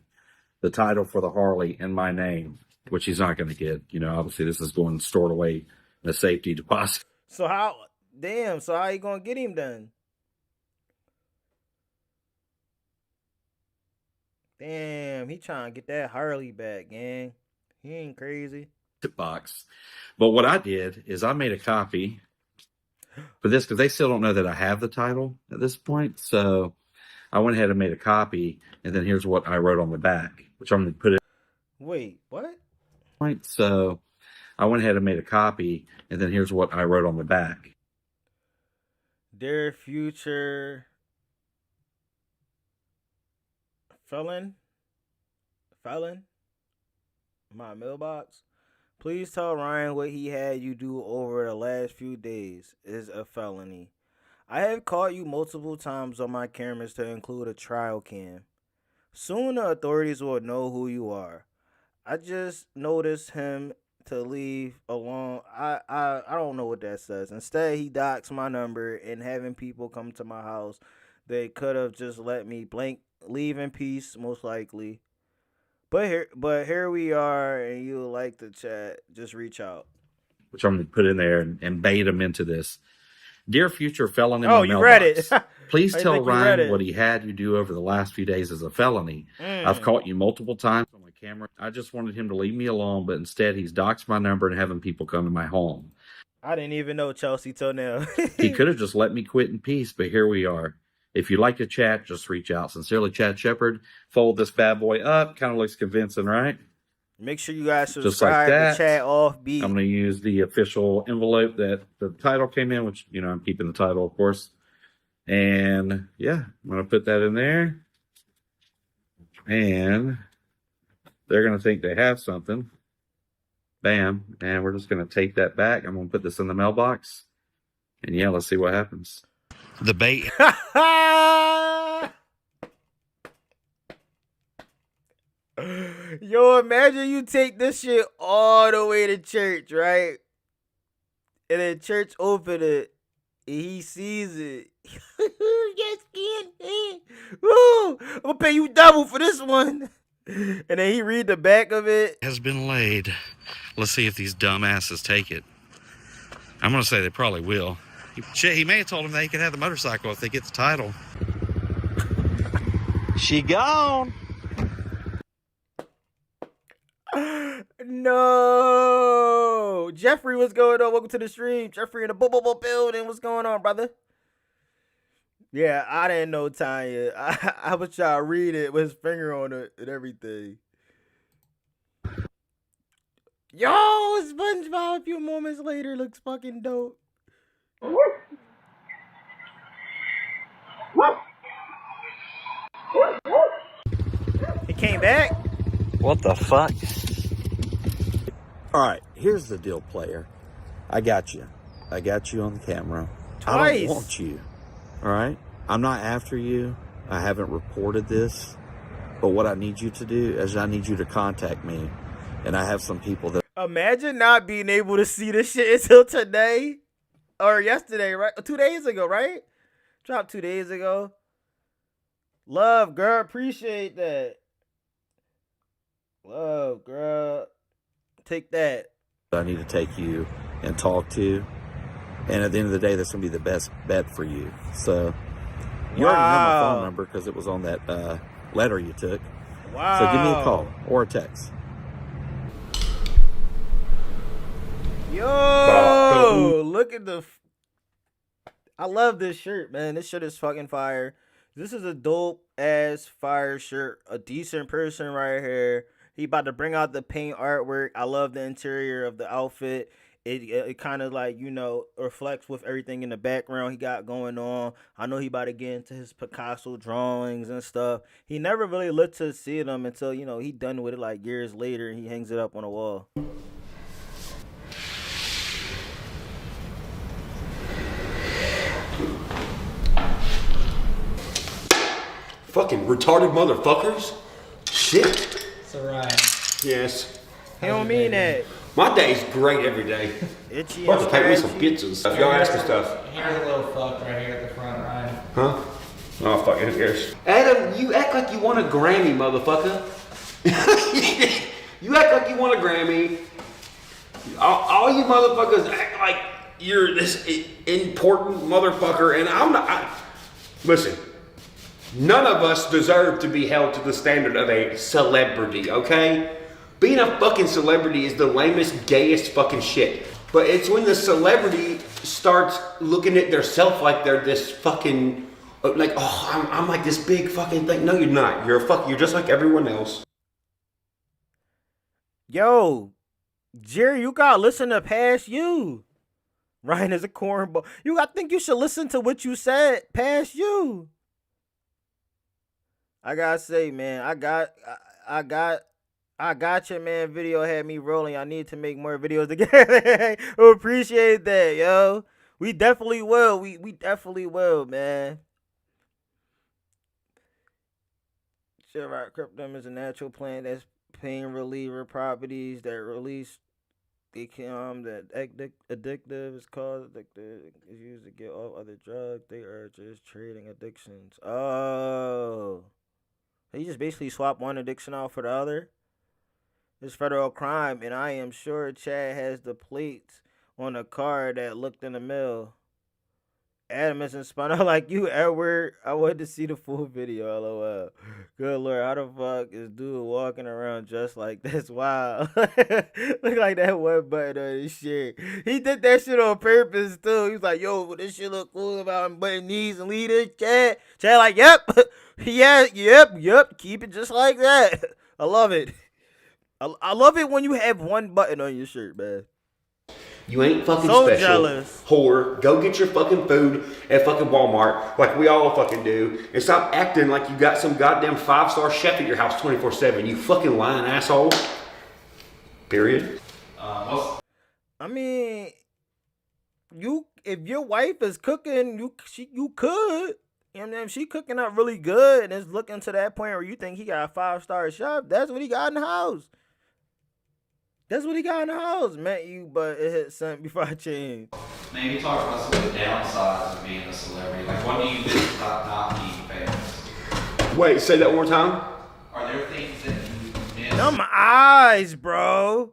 The title for the Harley in my name, which he's not going to get. You know, obviously, this is going stored away in a safety deposit. So how you going to get him then? Damn, he trying to get that Harley back, gang. He ain't crazy. Box. But what I did is I made a copy for this because they still don't know that I have the title at this point. So I went ahead and made a copy, and then here's what I wrote on the back, which I'm going to put it. Wait, what? So I went ahead and made a copy, and then here's what I wrote on the back. Dear future felon, my mailbox. Please tell Ryan what he had you do over the last few days is a felony. I have caught you multiple times on my cameras to include a trial cam. Soon the authorities will know who you are. I just noticed him to leave alone. I don't know what that says. Instead, he docks my number and having people come to my house. They could have just let me leave in peace, most likely. But here we are, and you like the chat. Just reach out. Which I'm going to put in there and bait him into this. Dear future felon in my mailbox. You read it. Please tell Ryan what he had you do over the last few days as a felony. I've caught you multiple times on my camera. I just wanted him to leave me alone, but instead he's doxed my number and having people come to my home. I didn't even know Chelsea till now. He could have just let me quit in peace, but here we are. If you'd like to chat, just reach out. Sincerely, Chad Shepard. Fold this bad boy up. Kind of looks convincing, right? Make sure you guys Just like subscribe that. to ChadOffbeat. I'm going to use the official envelope that the title came in, which, you know, I'm keeping the title, of course. And, yeah, I'm going to put that in there. And they're going to think they have something. Bam. And we're just going to take that back. I'm going to put this in the mailbox. And, yeah, let's see what happens. The bait. Yo, imagine you take this shit all the way to church, right? And then church open it, and he sees it. Yes, kid. Woo! I'm gonna pay you double for this one. And then he read the back of it. Has been laid. Let's see if these dumbasses take it. I'm gonna say they probably will. He may have told him that he could have the motorcycle if they get the title. She gone. No, Jeffrey, what's going on? Welcome to the stream. Jeffrey in the building. What's going on, brother? Yeah, I didn't know Tanya. I was trying to read it with his finger on it and everything. Yo, SpongeBob a few moments later looks fucking dope. He came back? What the fuck? All right, here's the deal, player. I got you. I got you on the camera. Twice. I don't want you. All right? I'm not after you. I haven't reported this. But what I need you to do is I need you to contact me. And I have some people that... Imagine not being able to see this shit until today. Or yesterday, right? 2 days ago, right? Dropped 2 days ago. Love, girl. Appreciate that. Love, girl. Take that. I need to take you and talk to. And at the end of the day, that's going to be the best bet for you. So you already know my phone number because it was on that letter you took. Wow. So give me a call or a text. Yo, look at the... I love this shirt, man. This shirt is fucking fire. This is a dope ass fire shirt. A decent person right here. He about to bring out the paint artwork. I love the interior of the outfit. It kind of like, you know, reflects with everything in the background he got going on. I know he about to get into his Picasso drawings and stuff. He never really looked to see them until, you know, he done with it like years later and he hangs it up on a wall. Fucking retarded motherfuckers. Shit. It's alright. Yes. He don't mean that. My day's great every day. Itchy about and to take me some scratchy. pizzas. If y'all asking stuff. Here's a little fuck right here at the front, Ryan. Huh? Oh, fuck it, who cares? Adam, you act like you want a Grammy, motherfucker. You act like you want a Grammy. All you motherfuckers act like you're this important motherfucker, and I'm not. Listen, none of us deserve to be held to the standard of a celebrity, okay? Being a fucking celebrity is the lamest, gayest fucking shit. But it's when the celebrity starts looking at their self like they're this fucking, like, oh, I'm like this big fucking thing. No, you're not. You're just like everyone else. Yo, Jerry, you gotta listen to Past You. Ryan is a cornball. I think you should listen to what you said, Past You. I gotta say, man, I got you, man. Video had me rolling. I need to make more videos together. Appreciate that, yo. We definitely will. We definitely will, man. ChillROC Krypton is a natural plant that's pain reliever properties that release the that addictive is called addictive is used to get off other drugs. They are just treating addictions. Oh, they just basically swap one addiction out for the other. It's federal crime, and I am sure Chad has the plates on a car that looked in the mail. Adam isn't spun out like you, Edward. I wanted to see the full video, lol. Good lord, how the fuck is dude walking around just like this? Wow. Look like that one button on his shit. He did that shit on purpose, too. He was like, yo, this shit look cool about him butting knees and leaders, Chad. Chad like, yep. Yeah, yep. Keep it just like that. I love it. I love it when you have one button on your shirt, man. You ain't fucking so special. Jealous. Whore. Go get your fucking food at fucking Walmart like we all fucking do. And stop acting like you got some goddamn 5-star chef at your house 24/7. You fucking lying asshole. Period. I mean, if your wife is cooking, you could. You know, if she cooking up really good and it's looking to that point where you think he got a 5-star chef, that's what he got in the house. That's what he got in the house. Met you, but it hit something before I changed. Maybe talk about some of the downsides of being a celebrity. Like, what do you miss about not being famous? Wait, say that one more time. Are there things that you miss Them eyes, bro.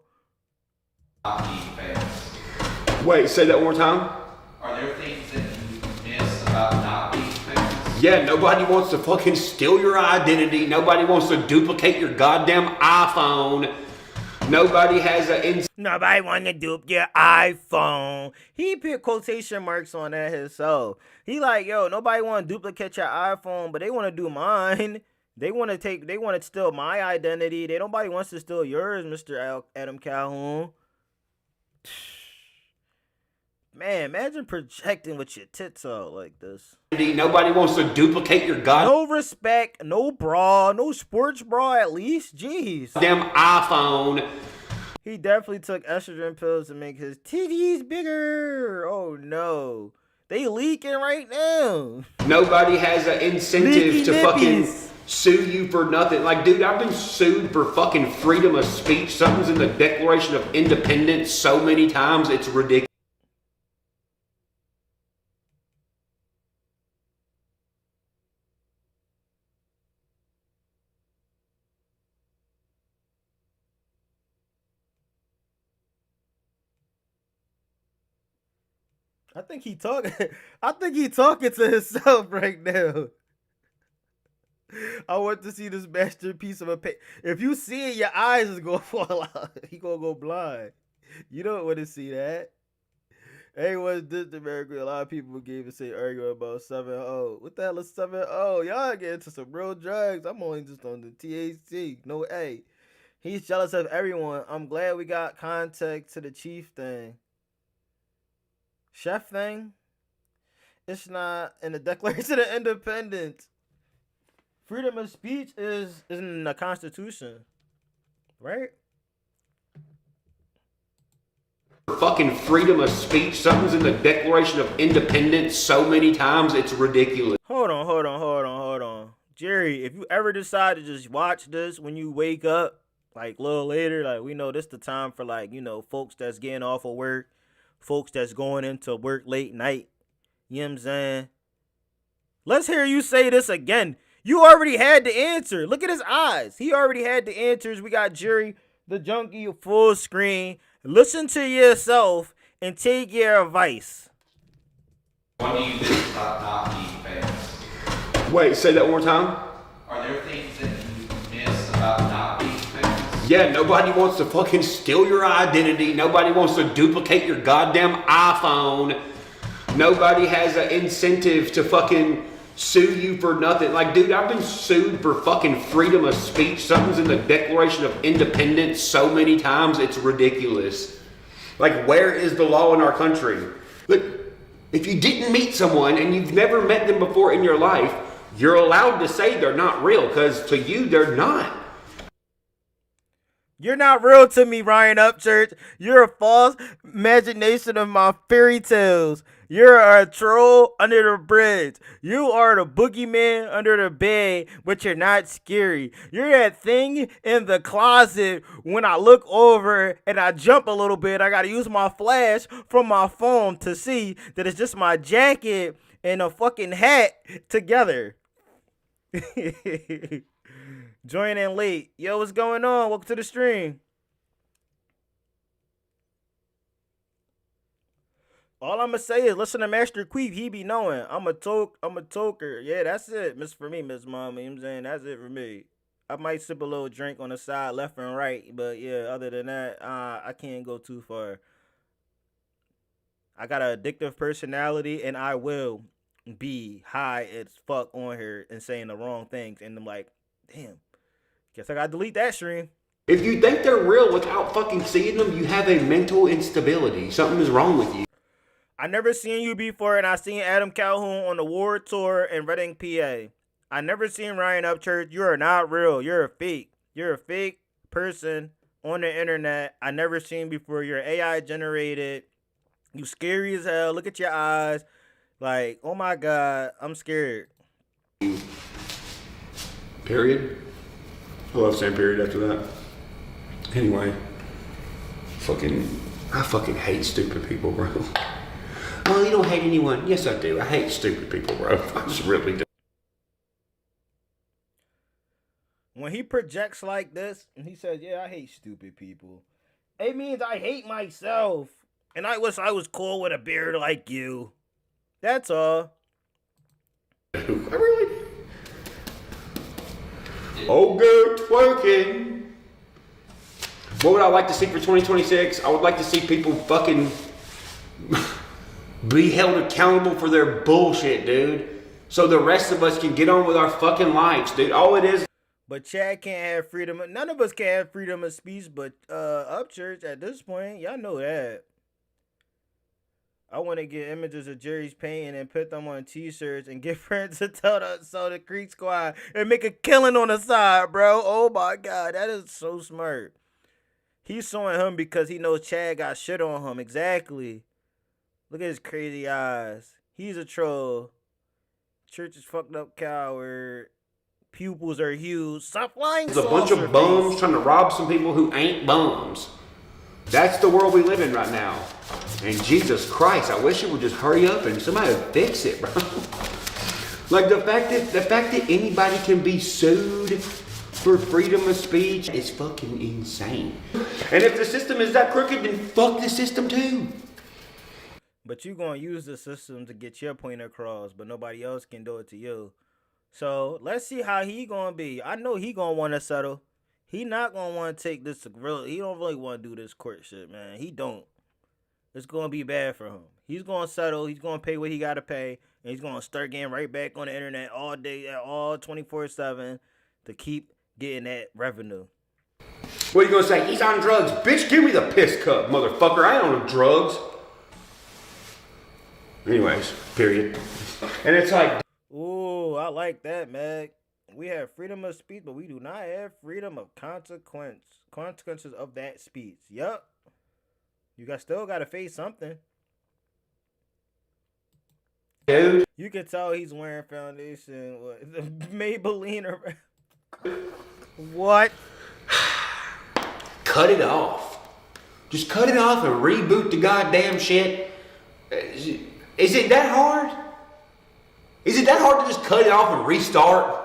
not being famous? Wait, say that one more time. Are there things that you miss about not being famous? Yeah, nobody wants to fucking steal your identity. Nobody wants to duplicate your goddamn iPhone. Nobody has Nobody want to dupe your iPhone. He put quotation marks on that himself. He like, yo, nobody want to duplicate your iPhone, but they want to do mine. They want to steal my identity. Nobody wants to steal yours, Mr. Adam Calhoun. Man, imagine projecting with your tits out like this. Nobody wants to duplicate your No respect, no bra, no sports bra at least. Jeez. Damn iPhone. He definitely took estrogen pills to make his titties bigger. Oh no. They leaking right now. Nobody has an incentive Leaky to nippies. sue you for nothing. Like, dude, I've been sued for fucking freedom of speech. Something's in the Declaration of Independence so many times, it's ridiculous. I think he talking. I think he talking to himself right now. I want to see this masterpiece of a painting. If you see it, your eyes is gonna fall out. He gonna go blind. You don't want to see that. Everyone's this America. A lot of people gave a say arguing about 7-0. What the hell is 7-0? Y'all get into some real drugs. I'm only just on the THC. No A. He's jealous of everyone. I'm glad we got context to the chief thing. Chef thing? It's not in the Declaration of Independence. Freedom of speech is in the Constitution, right? Fucking freedom of speech. Something's in the Declaration of Independence so many times, it's ridiculous. Hold on. Jerry, if you ever decide to just watch this when you wake up, like a little later, like we know this the time for like, you know, folks that's getting off of work, folks that's going into work late night. You know what I'm saying? Let's hear you say this again. You already had the answer. Look at his eyes. He already had the answers. We got Jerry, the junkie, full screen. Listen to yourself and take your advice. What do you miss about not being famous? Wait, say that one more time. Are there things that you miss about not being famous? Yeah, nobody wants to fucking steal your identity. Nobody wants to duplicate your goddamn iPhone. Nobody has an incentive to fucking sue you for nothing. Like, dude, I've been sued for fucking freedom of speech. Something's in the Declaration of Independence so many times, it's ridiculous. Like, where is the law in our country? Look, if you didn't meet someone and you've never met them before in your life, you're allowed to say they're not real, because to you, they're not. You're not real to me, Ryan Upchurch. You're a false imagination of my fairy tales. You're a troll under the bridge. You are the boogeyman under the bed, but you're not scary. You're that thing in the closet when I look over and I jump a little bit. I got to use my flash from my phone to see that it's just my jacket and a fucking hat together. Join in late. Yo, what's going on? Welcome to the stream. All I'm gonna say is listen to Master Queef. He be knowing. I'm a toker. Yeah, that's it. For me, Miss Mama. You know what I'm saying? That's it for me. I might sip a little drink on the side, left and right. But yeah, other than that, I can't go too far. I got an addictive personality and I will be high as fuck on here and saying the wrong things. And I'm like, damn. Guess I gotta delete that stream. If you think they're real without fucking seeing them, you have a mental instability. Something is wrong with you. I never seen you before, and I seen Adam Calhoun on the War Tour in Reading, PA. I never seen Ryan Upchurch. You are not real. You're a fake. You're a fake person on the internet. I never seen before. You're AI generated. You scary as hell. Look at your eyes. Like, oh my God, I'm scared. Period. I love saying period after that. Anyway, I fucking hate stupid people, bro. Oh, you don't hate anyone. Yes, I do. I hate stupid people, bro. I just really do. When he projects like this and he says, yeah, I hate stupid people, it means I hate myself. And I wish I was cool with a beard like you. That's all. I really do. Oh, good twerking. What would I like to see for 2026? I would like to see people fucking be held accountable for their bullshit, dude. So the rest of us can get on with our fucking lives, dude. All it is. But Chad can't have freedom. None of us can have freedom of speech, but Upchurch at this point, y'all know that. I want to get images of Jerry's painting and put them on t-shirts and get friends to tell the Creek Squad and make a killing on the side, bro. Oh my God, that is so smart. He's suing him because he knows Chad got shit on him. Exactly. Look at his crazy eyes. He's a troll. Church is fucked up coward. pupils are huge. Stop lying. There's a bunch of bums trying to rob some people who ain't bums. That's the world we live in right now. And Jesus Christ, I wish it would just hurry up and somebody would fix it, bro. Like the fact that anybody can be sued for freedom of speech is fucking insane. And if the system is that crooked, then fuck the system too. But you gonna use the system to get your point across, but nobody else can do it to you. So let's see how he gonna be. I know he gonna want to settle. He not gonna want to take this to real. He don't really want to do this court shit, man. He don't. It's gonna be bad for him. He's gonna settle. He's gonna pay what he gotta pay, and he's gonna start getting right back on the internet all day, all 24/7, to keep getting that revenue. What are you gonna say? He's on drugs, bitch. Give me the piss cup, motherfucker. I ain't on drugs. Anyways, period. And it's like, ooh, I like that, Meg. We have freedom of speech, but we do not have freedom of consequences of that speech. Yup. You still got to face something. dude. You can tell he's wearing foundation. What? The Maybelline or what? Cut it off. Just cut it off and reboot the goddamn shit. Is it that hard? Is it that hard to just cut it off and restart?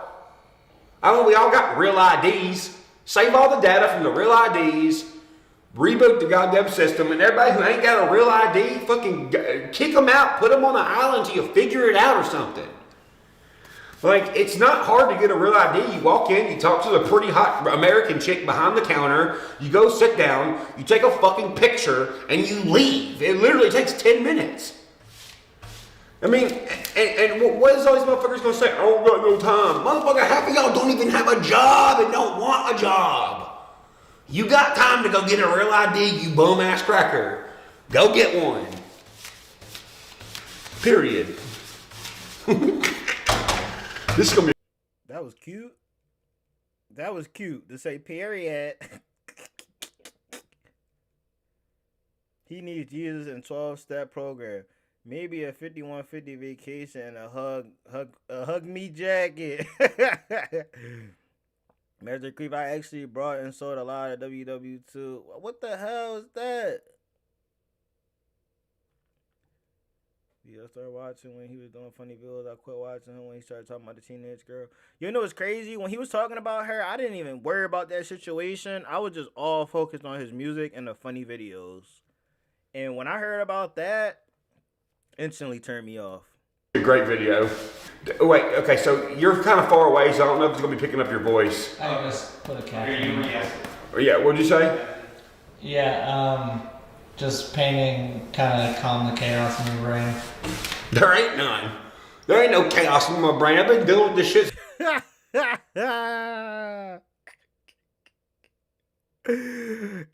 I mean, we all got real IDs. Save all the data from the real IDs. Reboot the goddamn system. And everybody who ain't got a real ID, fucking kick them out. Put them on an island till you figure it out or something. Like, it's not hard to get a real ID. You walk in, you talk to the pretty hot American chick behind the counter. You go sit down. You take a fucking picture. And you leave. It literally takes 10 minutes. I mean, and what is all these motherfuckers gonna say? I don't got no time. Motherfucker, half of y'all don't even have a job and don't want a job. You got time to go get a real ID, you bum ass cracker. Go get one. Period. This is gonna be. That was cute. That was cute to say period. He needs Jesus and 12-step program. Maybe a 5150 vacation and a hug me jacket. Measure creep. I actually brought and sold a lot of WW2. What the hell is that? Yeah, I started watching when he was doing funny videos. I quit watching him when he started talking about the teenage girl. You know what's crazy? When he was talking about her, I didn't even worry about that situation. I was just all focused on his music and the funny videos. And when I heard about that, instantly turned me off. A great video. Wait, okay, so you're kind of far away, so I don't know if it's going to be picking up your voice. I just put a cat in. Yeah, what'd you say? Yeah, just painting kind of calm the chaos in your brain. There ain't none. There ain't no chaos in my brain. I've been dealing with this shit.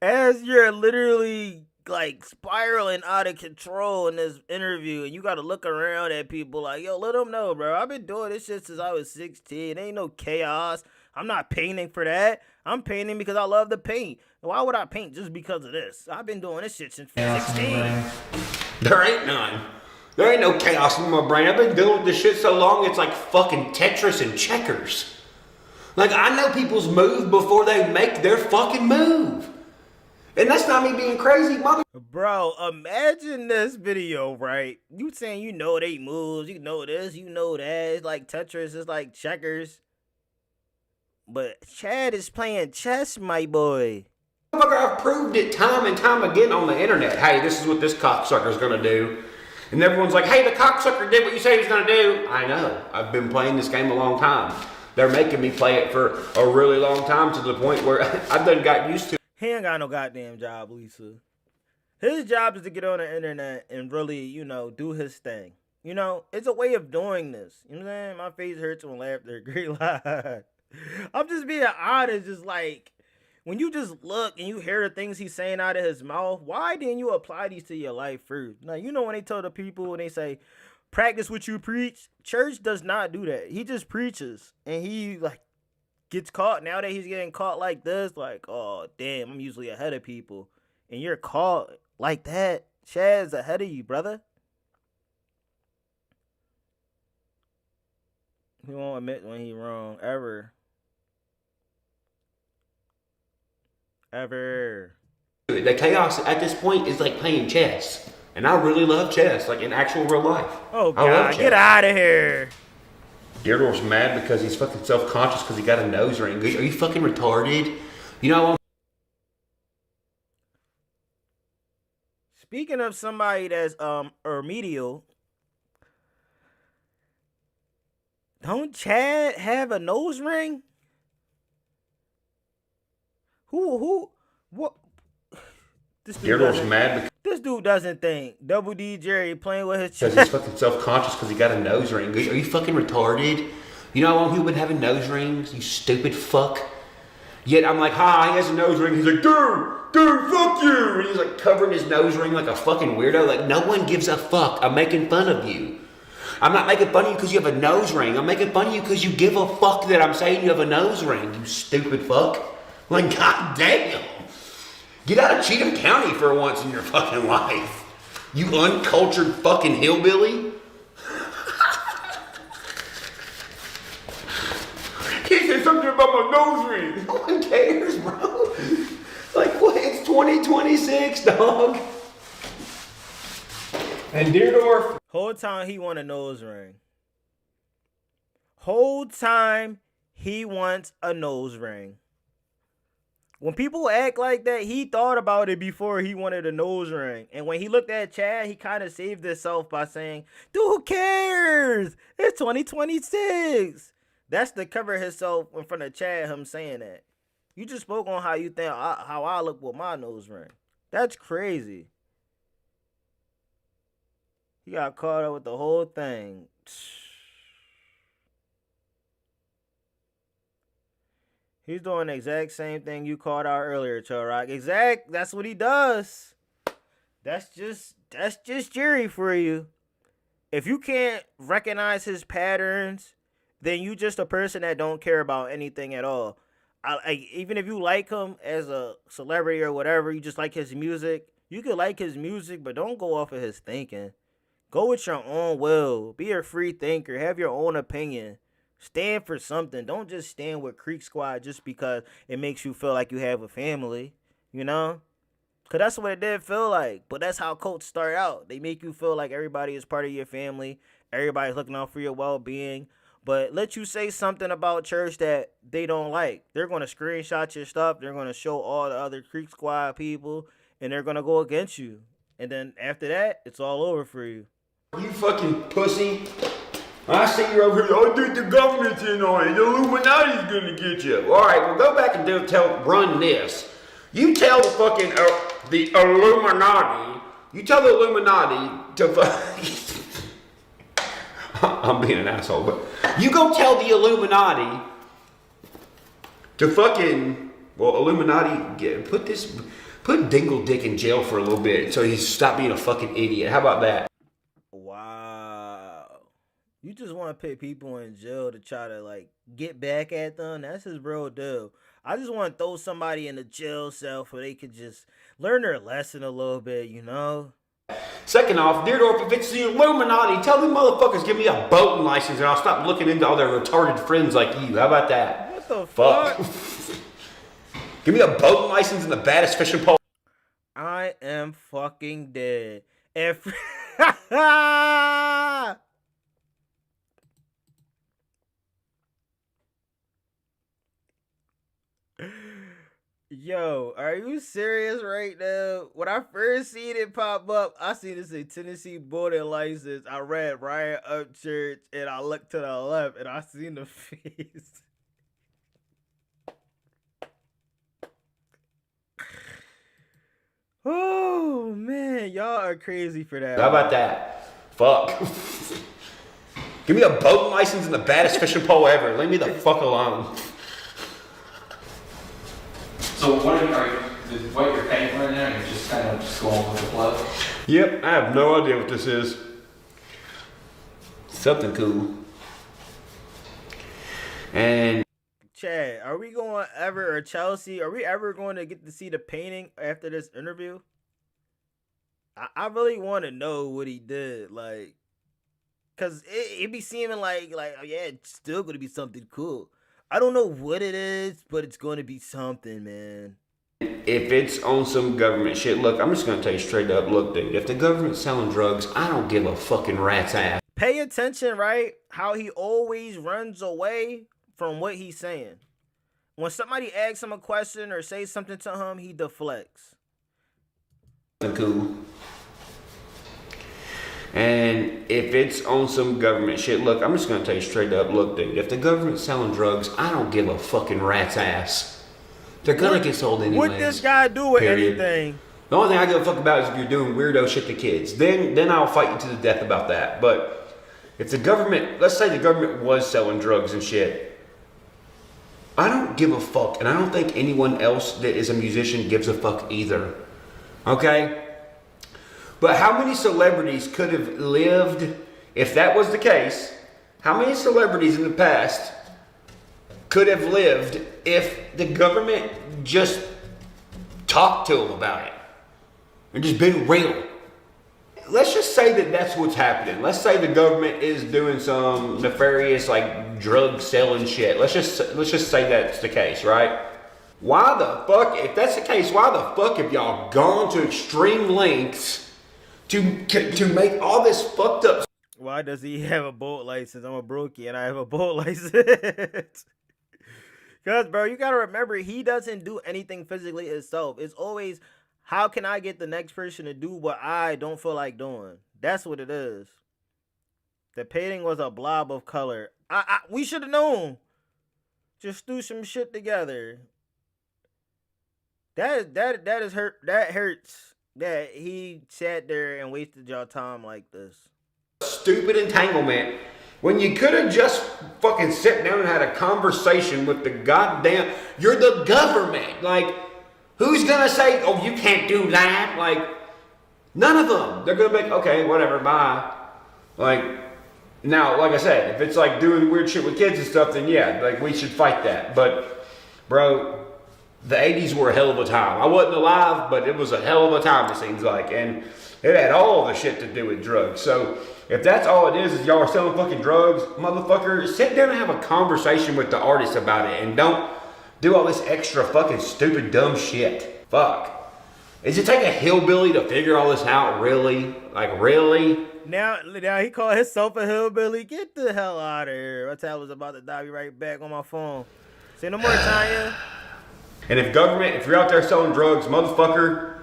As you're literally like spiraling out of control in this interview, and you gotta look around at people like, yo, let them know, bro. I've been doing this shit since I was 16. Ain't no chaos. I'm not painting for that. I'm painting because I love to paint. Why would I paint just because of this? I've been doing this shit since 16. There ain't none. There ain't no chaos in my brain. I've been dealing with this shit so long, it's like fucking Tetris and checkers. Like, I know people's move before they make their fucking move. And that's not me being crazy, mother. Bro, imagine this video, right? You saying you know they moves, you know this, you know that. It's like Tetris, it's like checkers. But Chad is playing chess, my boy. Motherfucker, I've proved it time and time again on the internet. Hey, this is what this cocksucker's gonna do. And everyone's like, hey, the cocksucker did what you said he was gonna do. I know. I've been playing this game a long time. They're making me play it for a really long time to the point where I've done got used to it. He ain't got no goddamn job, Lisa. His job is to get on the internet and really, you know, do his thing. You know, it's a way of doing this. You know what I'm saying? My face hurts when laughter. Great lie. I'm just being honest, just like, when you just look and you hear the things he's saying out of his mouth, why didn't you apply these to your life first? Now, you know when they tell the people, when they say, practice what you preach, church does not do that. He just preaches. And he, like, gets caught. Now that he's getting caught like this, like, oh, damn, I'm usually ahead of people. And you're caught like that. Chad's ahead of you, brother. He won't admit when he wrong ever. Ever. The chaos at this point is like playing chess. And I really love chess, like in actual real life. Oh, I love God. chess. Get out of here. Deerdorf's mad because he's fucking self-conscious because he got a nose ring. Are you fucking retarded? You know, Speaking of somebody that's remedial, don't Chad have a nose ring? What? Deerdorf's mad because This dude doesn't think. Double D Jerry playing with his he's fucking self-conscious because he got a nose ring. Are you fucking retarded? You know how long people been having nose rings? You stupid fuck. Yet I'm like, hi, he has a nose ring. He's like, dude, fuck you. And he's like covering his nose ring like a fucking weirdo. Like, no one gives a fuck. I'm making fun of you. I'm not making fun of you because you have a nose ring. I'm making fun of you because you give a fuck that I'm saying you have a nose ring, you stupid fuck. Like, goddamn. Get out of Cheatham County for once in your fucking life. You uncultured fucking hillbilly. He said something about my nose ring. No one cares, bro. Like, what? It's 2026, dog. And Deerdorf. Whole time he want a nose ring. Whole time he wants a nose ring. When people act like that, he thought about it before he wanted a nose ring. And when he looked at Chad, he kind of saved himself by saying, dude, who cares? It's 2026. That's to cover himself in front of Chad, him saying that. You just spoke on how you think, how I look with my nose ring. That's crazy. He got caught up with the whole thing. He's doing the exact same thing you called out earlier, ChillROC. That's what he does. That's just Jerry for you. If you can't recognize his patterns, then you just a person that don't care about anything at all. Even if you like him as a celebrity or whatever, you just like his music. You could like his music, but don't go off of his thinking. Go with your own will. Be a free thinker. Have your own opinion. Stand for something. Don't just stand with Creek Squad just because it makes you feel like you have a family, you know? Because that's what it did feel like. But that's how cults start out. They make you feel like everybody is part of your family. Everybody's looking out for your well-being. But let you say something about church that they don't like. They're going to screenshot your stuff. They're going to show all the other Creek Squad people. And they're going to go against you. And then after that, it's all over for you. You fucking pussy. I see you over here. I think the government's in on it. The Illuminati's gonna get you. All right, well, go back and run this. You tell the fucking the Illuminati. You tell the Illuminati to I'm being an asshole, but you go tell the Illuminati to fucking Illuminati put Dingle Dick in jail for a little bit so he stop being a fucking idiot. How about that? Wow. You just want to put people in jail to try to, like, get back at them? That's his real deal. I just want to throw somebody in a jail cell so they could just learn their lesson a little bit, you know? Second off, Deerdorf, if it's the Illuminati, tell them motherfuckers give me a boating license and I'll stop looking into all their retarded friends like you. How about that? What the fuck? Give me a boating license and the baddest fishing pole. I am fucking dead. And yo, are you serious right now? When I first seen it pop up, I seen this a Tennessee boating license. I read Ryan Upchurch and I looked to the left and I seen the face. Oh man, y'all are crazy for that. How about that? Fuck. Give me a boating license and the baddest fishing pole ever. Leave me the fuck alone. So what you're paying right now, you're just kind of just going with the flow? Yep, I have no idea what this is. Something cool. And Chad, are we going ever, or Chelsea, are we ever going to get to see the painting after this interview? I really want to know what he did, like, Cause it be seeming like oh yeah, it's still gonna be something cool. I don't know what it is, but it's gonna be something, man. If it's on some government shit, look, I'm just gonna tell you straight up, look, dude, if the government's selling drugs, I don't give a fucking rat's ass. Pay attention, right? How he always runs away from what he's saying. When somebody asks him a question or say something to him, he deflects. Cool. And if it's on some government shit, look, I'm just gonna tell you straight up, look, dude, if the government's selling drugs, I don't give a fucking rat's ass. They're gonna get sold anyways. What this guy do with anything? The only thing I give a fuck about is if you're doing weirdo shit to kids. Then I'll fight you to the death about that. But if the government, let's say the government was selling drugs and shit, I don't give a fuck, and I don't think anyone else that is a musician gives a fuck either. Okay? But how many celebrities could have lived, if that was the case, how many celebrities in the past could have lived if the government just talked to them about it and just been real? Let's just say that that's what's happening. Let's say the government is doing some nefarious like drug selling shit. Let's just say that's the case, right? Why the fuck, if that's the case, why the fuck have y'all gone to extreme lengths to make all this fucked up? Why does he have a boat license? I'm a brokey and I have a boat license. Because, bro, you got to remember, he doesn't do anything physically himself. It's always, how can I get the next person to do what I don't feel like doing? That's what it is. The painting was a blob of color. We should have known. Just do some shit together. That is hurt. That hurts that he sat there and wasted y'all time like this. Stupid entanglement. When you could have just fucking sat down and had a conversation with the goddamn... You're the government. Like, who's gonna say, oh, you can't do that? Like, none of them. They're gonna be, okay, whatever, bye. Like, now, like I said, if it's like doing weird shit with kids and stuff, then yeah, like, we should fight that. But, bro, the 80s were a hell of a time. I wasn't alive, but it was a hell of a time, it seems like. And it had all the shit to do with drugs. So... if that's all it is y'all are selling fucking drugs, motherfucker, sit down and have a conversation with the artist about it and don't do all this extra fucking stupid dumb shit. Fuck. Does it take a hillbilly to figure all this out, really? Like, really? Now he called himself a hillbilly. Get the hell out of here. My tab was about to die. Be right back on my phone. Say no more, Tanya. And if you're out there selling drugs, motherfucker,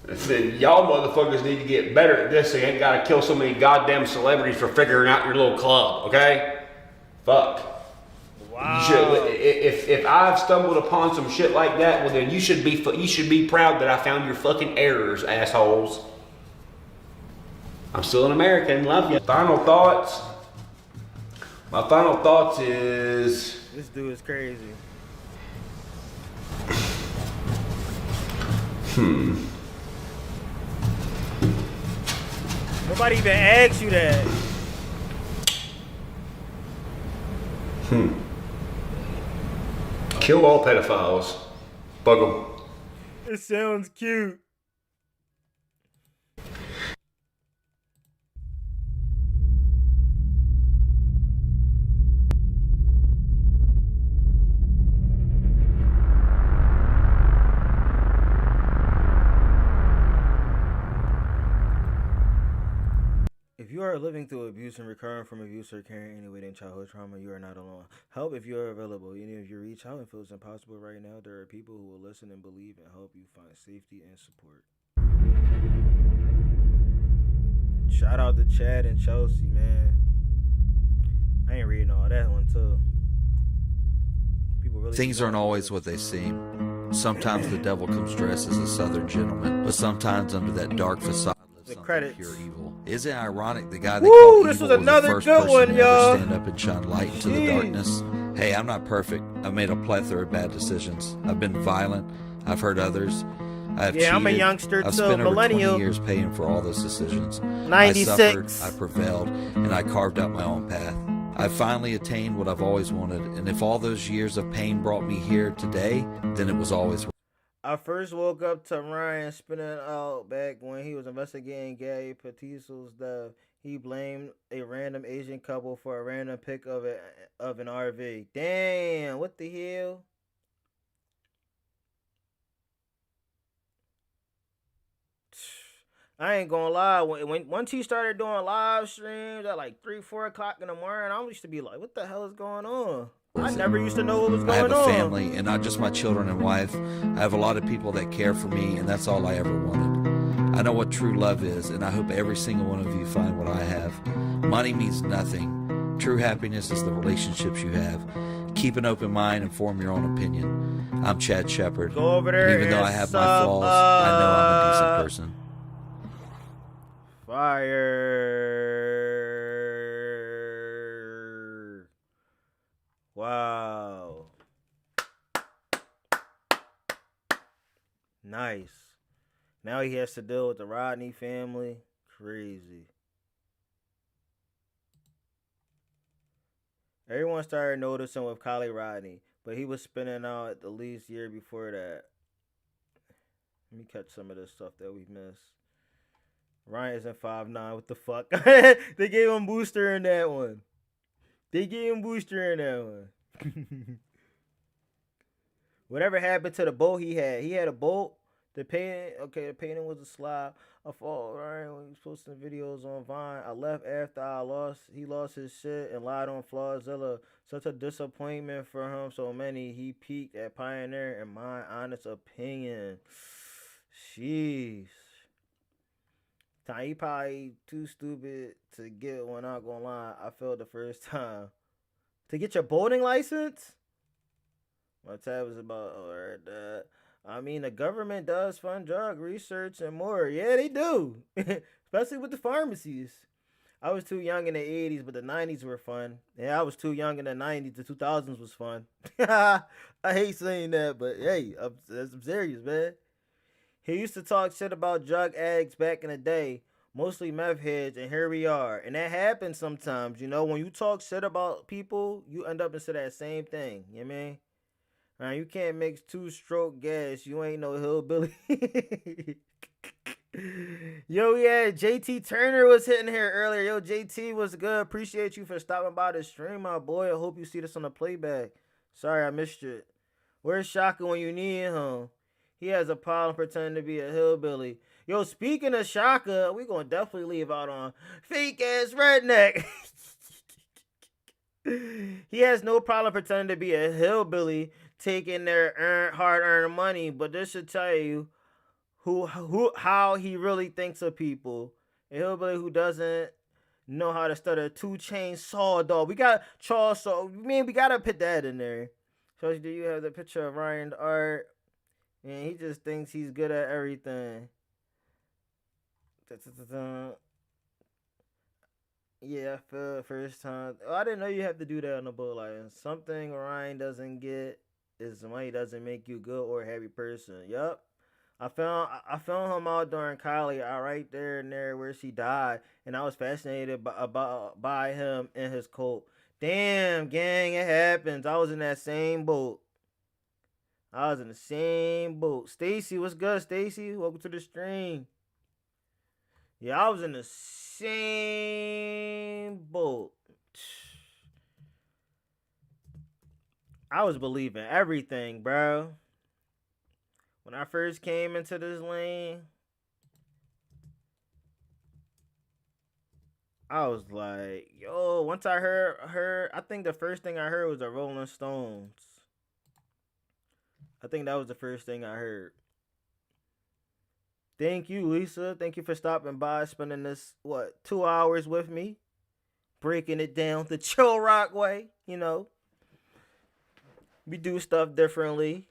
then y'all motherfuckers need to get better at this so you ain't gotta kill so many goddamn celebrities for figuring out your little club, okay? Fuck. Wow. If I've stumbled upon some shit like that, well then you should be proud that I found your fucking errors, assholes. I'm still an American, love you. Final thoughts. My final thoughts is... this dude is crazy. Nobody even asked you that. Kill all pedophiles. Bug them. It sounds cute. If you are living through abuse and recovering from abuse or carrying any weight in childhood trauma, you are not alone. Help if you are available. Even if you reach out and feels impossible right now, there are people who will listen and believe and help you find safety and support. Shout out to Chad and Chelsea, man. I ain't reading all that one too. People really Things aren't always what they seem. Sometimes the devil comes dressed as a southern gentleman, but sometimes under that dark facade the credits. Pure evil. Isn't it ironic the guy they call evil was another the first good person one, to y'all. ever stand up and shine light into the darkness? Hey, I'm not perfect. I've made a plethora of bad decisions. I've been violent. I've hurt others. I've cheated. I'm a youngster I've too, spent over millennial. 20 years paying for all those decisions. 96. I suffered, I prevailed, and I carved out my own path. I finally attained what I've always wanted, and if all those years of pain brought me here today, then it was always worth it. I first woke up to Ryan spinning out back when he was investigating Gary Petiso's death. He blamed a random Asian couple for a random pic of an RV. Damn, what the hell? I ain't gonna lie. Once he started doing live streams at like 3-4 o'clock in the morning, I used to be like, "What the hell is going on?" I never used to know what was I going have a on. family, and not just my children and wife. I have a lot of people that care for me, and that's all I ever wanted. I know what true love is, and I hope every single one of you find what I have. Money means nothing. True happiness is the relationships you have. Keep an open mind and form your own opinion. I'm Chad Shepard. Go over there. Even though and I have my sub flaws, I know I'm a decent up. person. Fire. Wow. Nice. Now he has to deal with the Rodney family. Crazy. Everyone started noticing with Kylie Rodney, but he was spinning out at the least year before that. Let me catch some of this stuff that we missed. Ryan isn't 5'9". What the fuck? They gave him booster in that one. Whatever happened to the boat he had? He had a boat. The painting was a slide. I thought Ryan when he was posting videos on Vine. I left after he lost his shit and lied on Flawzilla. Such a disappointment for him. So many. He peaked at Pioneer in my honest opinion. Jeez. He probably too stupid to get one, not gonna lie. I failed the first time. To get your boating license? My tab is about that. I mean, the government does fund drug research and more. Yeah, they do. Especially with the pharmacies. I was too young in the 80s, but the 90s were fun. Yeah, I was too young in the 90s. The 2000s was fun. I hate saying that, but hey, I'm serious, man. He used to talk shit about drug addicts back in the day, mostly meth heads, and here we are. And that happens sometimes, you know. When you talk shit about people, you end up into that same thing, you know what I mean? Right, you can't mix two-stroke gas. You ain't no hillbilly. Yo, yeah, JT Turner was hitting here earlier. Yo, JT was good. Appreciate you for stopping by the stream, my boy. I hope you see this on the playback. Sorry, I missed it. Where's Shaka when you need him? He has a problem pretending to be a hillbilly. Yo, speaking of Shaka, we gonna definitely leave out on fake-ass redneck. He has no problem pretending to be a hillbilly, taking their hard-earned money, but this should tell you how he really thinks of people. A hillbilly who doesn't know how to stutter 2 Chainz Saw Dog. We got Charles Saw. We gotta put that in there. So do you have the picture of Ryan's art? And he just thinks he's good at everything. Yeah, I feel the first time. Oh, I didn't know you have to do that on the boat. Like, something Ryan doesn't get is money doesn't make you good or a happy person. Yup. I found him out during Kylie, right there and there where she died, and I was fascinated by him and his cult. Damn, gang, it happens. I was in that same boat. Stacy, what's good, Stacy? Welcome to the stream. Yeah, I was in the same boat. I was believing everything, bro. When I first came into this lane, I was like, yo, once I heard, I think the first thing I heard was the Rolling Stones. I think that was the first thing I heard. Thank you, Lisa. Thank you for stopping by, spending this, 2 hours with me. Breaking it down the ChillROC way, you know. We do stuff differently.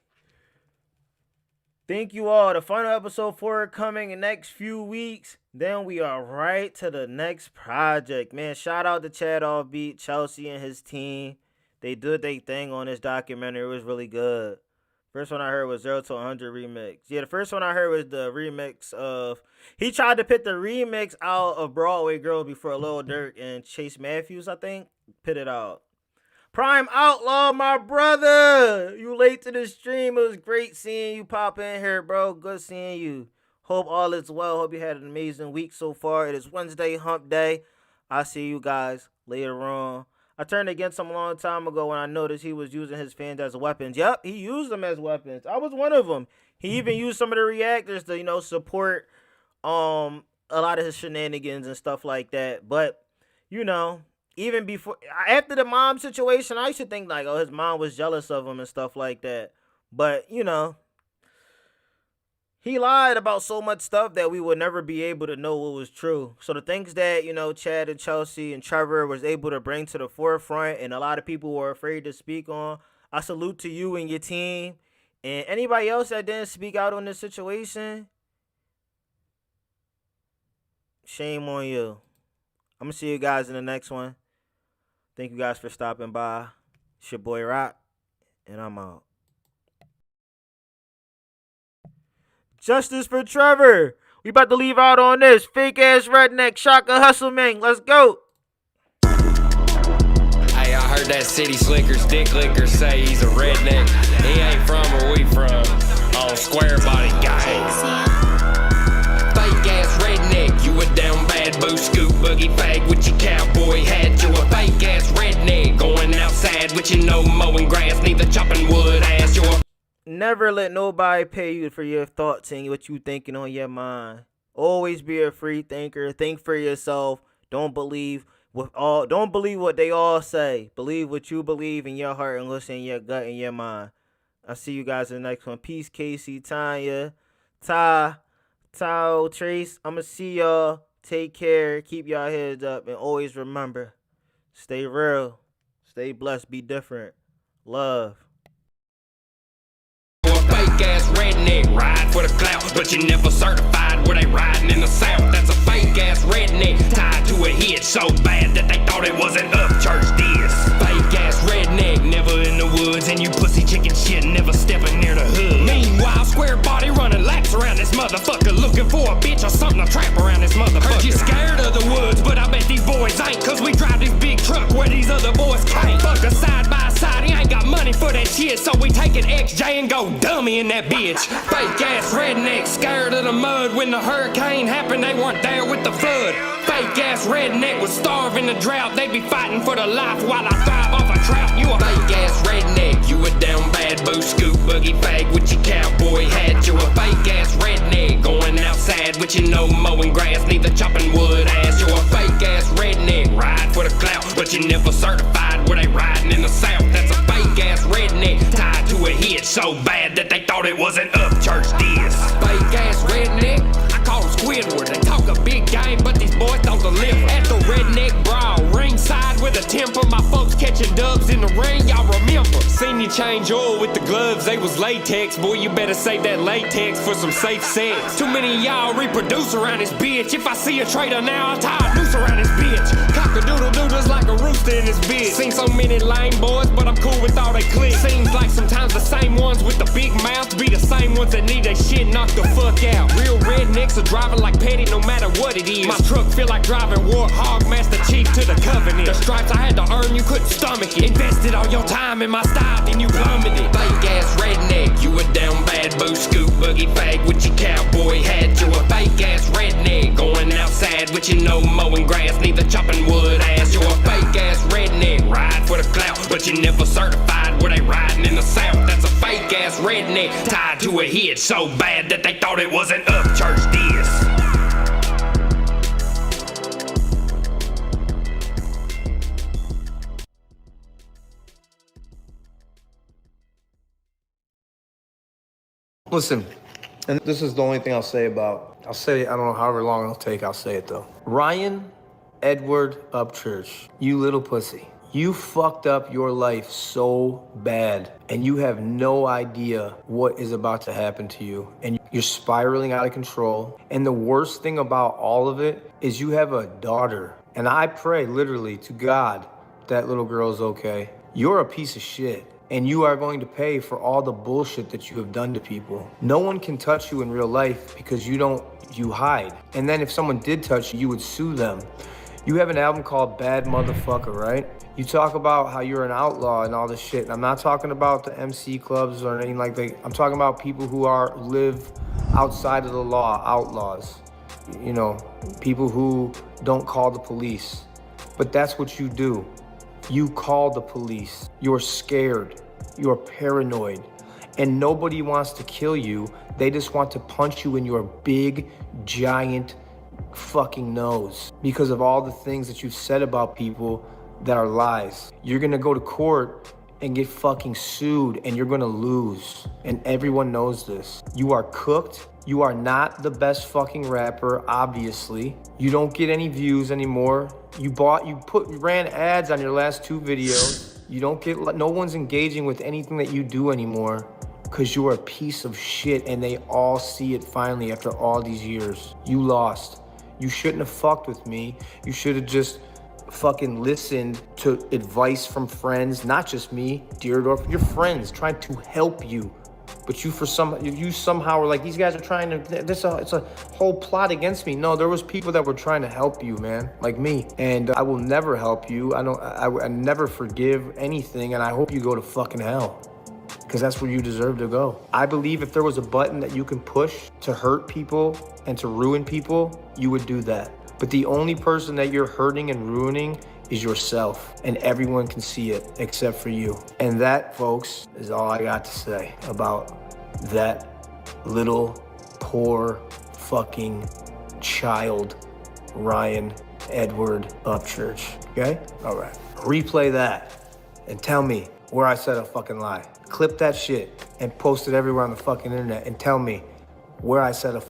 Thank you all. The final episode 4 coming in the next few weeks. Then we are right to the next project. Man, shout out to ChadOffbeat, Chelsea, and his team. They did their thing on this documentary. It was really good. First one I heard was 0 to 100 remix. Yeah, the first one I heard was the remix of... He tried to put the remix out of Broadway Girls before Lil Durk and Chase Matthews, I think. Put it out. Prime Outlaw, my brother! You late to the stream. It was great seeing you pop in here, bro. Good seeing you. Hope all is well. Hope you had an amazing week so far. It is Wednesday, hump day. I'll see you guys later on. I turned against him a long time ago when I noticed he was using his fans as weapons. Yep, he used them as weapons. I was one of them. He even used some of the reactors to, support a lot of his shenanigans and stuff like that. But, even before, after the mom situation, I used to think like, oh, his mom was jealous of him and stuff like that. But, he lied about so much stuff that we would never be able to know what was true. So the things that, Chad and Chelsea and Trevor was able to bring to the forefront and a lot of people were afraid to speak on, I salute to you and your team. And anybody else that didn't speak out on this situation, shame on you. I'm going to see you guys in the next one. Thank you guys for stopping by. It's your boy Rock, and I'm out. Justice for Trevor. We about to leave out on this. Fake ass redneck shotgun hustle man. Let's go. Hey, I heard that city slicker's dick licker say he's a redneck. He ain't from where we from. On square body gang. Fake ass redneck, you a down bad boo scoop boogie fag with your cowboy hat. You a fake ass redneck going outside with your no mowing grass, neither chopping wood ass. You a Never let nobody pay you for your thoughts and what you thinking on your mind. Always be a free thinker. Think for yourself. Don't believe what they all say. Believe what you believe in your heart and listen in your gut and your mind. I'll see you guys in the next one. Peace, Casey, Tanya, Tao, Trace. I'ma see y'all. Take care. Keep y'all heads up and always remember. Stay real. Stay blessed. Be different. Love. fake ass redneck, ride for the clout, but you never certified where they riding in the south. That's a fake ass redneck tied to a head so bad that they thought it was an Upchurch diss. Fake ass redneck, never in the woods, and you pussy chicken shit never stepping near the hood. Meanwhile, square body running laps around this motherfucker, looking for a bitch or something to trap around this motherfucker. Heard you scared of the woods, but I bet these boys ain't, cause we drive this big truck where these other boys can't. Fuck a side by side, he ain't got money for that shit, so we take an XJ and go dummy in that bitch. Fake ass redneck, scared of the mud. When the hurricane happened, they weren't there with the flood. Fake ass redneck was starving the drought. They be fighting for the life while I thrive off a trout. You a fake ass redneck, you a down bad boo scoop boogie fag with your cowboy hat. You a fake ass redneck, going outside with your no mowing grass, neither chopping wood ass. You a fake ass redneck, ride for the clout, but you never certified where they riding in the south. That's a fake ass redneck tied to a head so bad that they thought it was an Upchurch diss. Fake ass redneck, I call them Squidward. They talk a big game, but these boys don't deliver. At the redneck brawl, ringside with a temper, my folks catching dubs in the ring, y'all remember. Seen you change oil with the gloves, they was latex. Boy, you better save that latex for some safe sex. Too many of y'all reproduce around this bitch. If I see a traitor now, I'll tie a noose around this bitch. Cock-a-doodle-doodles like a rooster in this bitch. Seen so many lame boys, but I'm cool with all they click. Seems like sometimes the same ones with the big mouths be the same ones that need their shit knocked the fuck out. Real rednecks are driving like petty no matter what it is. My truck feel like driving Warthog Master Chief to the Covenant. The stripes I had to earn, you couldn't stomach it. Invested all your time in my style, then you plummeted. Fake ass redneck, you a down bad boo scoop boogie fag with your cowboy hat. You a fake ass redneck, going outside with your no mowing grass, neither chopping wood ass. You a fake ass redneck, ride for the clout, but you never certified where they riding in the south. That's a fake ass redneck tied to a head so bad that they thought it was an Upchurch diss. Listen, and this is the only thing I'll say, I don't know however long it'll take, I'll say it though. Ryan Edward Upchurch, you little pussy. You fucked up your life so bad, and you have no idea what is about to happen to you. And you're spiraling out of control. And the worst thing about all of it is you have a daughter. And I pray literally to God that little girl's okay. You're a piece of shit. And you are going to pay for all the bullshit that you have done to people. No one can touch you in real life because you hide. And then if someone did touch you, you would sue them. You have an album called Bad Motherfucker, right? You talk about how you're an outlaw and all this shit. And I'm not talking about the MC clubs or anything like that. I'm talking about people who live outside of the law, outlaws. You know, people who don't call the police. But that's what you do. You call the police. You're scared. You're paranoid. And nobody wants to kill you. They just want to punch you in your big, giant fucking nose because of all the things that you've said about people that are lies. You're gonna go to court and get fucking sued and you're gonna lose. And everyone knows this. You are cooked. You are not the best fucking rapper, obviously. You don't get any views anymore. You ran ads on your last 2 videos. You don't get, no one's engaging with anything that you do anymore because you're a piece of shit and they all see it finally after all these years. You lost. You shouldn't have fucked with me. You should have just fucking listened to advice from friends, not just me, Deerdorf, your friends trying to help you. But you somehow were like, these guys are trying to, it's a whole plot against me. No, there was people that were trying to help you, man, like me. And I will never help you. I never forgive anything, and I hope you go to fucking hell. Because that's where you deserve to go. I believe if there was a button that you can push to hurt people and to ruin people, you would do that. But the only person that you're hurting and ruining is yourself, and everyone can see it except for you. And that, folks, is all I got to say about that little poor fucking child, Ryan Edward Upchurch, okay? All right, replay that and tell me where I said a fucking lie. Clip that shit and post it everywhere on the fucking internet and tell me where I said a